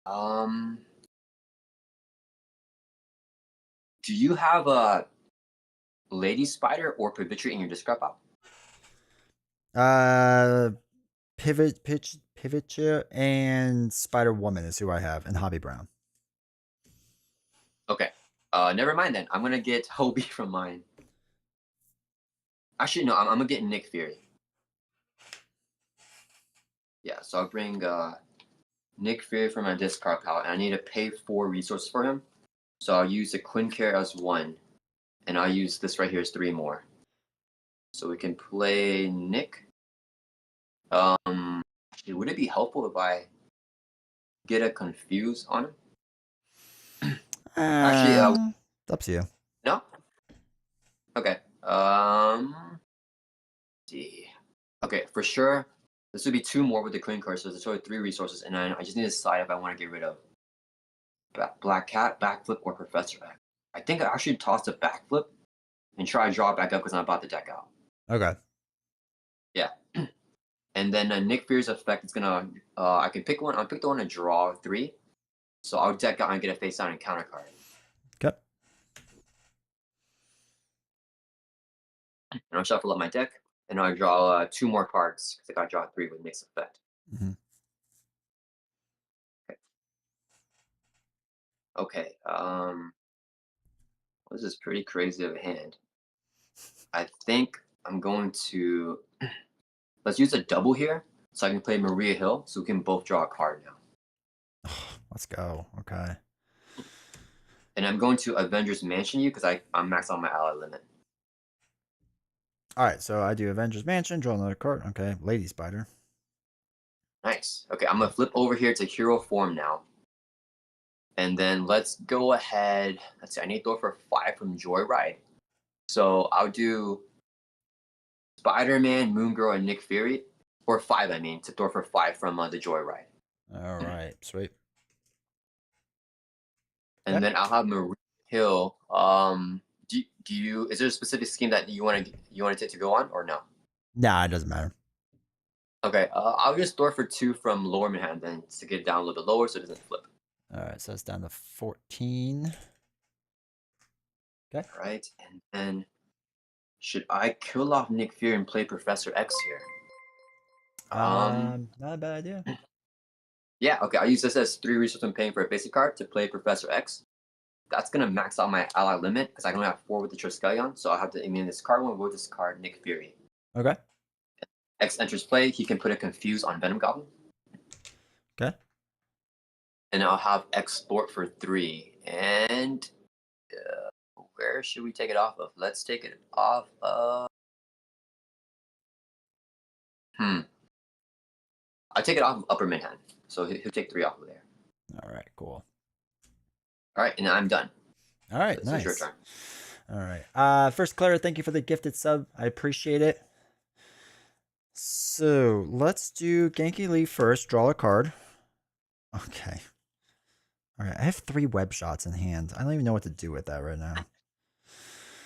do you have a Lady Spider or Pavitri in your discard pile? Pivot Chair and Spider Woman is who I have, and Hobby Brown. Okay. Never mind then. I'm gonna get Hobie from mine. Actually, no. I'm gonna get Nick Fury. Yeah. So I'll bring Nick Fury from my discard pile, and I need to pay 4 resources for him. So I'll use the Quinn Care as 1, and I'll use this right here as 3 more. So we can play Nick. Actually, would it be helpful if I get a Confuse on him? Actually, it's up to you. no. Okay. See. Okay, for sure. This would be 2 more with the Queen card, so there's totally 3 resources, and I just need to decide if I want to get rid of Black Cat, Backflip, or Professor X. I think I actually tossed a Backflip and try to draw it back up because I'm about to deck out. Okay. Yeah. And then Nick Fury's effect is gonna. I can pick one. I'll pick the one to draw 3. So I'll deck out and get a face down and counter card. Okay. And I'll shuffle up my deck, and I'll draw 2 more cards because I got to draw 3 with Nick's effect. Mm-hmm. Okay. This is pretty crazy of a hand. I think I'm going to. Let's use a double here, so I can play Maria Hill, so we can both draw a card now. Let's go. Okay. And I'm going to Avengers Mansion you because I'm maxed on my ally limit. All right, so I do Avengers Mansion, draw another card. Okay, Lady Spider. Nice. Okay, I'm gonna flip over here to hero form now. And then let's go ahead. Let's see, I need to throw for 5 from Joyride. So I'll do Spider-Man, Moon Girl, and Nick Fury. Or 5, I mean, to throw for 5 from the Joyride. All right, sweet. And Okay. then I'll have Maria Hill. Do you? Is there a specific scheme that you want to go on or no? Nah, it doesn't matter. Okay, I'll just throw for 2 from Lower Manhattan then to get it down a little bit lower so it doesn't flip. All right, so it's down to 14. Okay. All right, and then should I kill off Nick Fury and play Professor X here? Not a bad idea. Yeah, okay, I'll use this as 3 resources I'm paying for a basic card to play Professor X. That's gonna max out my ally limit because I can only have 4 with the Triskelion, so I'll have to immune this card one with this card, Nick Fury. Okay. X enters play, he can put a Confuse on Venom Goblin. Okay. And I'll have Export for 3. And where should we take it off of? Let's take it off of. I'll take it off of Upper Manhattan. So he'll take 3 off of there. All right, cool. All right, and I'm done. All right, This nice. is your turn. All right. First, Clara, thank you for the gifted sub. I appreciate it. So let's do Genki Lee first. Draw a card. Okay. All right. I have 3 web shots in hand. I don't even know what to do with that right now.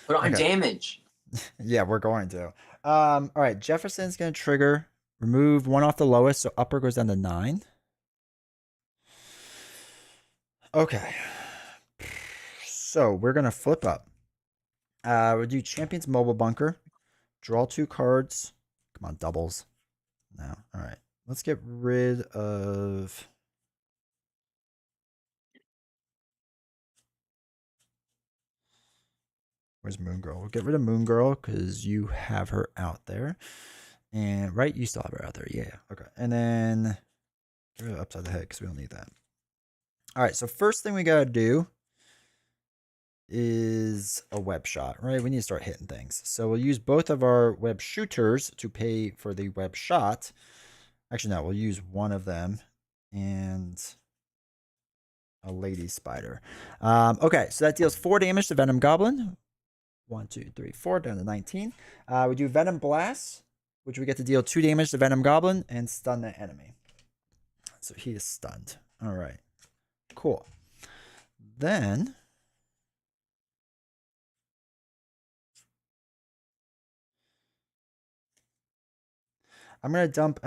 Put on Okay. damage. Yeah, we're going to. All right, Jefferson's gonna trigger. Remove one off the lowest, so upper goes down to 9. Okay. So we're gonna flip up. We'll do Champion's Mobile Bunker. Draw 2 cards. Come on, doubles. No. All right. Let's get rid of. Where's Moon Girl? We'll get rid of Moon Girl because you have her out there. And right, you still have her out there. Yeah. Okay. And then get rid of Upside the Head because we don't need that. All right. So first thing we gotta do is a web shot, right? We need to start hitting things. So we'll use both of our web shooters to pay for the web shot. Actually, no, we'll use one of them and a lady spider. Okay, so that deals 4 damage to Venom Goblin. 1, 2, 3, 4, down to 19. We do Venom Blast, which we get to deal 2 damage to Venom Goblin and stun the enemy. So he is stunned. All right, cool. Then I'm gonna dump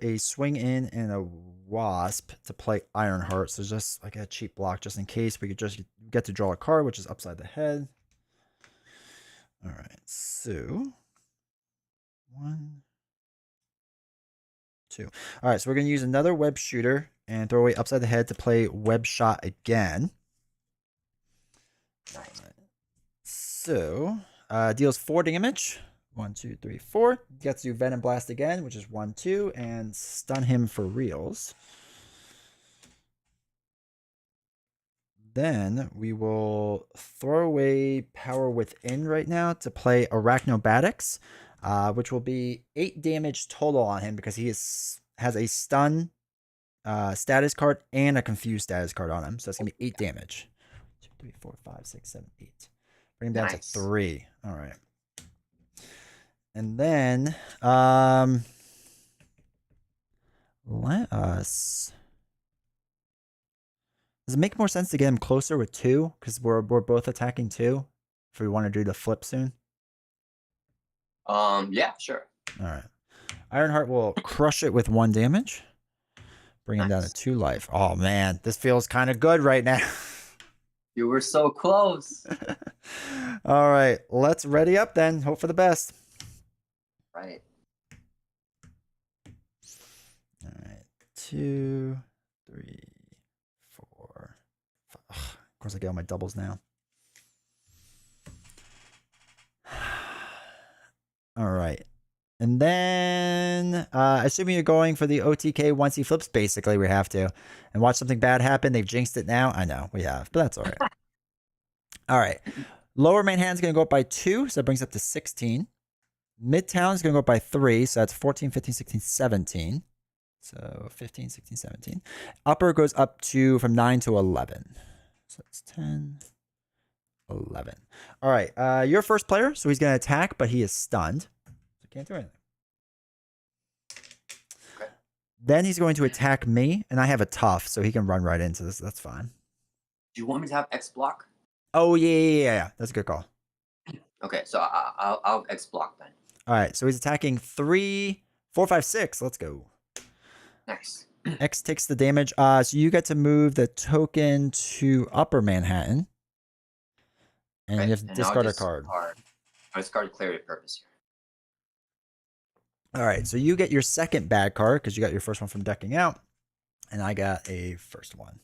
a swing in and a wasp to play Ironheart. So just like a cheap block just in case. We could just get to draw a card, which is Upside the Head. All right, so 1, 2. All right, so we're gonna use another web shooter and throw away Upside the Head to play web shot again. Nice. So deals 4 damage. 1, 2, 3, 4. Gets to Venom Blast again, which is 1, 2, and stun him for reals. Then we will throw away Power Within right now to play Arachnobatics, which will be 8 damage total on him because he has a stun status card and a confused status card on him. So that's going to be 8 damage. 2, 3, 4, 5, 6, 7, 8. Bring him down to 3. All right. And then let us. Does it make more sense to get him closer with 2? Because we're both attacking 2. If we want to do the flip soon. Yeah, sure. All right. Ironheart will crush it with 1 damage. Bring him down to 2 life. Oh man, this feels kind of good right now. You were so close. All right, let's ready up then. Hope for the best. Right. All right, 2, 3, 4, 5. Ugh, of course, I get all my doubles now. All right. And then, assuming you're going for the OTK once he flips, basically, we have to. And watch something bad happen. They've jinxed it now. I know, we have, but that's all right. All right. Lower Manhattan's going to go up by 2, so that brings up to 16. Midtown is going to go up by 3, so that's 14, 15, 16, 17. So 15, 16, 17. Upper goes up to from 9 to 11. So that's 10, 11. All right. You're first player, so he's going to attack, but he is stunned. So can't do anything. Okay. Then he's going to attack me, and I have a tough, so he can run right into this. That's fine. Do you want me to have X block? Oh, yeah. That's a good call. Okay, so I'll X block then. All right. So he's attacking 3, 4, 5, 6. Let's go. Nice. X takes the damage. So you get to move the token to Upper Manhattan. And you have to discard a card. I discard Clarity of Purpose here. All right. So you get your second bad card because you got your first one from decking out. And I got a first one.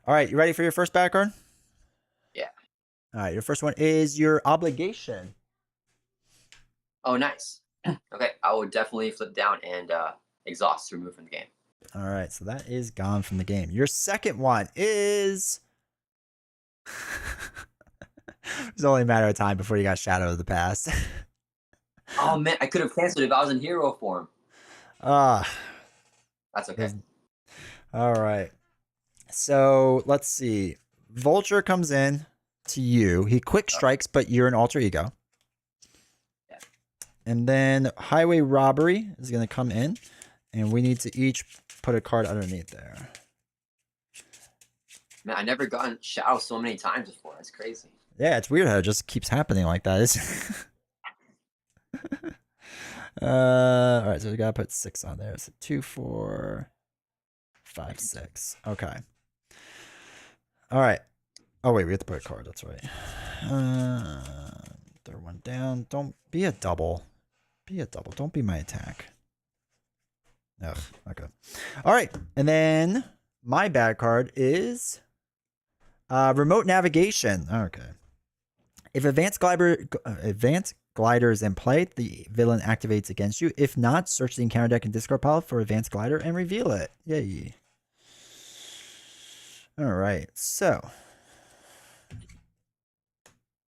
All right. You ready for your first bad card? Yeah. All right. Your first one is your Obligation. Oh, nice. Okay, I will definitely flip down and Exhaust to remove from the game. All right. So that is gone from the game. Your second one is... It's only a matter of time before you got Shadow of the Past. Oh man, I could have canceled if I was in hero form. That's okay. All right. So let's see. Vulture comes in to you. He quick strikes, but you're an alter ego. Yeah. And then Highway Robbery is going to come in, and we need to each put a card underneath there. Man, I never gotten Shadow so many times before. That's crazy. Yeah, it's weird how it just keeps happening like that. All right, so we gotta put 6 on there. So 2, 4, 5, 6. Okay. All right. Oh wait, we have to put a card. That's right. Throw one down. Don't be a double. Be a double. Don't be my attack. Ugh. Okay. All right, and then my bad card is remote navigation. Okay. If advanced glider is in play, the villain activates against you. If not, search the encounter deck and discard pile for advanced glider and reveal it. Yay. All right, so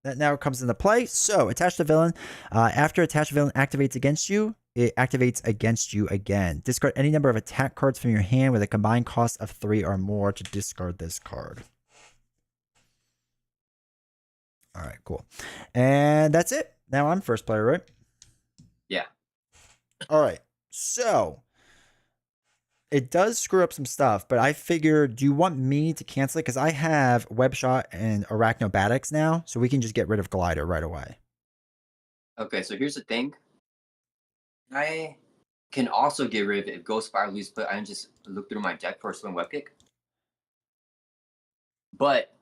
that now comes into play. So attach the villain. After attached villain activates against you, it activates against you again. Discard any number of attack cards from your hand with a combined cost of 3 or more to discard this card. All right, cool. And that's it. Now I'm first player, right? Yeah. All right. So it does screw up some stuff, but I figured, do you want me to cancel it? Because I have Web Shot and Arachnobatics now, so we can just get rid of Glider right away. Okay, so here's the thing. I can also get rid of it if Ghost Fire loses, but I can just look through my deck for a swing web kick. But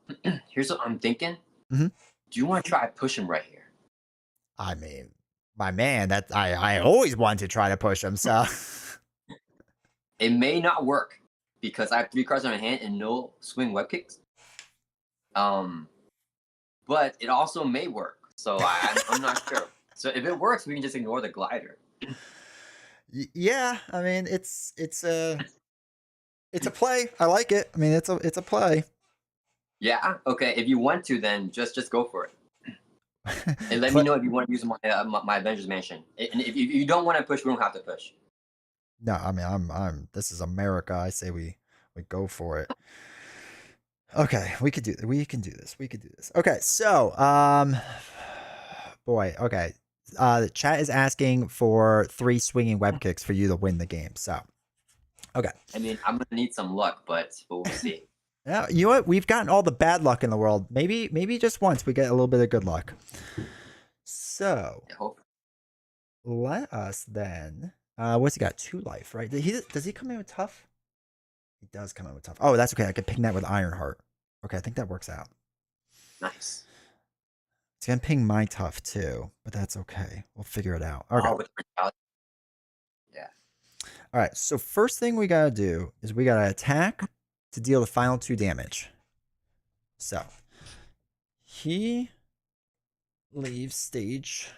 here's what I'm thinking. Mhm. Do you want to try push him right here? I mean, my man, that I always wanted to try to push him, so It may not work because I have 3 cards on my hand and no swing web kicks. But it also may work. So I'm not sure. So if it works, we can just ignore the glider. yeah, I mean, it's a play. I like it. I mean, it's a play. Yeah. Okay. If you want to, then just go for it. And let me know if you want to use my Avengers Mansion. And if you don't want to push, we don't have to push. No, I mean, I'm. This is America. I say we go for it. Okay, we can do this. We could do this. Okay, so boy. Okay, the chat is asking for 3 swinging web kicks for you to win the game. So, okay. I mean, I'm gonna need some luck, but we'll see. Yeah, you know what? We've gotten all the bad luck in the world. Maybe just once we get a little bit of good luck. So I hope. let us then. What's he got? 2 life, right? Does he come in with tough? He does come in with tough. Oh, that's okay. I could ping that with Ironheart. Okay, I think that works out. Nice. It's gonna ping my tough too, but that's okay. We'll figure it out. Okay. Oh, with brutality. Yeah. All right. So first thing we gotta do is we gotta attack to deal the final 2 damage. So he leaves stage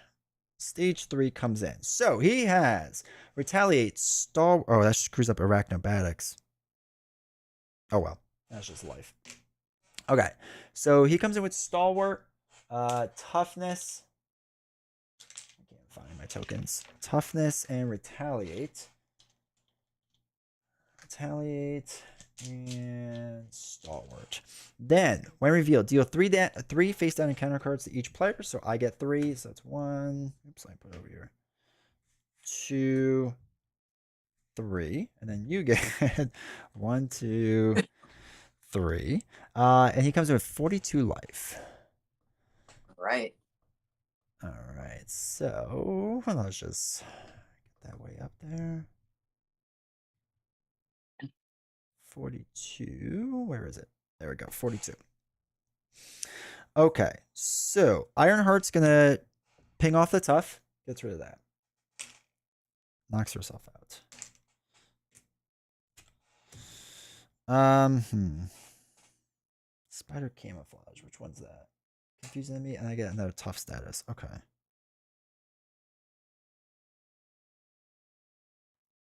3 comes in. So he has retaliate, star. Oh, that screws up Arachnobatics. Oh well, that's just life. Okay, so he comes in with stalwart, toughness. I can't find my tokens. Toughness and retaliate. Retaliate and stalwart. Then, when revealed, deal 3 face down encounter cards to each player. So I get 3. So that's 1. Oops, I put it over here. 2, 3, and then you get 1, 2, 3. And he comes in with 42 life. Right. All right, so let's just get that way up there. 42. Where is it? There we go. 42. Okay, so Ironheart's gonna ping off the tough. Gets rid of that. Knocks herself out. Spider camouflage. Which one's that? Confusing me, and I get another tough status. Okay.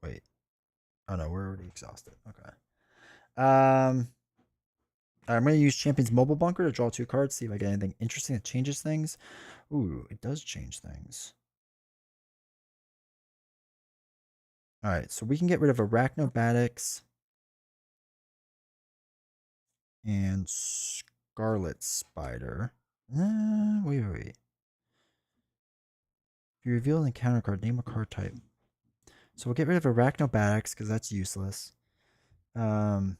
Wait. Oh no, we're already exhausted. Okay. I'm gonna use Champion's Mobile Bunker to draw 2 cards. See if I get anything interesting that changes things. Ooh, it does change things. All right, so we can get rid of Arachnobatics and Scarlet Spider. Wait. If you reveal an encounter card, name a card type. So we'll get rid of Arachnobatics because that's useless. 1,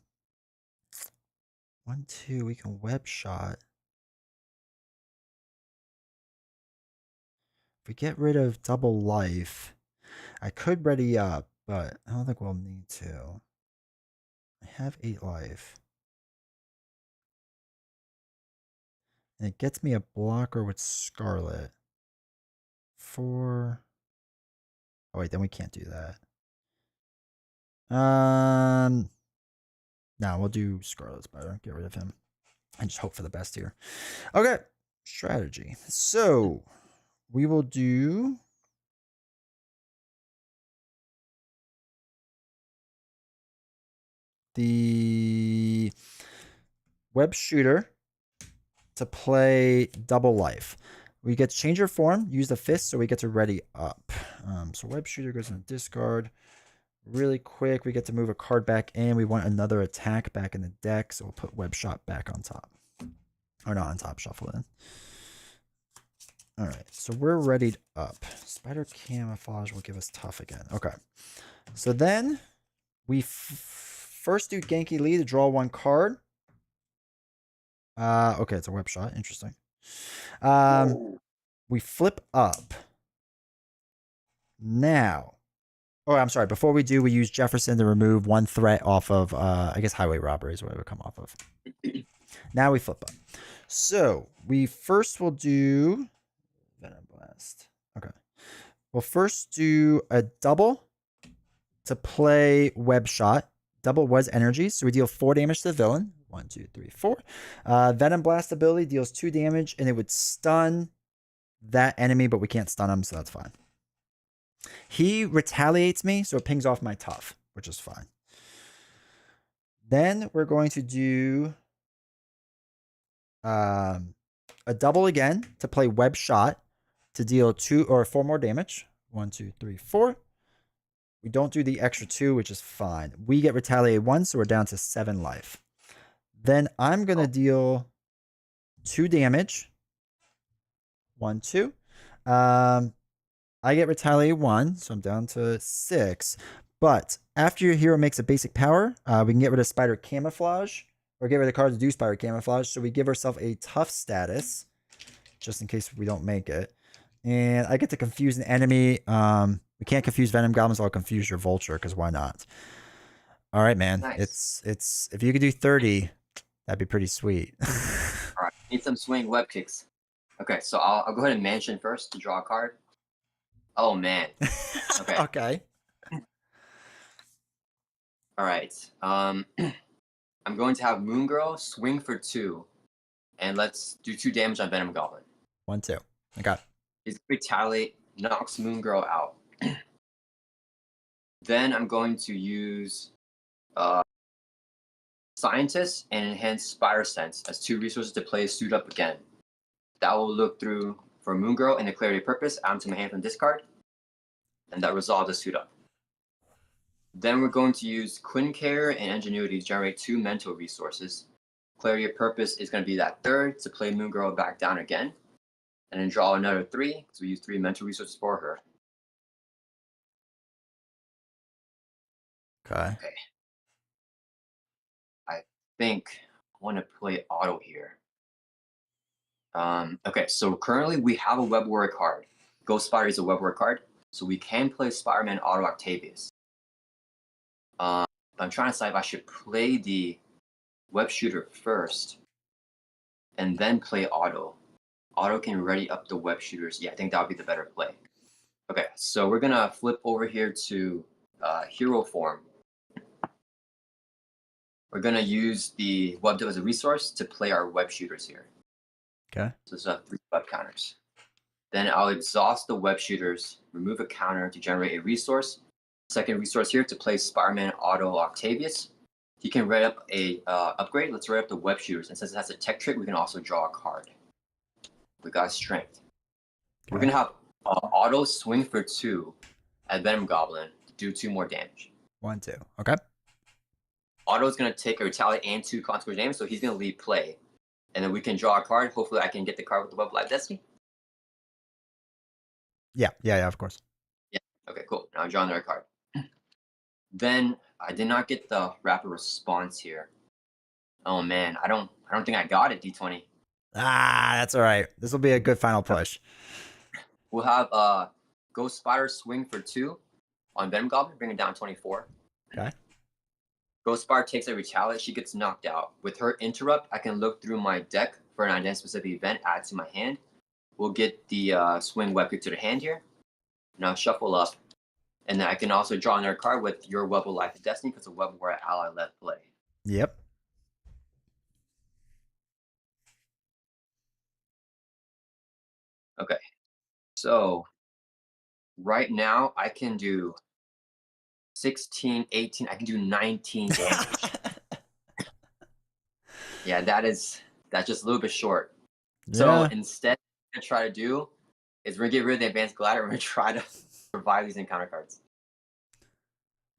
2, we can Web Shot. we get rid of double life, I could ready up, but I don't think we'll need to. I have 8 life. And it gets me a blocker with Scarlet. 4. Oh wait, then we can't do that. No, we'll do Scarlet Spider. Get rid of him. And just hope for the best here. Okay. Strategy. So we will do the web shooter to play double life. We get to change your form, use the fist, so we get to ready up. So web shooter goes in the discard. Really quick, we get to move a card back in. We want another attack back in the deck, so we'll put web shot back on top. Or not on top, shuffle in. All right, so we're readied up. Spider camouflage will give us tough again. Okay, so then we first do Genki Lee to draw 1 card. Okay, it's a web shot. Interesting. We flip up. Now, oh, I'm sorry. Before we do, we use Jefferson to remove 1 threat off of, I guess, highway robbery is what it would come off of. Now we flip up. So we first will do Venom Blast. Okay. We'll first do a double to play web shot. Double was energy, so we deal 4 damage to the villain. 1, 2, 3, 4. Venom Blast ability deals 2 damage, and it would stun that enemy, but we can't stun him, so that's fine. He retaliates me, so it pings off my tough, which is fine. Then we're going to do a double again to play web shot to deal 2 or 4 more damage. 1, 2, 3, 4. We don't do the extra 2, which is fine. We get retaliated 1, so we're down to 7 life. Then I'm going to deal 2 damage. 1, 2. I get retaliated 1, so I'm down to 6. But after your hero makes a basic power, we can get rid of Spider Camouflage, or get rid of the card to do Spider Camouflage. So we give ourselves a tough status, just in case we don't make it. And I get to confuse an enemy. We can't confuse Venom Goblins, so I'll confuse your Vulture, because why not? All right, man. Nice. It's if you could do 30, that'd be pretty sweet. All right, need some swing web kicks. Okay, so I'll go ahead and mention first to draw a card. Oh man. Okay. Okay. All right. I'm going to have Moon Girl swing for 2, and let's do 2 damage on Venom Goblin. 1, 2. Okay. He's retaliate, knocks Moon Girl out. Then I'm going to use Scientist and enhance Spire Sense as 2 resources to play Suit Up again. That will look through for Moon Girl and the Clarity of Purpose, add to my hand from discard, and that resolves the Suit Up. Then we're going to use Quinn Care and Ingenuity to generate 2 mental resources. Clarity of Purpose is going to be that 3rd to play Moon Girl back down again, and then draw another 3 because we use 3 mental resources for her. Okay. I think I want to play auto here. Okay, so currently we have a Web Warrior card. Ghost Spider is a Web Warrior card, so we can play Spider-Man Auto Octavius. I'm trying to decide if I should play the Web Shooter first and then play Auto. Auto can ready up the Web Shooters. Yeah, I think that would be the better play. Okay, so we're gonna flip over here to hero form. We're gonna use the Web Dev as a resource to play our Web Shooters here. Okay. So this is 3 web counters. Then I'll exhaust the Web Shooters, remove a counter to generate a resource. Second resource here to play Spider-Man Auto Octavius. He can write up a upgrade. Let's write up the Web Shooters. And since it has a tech trick, we can also draw a card. We got Strength. Okay. We're going to have Auto swing for 2 at Venom Goblin to do 2 more damage. 1, 2. Okay. Auto is going to take a retaliate and 2 consequence damage, so he's going to lead play. And then we can draw a card. Hopefully I can get the card with the Web Live Destiny. Yeah, of course. Yeah. Okay, cool. Now I'm drawing another card. Then I did not get the rapid response here. Oh man, I don't think I got it, D20. That's all right. This will be a good final push. We'll have Ghost Spider swing for 2 on Venom Goblin, bring it down 24. Okay. Ghost Spider takes a retaliate, she gets knocked out. With her interrupt, I can look through my deck for an identity specific event, add to my hand. We'll get the swing web kick to the hand here. Now shuffle up. And then I can also draw another card with your Web of Life of Destiny because the Web where ally left play. Yep. Okay. So right now I can do 16, 18, I can do 19 damage. Yeah, that's just a little bit short. So Yeah. instead, what I'm gonna try to do is we're gonna get rid of the advanced glider. We're gonna try to survive these encounter cards.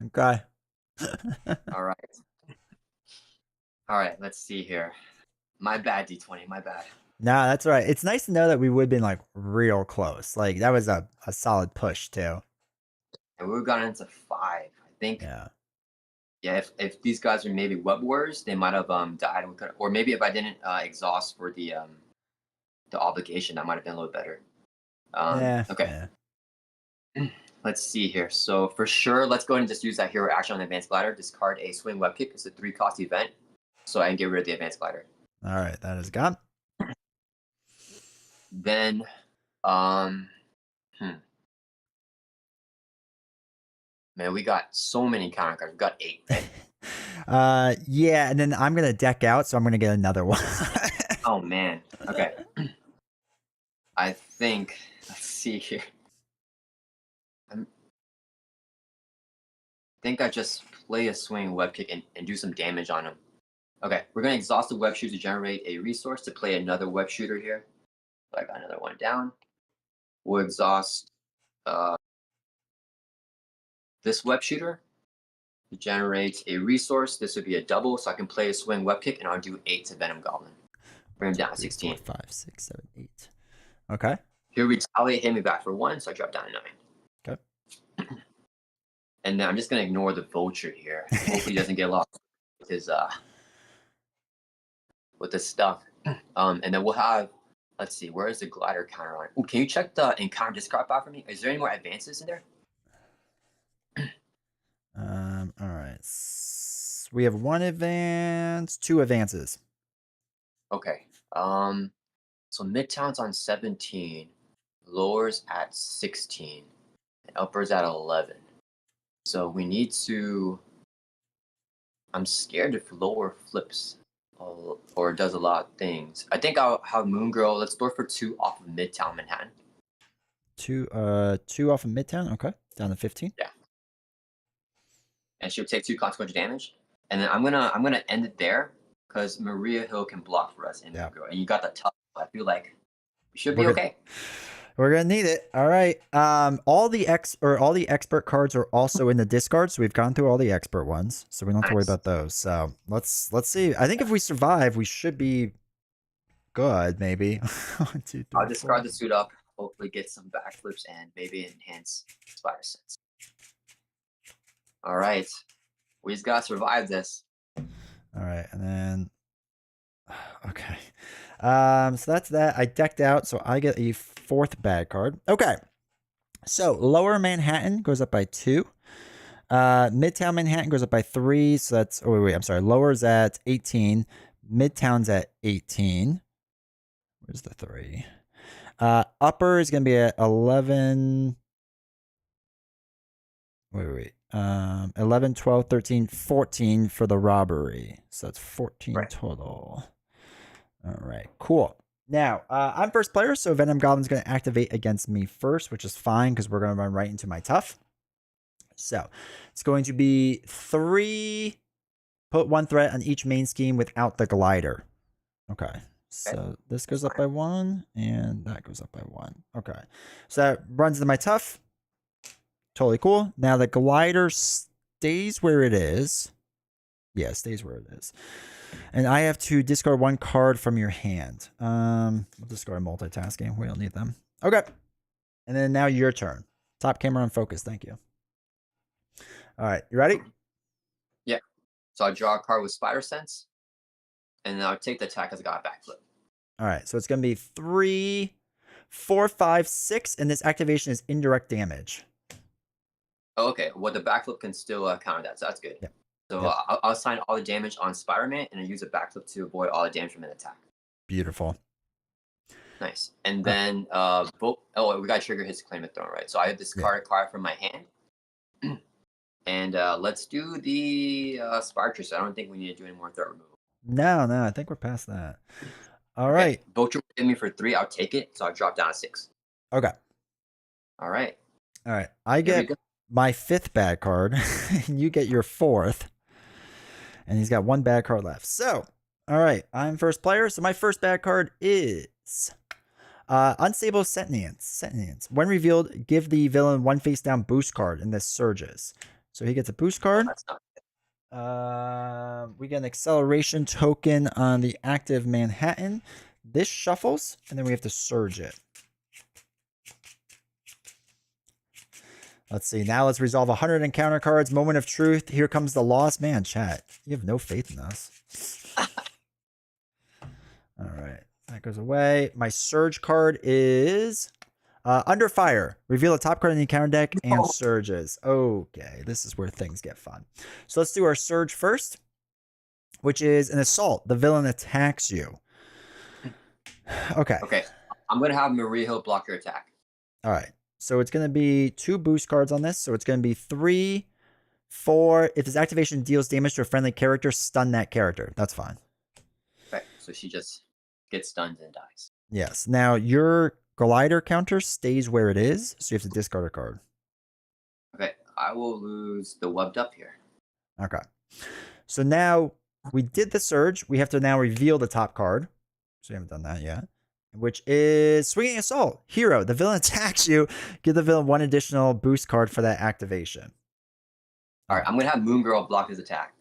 Okay. All right. All right. Let's see here. My bad, D20. My bad. No, that's all right. It's nice to know that we would have been like real close. Like that was a solid push too. And we would have gotten into 5. I think. Yeah. Yeah. If these guys were maybe web warriors, they might have died. And we could, or maybe if I didn't exhaust for the obligation, that might have been a little better. Yeah. Okay. Yeah. Let's see here. So for sure, let's go ahead and just use that hero action on the advanced glider. Discard a swing web kick. It's a 3-cost event, so I can get rid of the advanced glider. All right, that is gone. Then, man, we got so many counter cards. We got 8. Right? Yeah, and then I'm gonna deck out, so I'm gonna get another one. Oh man. Okay. I think. Let's see here. I think I just play a swing web kick and do some damage on him. Okay, we're gonna exhaust the web shooter to generate a resource to play another web shooter here. So I got another one down. We'll exhaust this web shooter to generate a resource. This would be a double, so I can play a swing web kick, and I'll do 8 to Venom Goblin. Bring him down to 16. 4, 5, 6, 7, 8. Okay. He'll retaliate, hit me back for 1, so I drop down to 9. Okay. And then I'm just gonna ignore the vulture here. Hopefully, he doesn't get lost with his with this stuff. And then we'll have. Let's see, where is the glider counter on? Oh, can you check the encounter discard file for me? Is there any more advances in there? All right. We have 1 advance, 2 advances. Okay. So Midtown's on 17, lowers at 16, and uppers at 11. So we need to. I'm scared if lower flips or does a lot of things. I think I'll have Moon Girl. Let's store for 2 off of Midtown Manhattan. 2 off of Midtown. Okay, down to 15. Yeah. And she'll take 2 consequential damage. And then I'm gonna end it there because Maria Hill can block for us in Moon Girl. And you got the tough. I feel like we should be okay. We're gonna need it. All right. All the expert cards are also in the discard, so we've gone through all the expert ones, so we don't have to worry about those. So let's see. I think if we survive, we should be good. Maybe. 1, 2, 3, I'll discard 4. the suit up. Hopefully, get some backflips and maybe enhance Spider Sense. All right, we just gotta survive this. All right, and then okay. So that's that. I decked out, so I get a 4th bad card. Okay. So lower Manhattan goes up by 2. Midtown Manhattan goes up by 3. So that's wait, I'm sorry. Lower's at 18. Midtown's at 18. Where's the 3? Upper is gonna be at 11. Wait. 11, 12, 13, 14 for the robbery. So that's 14 total. All right, cool. Now, I'm first player, so Venom Goblin's going to activate against me first, which is fine because we're going to run right into my tough. So it's going to be 3, put 1 threat on each main scheme without the glider. Okay, so this goes up by 1, and that goes up by 1. Okay, so that runs into my tough. Totally cool. Now the glider stays where it is. Yeah, stays where it is. And I have to discard 1 card from your hand. We'll discard multitasking. We don't need them. Okay. And then now your turn. Top camera on focus. Thank you. All right. You ready? Yeah. So I'll draw a card with Spider Sense. And then I'll take the attack as I got a backflip. All right. So it's going to be 3 4, 5, 6, and this activation is indirect damage. Oh, okay. Well, the backflip can still counter that, so that's good. Yep. So Yep. I'll assign all the damage on Spider-Man and then use a backflip to avoid all the damage from an attack. Beautiful. Nice. And then we gotta trigger his claim of throne, right? So I discard a card from my hand. And let's do the Spark. So I don't think we need to do any more threat removal. No, I think we're past that. All Okay. right. Vulture will give me for 3. I'll take it. So I'll drop down to 6. Okay. All right. I get my 5th bad card, and you get your 4th. And he's got 1 bad card left. So, all right, I'm first player. So my first bad card is Unstable Sentience. When revealed, give the villain 1 face down boost card, and this surges. So he gets a boost card. That's not We get an acceleration token on the active Manhattan. This shuffles, and then we have to surge it. Let's see. Now let's resolve 100 encounter cards. Moment of truth. Here comes the loss. Man, chat. You have no faith in us. All right. That goes away. My surge card is Under Fire. Reveal a top card in the encounter deck and surges. Okay. This is where things get fun. So let's do our surge first, which is an assault. The villain attacks you. Okay. Okay. I'm going to have Maria Hill block your attack. All right. So it's going to be 2 boost cards on this. So it's going to be 3, 4. If this activation deals damage to a friendly character, stun that character. That's fine. Okay. So she just gets stunned and dies. Yes. Now your glider counter stays where it is. So you have to discard a card. Okay. I will lose the webbed up here. Okay. So now we did the surge. We have to now reveal the top card. So we haven't done that yet. Which is Swinging Assault. Hero. The villain attacks you. Give the villain 1 additional boost card for that activation. All right. I'm going to have Moon Girl block his attack.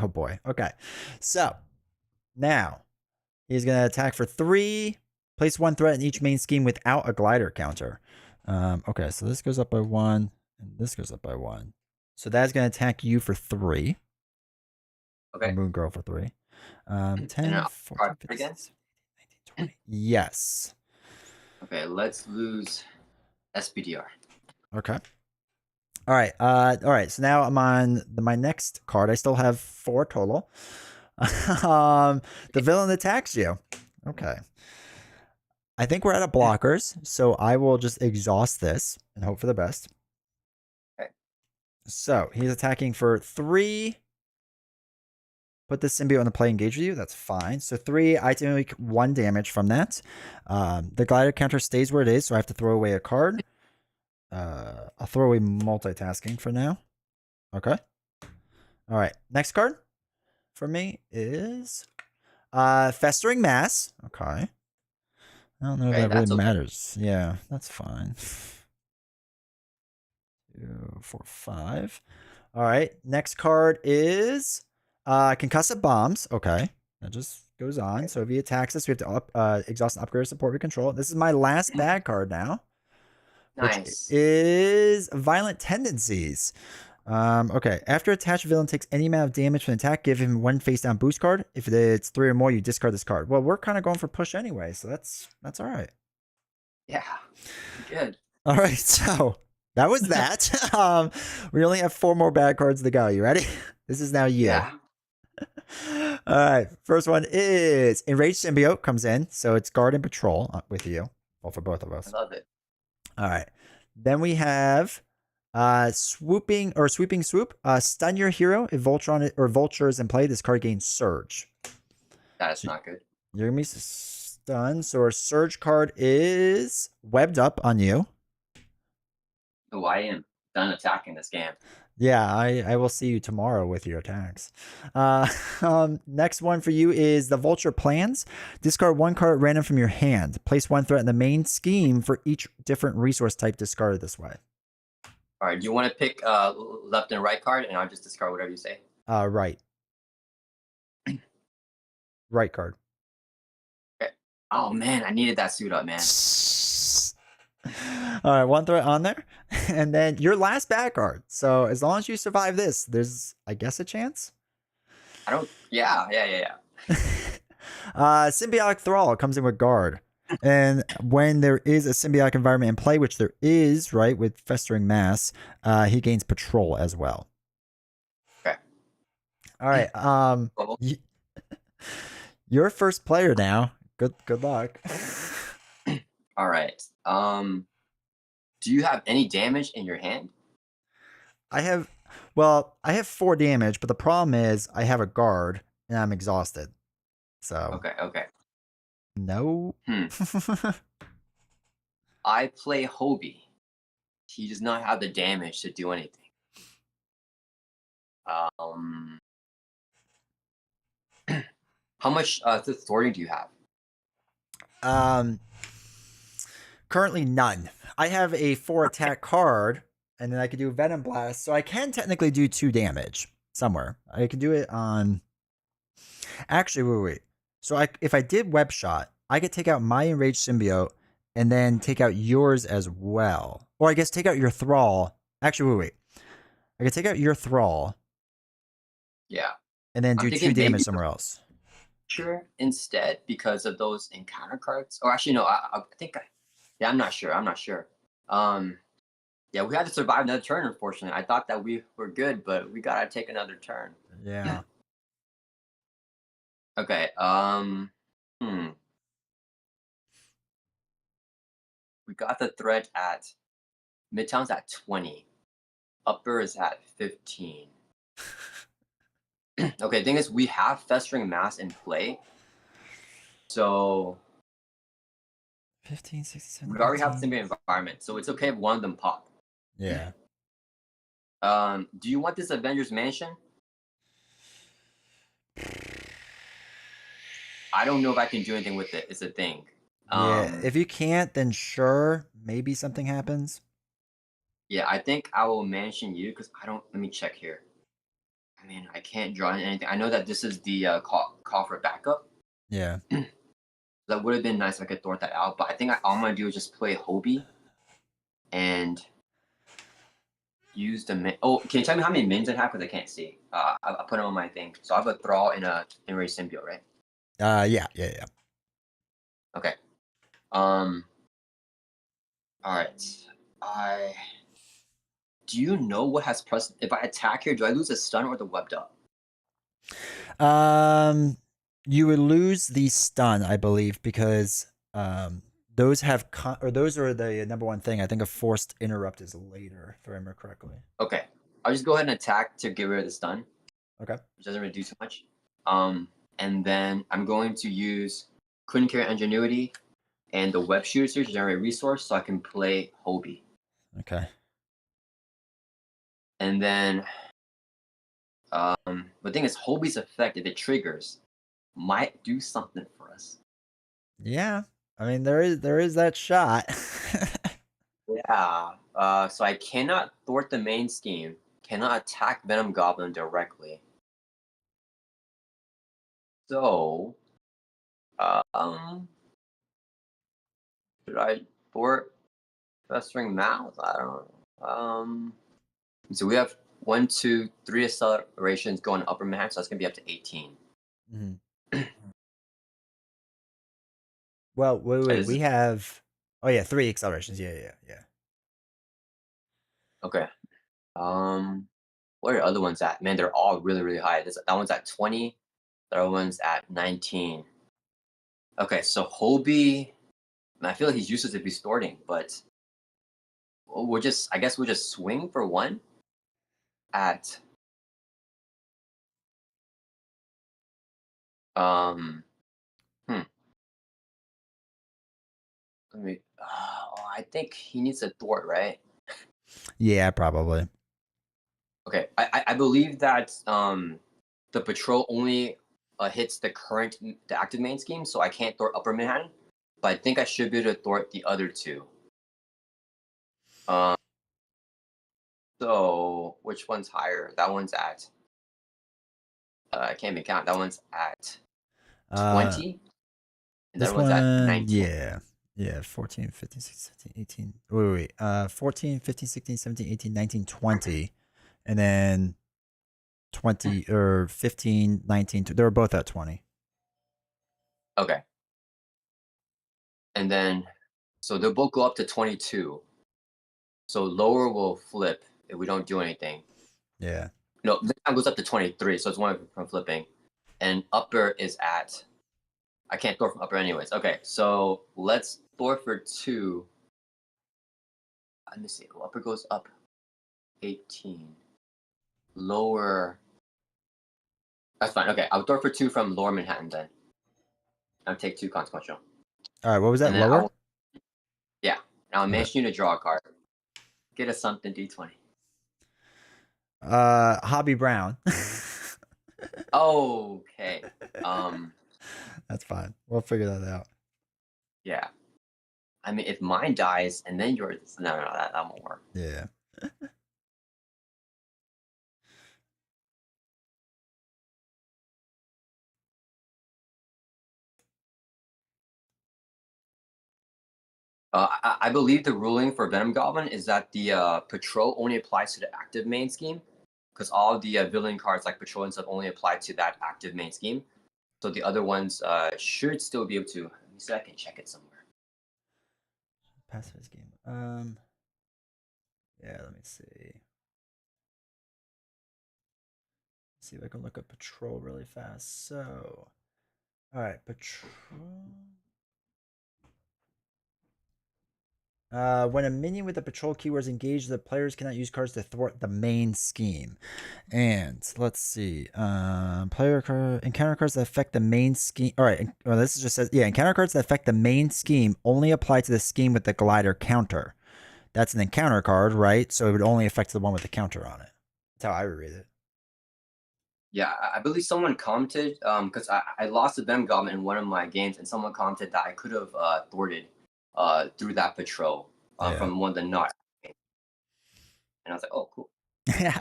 Oh, boy. Okay. So now he's going to attack for 3. Place 1 threat in each main scheme without a glider counter. Okay. So this goes up by 1. And this goes up by 1. So that's going to attack you for 3. Okay. Moon Girl for 3. 10, 14, 15, 16. Yes. Okay, let's lose SPDR. Okay. All right. All right. So now I'm on my next card. I still have 4 total. The villain attacks you. Okay. I think we're out of blockers, so I will just exhaust this and hope for the best. Okay. So he's attacking for 3. Put the symbiote on the play, engage with you. That's fine. So 3, I take 1 damage from that. The glider counter stays where it is, so I have to throw away a card. I'll throw away multitasking for now. Okay. All right. Next card for me is Festering Mass. Okay. I don't know if that really matters. Yeah, that's fine. 2, 4, 5. All right. Next card is Concussive Bombs. Okay. That just goes on. Okay. So if he attacks us, we have to exhaust and upgrade our support we control. This is my last bad card now. Nice. Which is Violent Tendencies. Okay. After attached villain takes any amount of damage from an attack, give him 1 face down boost card. If it's 3 or more, you discard this card. Well, we're kind of going for push anyway, so that's all right. Yeah. Good. All right. So that was that. We only have 4 more bad cards to go. You ready? This is now you. Yeah. All right. First one is Enraged Symbiote comes in. So it's guard and patrol with you. Well, for both of us. I love it. All right. Then we have Sweeping Swoop. Stun your hero. If Vulture is in play, this card gains Surge. That is not good. You're going to be stunned. So our Surge card is Webbed Up on you. Oh, I am done attacking this game. Yeah, I will see you tomorrow with your attacks. Next one for you is the Vulture Plans. Discard 1 card at random from your hand. Place 1 threat in the main scheme for each different resource type discarded this way. All right, do you want to pick left and right card, and I'll just discard whatever you say? Right. Right card. Okay. Oh, man, I needed that suit up, man. All right, 1 threat on there. And then your last bad card. So as long as you survive this, there's, I guess, a chance? Yeah. Symbiotic Thrall comes in with guard. And when there is a symbiotic environment in play, which there is, right, with Festering Mass, he gains Patrol as well. Okay. All right. Well, You're first player now. Good luck. all right. Do you have any damage in your hand? I have 4 damage, but the problem is I have a guard and I'm exhausted. So Okay. Okay. no. Hmm. I play Hobie. He does not have the damage to do anything. Um, how much authority do you have? um, currently none. I have a 4 attack card, and then I could do Venom Blast, so I can technically do 2 damage somewhere. I could do it on. Actually, wait. So if I did Web Shot, I could take out my Enraged Symbiote, and then take out yours as well. Or I guess take out your Thrall. Actually, wait. I could take out your Thrall, Yeah. and then I'm do 2 thinking damage maybe somewhere else. sure instead because of those encounter cards. Or actually, no. I think. Yeah, I'm not sure. I'm not sure. Um, yeah, we had to survive another turn. Unfortunately, I thought that we were good, but we gotta take another turn. Yeah. Okay. Hmm. We got the threat at Midtown's at 20. Upper is at 15. Okay, the thing is, we have Festering Mass in play. So 15, 16, we 17, already have 18. Symbiote Environment. So it's okay if one of them pop. Yeah. Do you want this Avengers Mansion? I don't know if I can do anything with it. It's a thing. Yeah. If you can't, then sure, maybe something happens. Yeah, I think I will mention you because I don't. Let me check here. I mean, I can't draw anything. I know that this is the call for backup. Yeah. That would have been nice if I could sort that out. But I think all I'm gonna do is just play Hobie and use the min. Oh, can you tell me how many mins I have? Because I can't see. I put them on my thing. So I have a Thrall and a Enraged Symbiote, right? Yeah. Okay. All right. I. Do you know what has press? If I attack here, do I lose a stun or the webbed up? You would lose the stun, I believe, because those have or those are the number one thing. I think a forced interrupt is later, if I remember correctly. Okay. I'll just go ahead and attack to get rid of the stun, Okay. which doesn't really do too much. And then I'm going to use Couldn't Carry Ingenuity and the Web Shooter to generate resource so I can play Hobie. Okay. And then the thing is, Hobie's effect, if it triggers, might do something for us. Yeah. I mean, there is that shot. Yeah. So I cannot thwart the main scheme, cannot attack Venom Goblin directly. So, um, should I thwart Festering Mouth? I don't know. So we have 1, 2, 3 accelerations going upper max, so that's gonna be up to 18. Mhm. Well, wait. Is We have. Oh yeah, 3 accelerations. Yeah. okay. What are the other ones at? Man, they're all really, really high. That one's at 20. The other one's at 19. Okay, so Hobie, I feel like he's useless if he's thwarting, but I guess we'll just swing for one at, um, hmm. Let me, I think he needs a thwart, right? Yeah, probably. Okay, I believe that, the patrol only hits the active main scheme, so I can't thwart upper Manhattan, but I think I should be able to thwart the other two. Um, so which one's higher? That one's at, I can't even count. That one's at Uh, 20, and the this other one's at one, 19. yeah. 14, 15, 16, 17, 18. Wait. 14, 15, 16, 17, 18, 19, 20, and then 20 or 15, 19. They were both at 20. Okay. and then so they'll both go up to 22. So lower will flip if we don't do anything. Yeah. No, this time goes up to 23, so it's one from flipping. And upper is at. I can't throw from upper anyways. Okay, so let's throw for 2. Let me see. Upper goes up 18. Lower. That's fine. Okay, I'll throw for 2 from lower Manhattan then. I'll take 2 consequential. All right. What was that? And then Lower? Yeah. Now I'll Okay. mention you to draw a card. Get us something D20. Hobby Brown. Okay. That's fine. We'll figure that out. Yeah. I mean, if mine dies and then yours, no, that won't work. Yeah. I believe the ruling for Venom Goblin is that the patrol only applies to the active main scheme, because all the villain cards like patrol and stuff only apply to that active main scheme. So the other ones should still be able to. Let me see if I can check it somewhere. Passive game. Yeah, let me see. See if I can look up patrol really fast. So, all right, patrol. When a minion with the patrol keyword is engaged, the players cannot use cards to thwart the main scheme. And let's see. Encounter cards that affect the main scheme. All right. Well, this just says, yeah, encounter cards that affect the main scheme only apply to the scheme with the glider counter. That's an encounter card, right? So it would only affect the one with the counter on it. That's how I would read it. Yeah, I believe someone commented because I lost to Venom Goblin in one of my games, and someone commented that I could have thwarted through that patrol from one of the not. And I was like, oh, cool. Yeah.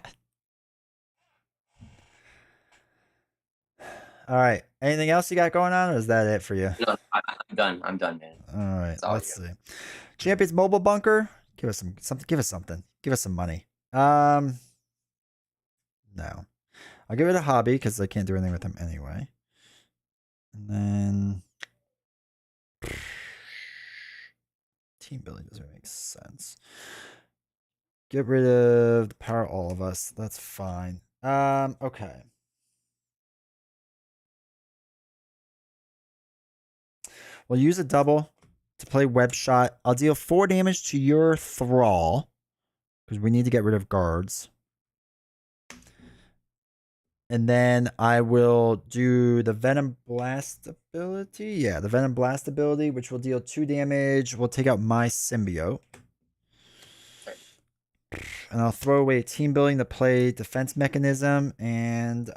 All right. Anything else you got going on, or is that it for you? No, I'm done. I'm done, man. All right. all Let's see. Champions Mobile Bunker. Give us something. Give us something. Give us some money. No. I'll give it a hobby because I can't do anything with them anyway. And then team building doesn't make sense. Get rid of the power all of us. That's fine. Okay. We'll use a double to play web shot. I'll deal 4 damage to your thrall because we need to get rid of guards. And then I will do the Venom Blast ability. Yeah, the Venom Blast ability, which will deal 2 damage. We'll take out my symbiote. And I'll throw away team building to play defense mechanism. And,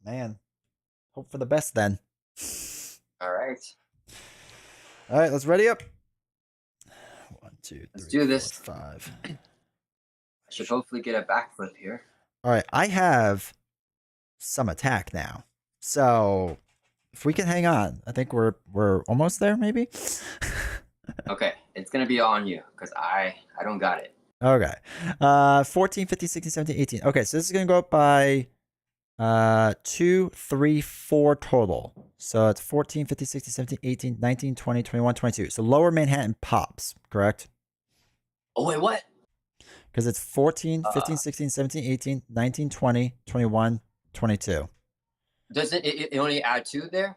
man, hope for the best then. All right. All right, let's ready up. 1, 2, 3, Let's do this. 4, 5. I should hopefully get a backflip here. All right, I have some attack now. So if we can hang on, I think we're almost there, maybe. Okay, it's gonna be on you because I don't got it. Okay. 14, 15, 16, 17, 18. Okay, so this is gonna go up by 2, 3, 4 total. So it's 14, 15, 16, 17, 18, 19, 20, 21, 22. So lower Manhattan pops, correct? Oh wait, what? Because it's 14, 15, 16, 17, 18, 19, 20, 21, 22. Doesn't it only add 2 there?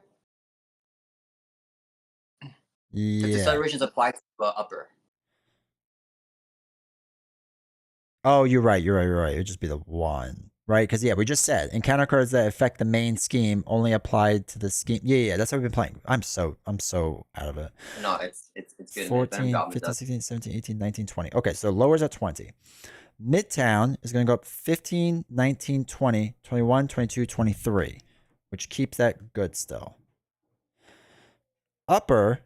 Because Yeah. accelerations apply to upper. Oh, you're right. It would just be the 1, right? Because yeah, we just said encounter cards that affect the main scheme only applied to the scheme. Yeah, that's what we've been playing. I'm so out of it. No, it's good. 14, 15, 16, 17, 18, 19, 20. Okay, so lowers at 20. Midtown is going to go up 15, 19, 20, 21, 22, 23, which keeps that good still. Upper,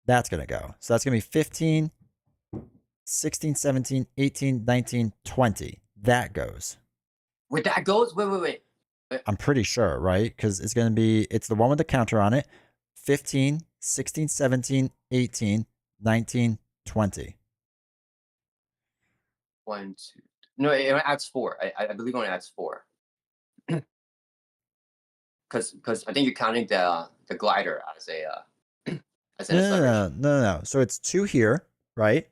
that's going to go. So that's going to be 15, 16, 17, 18, 19, 20. That goes. Wait, that goes? Wait. I'm pretty sure, right? Because it's going to be, it's the one with the counter on it. 15, 16, 17, 18, 19, 20. 1, 2. No, it only adds 4. I believe it only adds 4. Because I think you're counting the glider as a As in acceleration. No. So it's 2 here, right?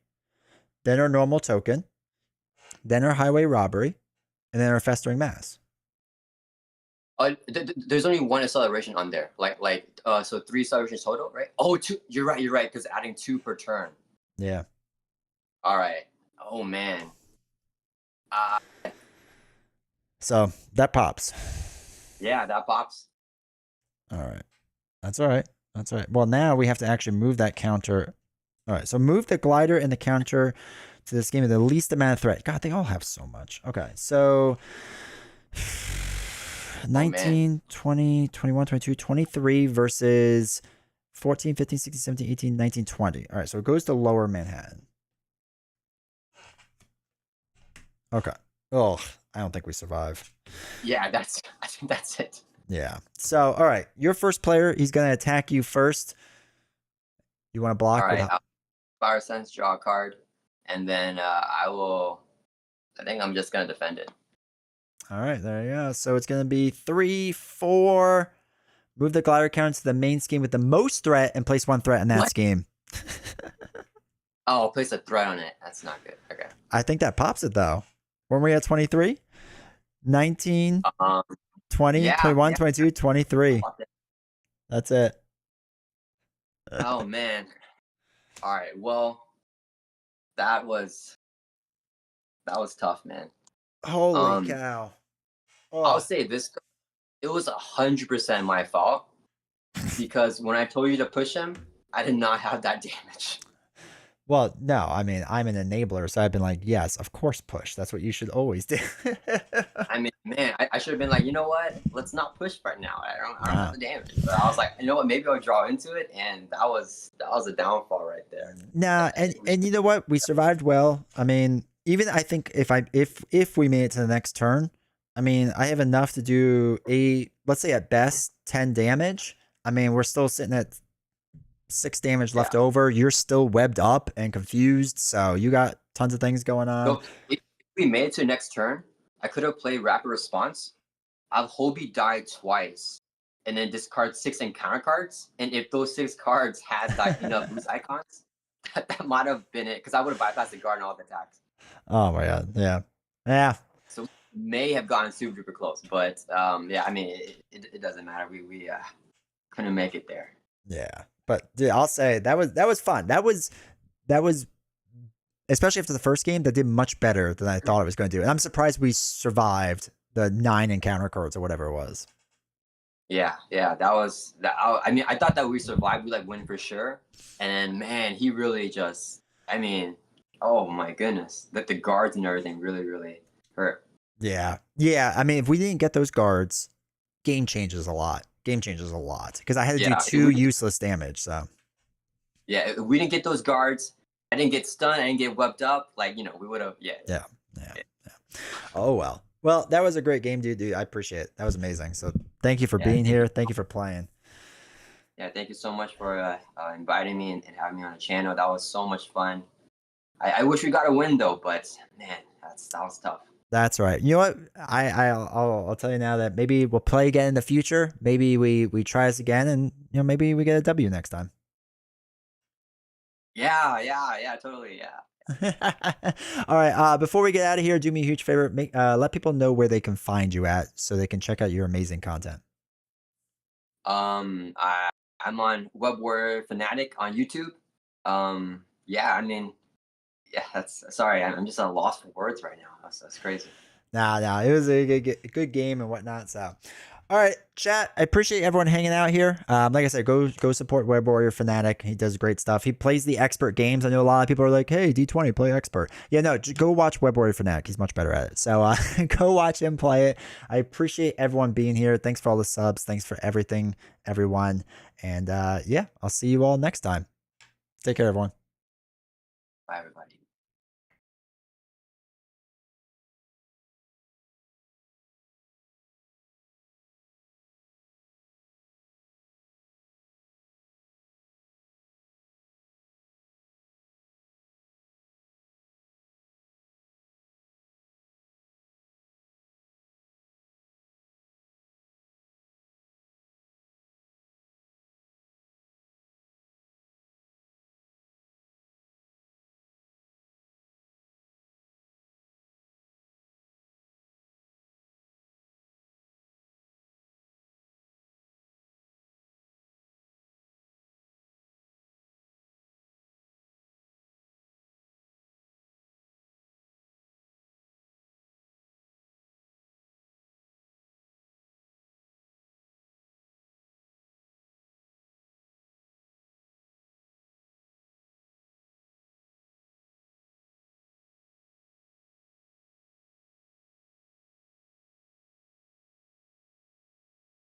Then our normal token, then our highway robbery, and then our festering mass. There's only one acceleration on there. So 3 accelerations total, right? Oh, 2. You're right. Because adding 2 per turn. Yeah. All right. Oh man. Uh, So that pops. yeah, that pops. All right. That's all right. That's all right. Well, now we have to actually move that counter. All right. So move the glider and the counter to this game with the least amount of threat. God, they all have so much. Okay. So 19, 20, 21, 22, 23 versus 14, 15, 16, 17, 18, 19, 20. All right. So it goes to lower Manhattan. Okay. Oh, I don't think we survive. Yeah, I think that's it. Yeah. So, all right. Your first player, he's going to attack you first. You want to block? All right. Fire sense, draw a card, and then I think I'm just gonna defend it. All right. There you go. So it's going to be 3, 4. Move the glider counter to the main scheme with the most threat and place 1 threat in that scheme. Oh, place a threat on it. That's not good. Okay. I think that pops it though. When we at 23? 19, 20, 21, 22, 23. That's it. Oh man. All right. Well, that was tough, man. Holy cow. Oh. I'll say this. It was 100% my fault because when I told you to push him, I did not have that damage. Well, no, I mean, I'm an enabler, so I've been like, yes, of course, push. That's what you should always do. I mean, man, I should have been like, you know what? Let's not push right now. I don't have the damage. But I was like, you know what? Maybe I'll draw into it, and that was a downfall right there. Nah, and you know what? We survived well. I mean, even I think if we made it to the next turn, I mean, I have enough to do let's say at best 10 damage. I mean, we're still sitting at 6 damage left over. You're still webbed up and confused, so you got tons of things going on. So if we made it to the next turn, I could have played rapid response. I'll Hobie die twice, and then discard 6 encounter cards. And if those 6 cards had like enough boost icons, that might have been it because I would have bypassed the guard and all the attacks. Oh my god, yeah. So we may have gotten super duper close, but yeah, I mean it doesn't matter. We couldn't make it there. Yeah. But dude, I'll say that was fun. That was especially after the first game, that did much better than I thought it was going to do. And I'm surprised we survived the 9 encounter cards or whatever it was. Yeah, that was that. I mean, I thought that we survived. We like win for sure. And then man, he really just. I mean, oh my goodness, like the guards and everything really hurt. Yeah. I mean, if we didn't get those guards, game changes a lot. Because I had to do 2 useless damage. So yeah, if we didn't get those guards, I didn't get stunned, I didn't get webbed up. Like we would have. Yeah. Oh well. Well, that was a great game, dude. I appreciate it. That was amazing. So thank you for being here. Thank you for playing. Yeah, thank you so much for inviting me and having me on the channel. That was so much fun. I wish we got a win though, but man, that was tough. That's right. You know what? I'll tell you now that maybe we'll play again in the future. Maybe we try this again, and maybe we get a W next time. Yeah, totally, yeah. All right. Before we get out of here, do me a huge favor. Let people know where they can find you at, so they can check out your amazing content. I'm on Web Warrior Fanatic on YouTube. Yeah, I mean. Yeah, I'm just at a loss for words right now. That's crazy. Nah, it was a good game and whatnot. So, all right, chat. I appreciate everyone hanging out here. Like I said, go support Web Warrior Fanatic. He does great stuff. He plays the expert games. I know a lot of people are like, "Hey, D20, play expert." Yeah, no, go watch Web Warrior Fanatic. He's much better at it. So go watch him play it. I appreciate everyone being here. Thanks for all the subs. Thanks for everything, everyone. And yeah, I'll see you all next time. Take care, everyone. Bye, everybody.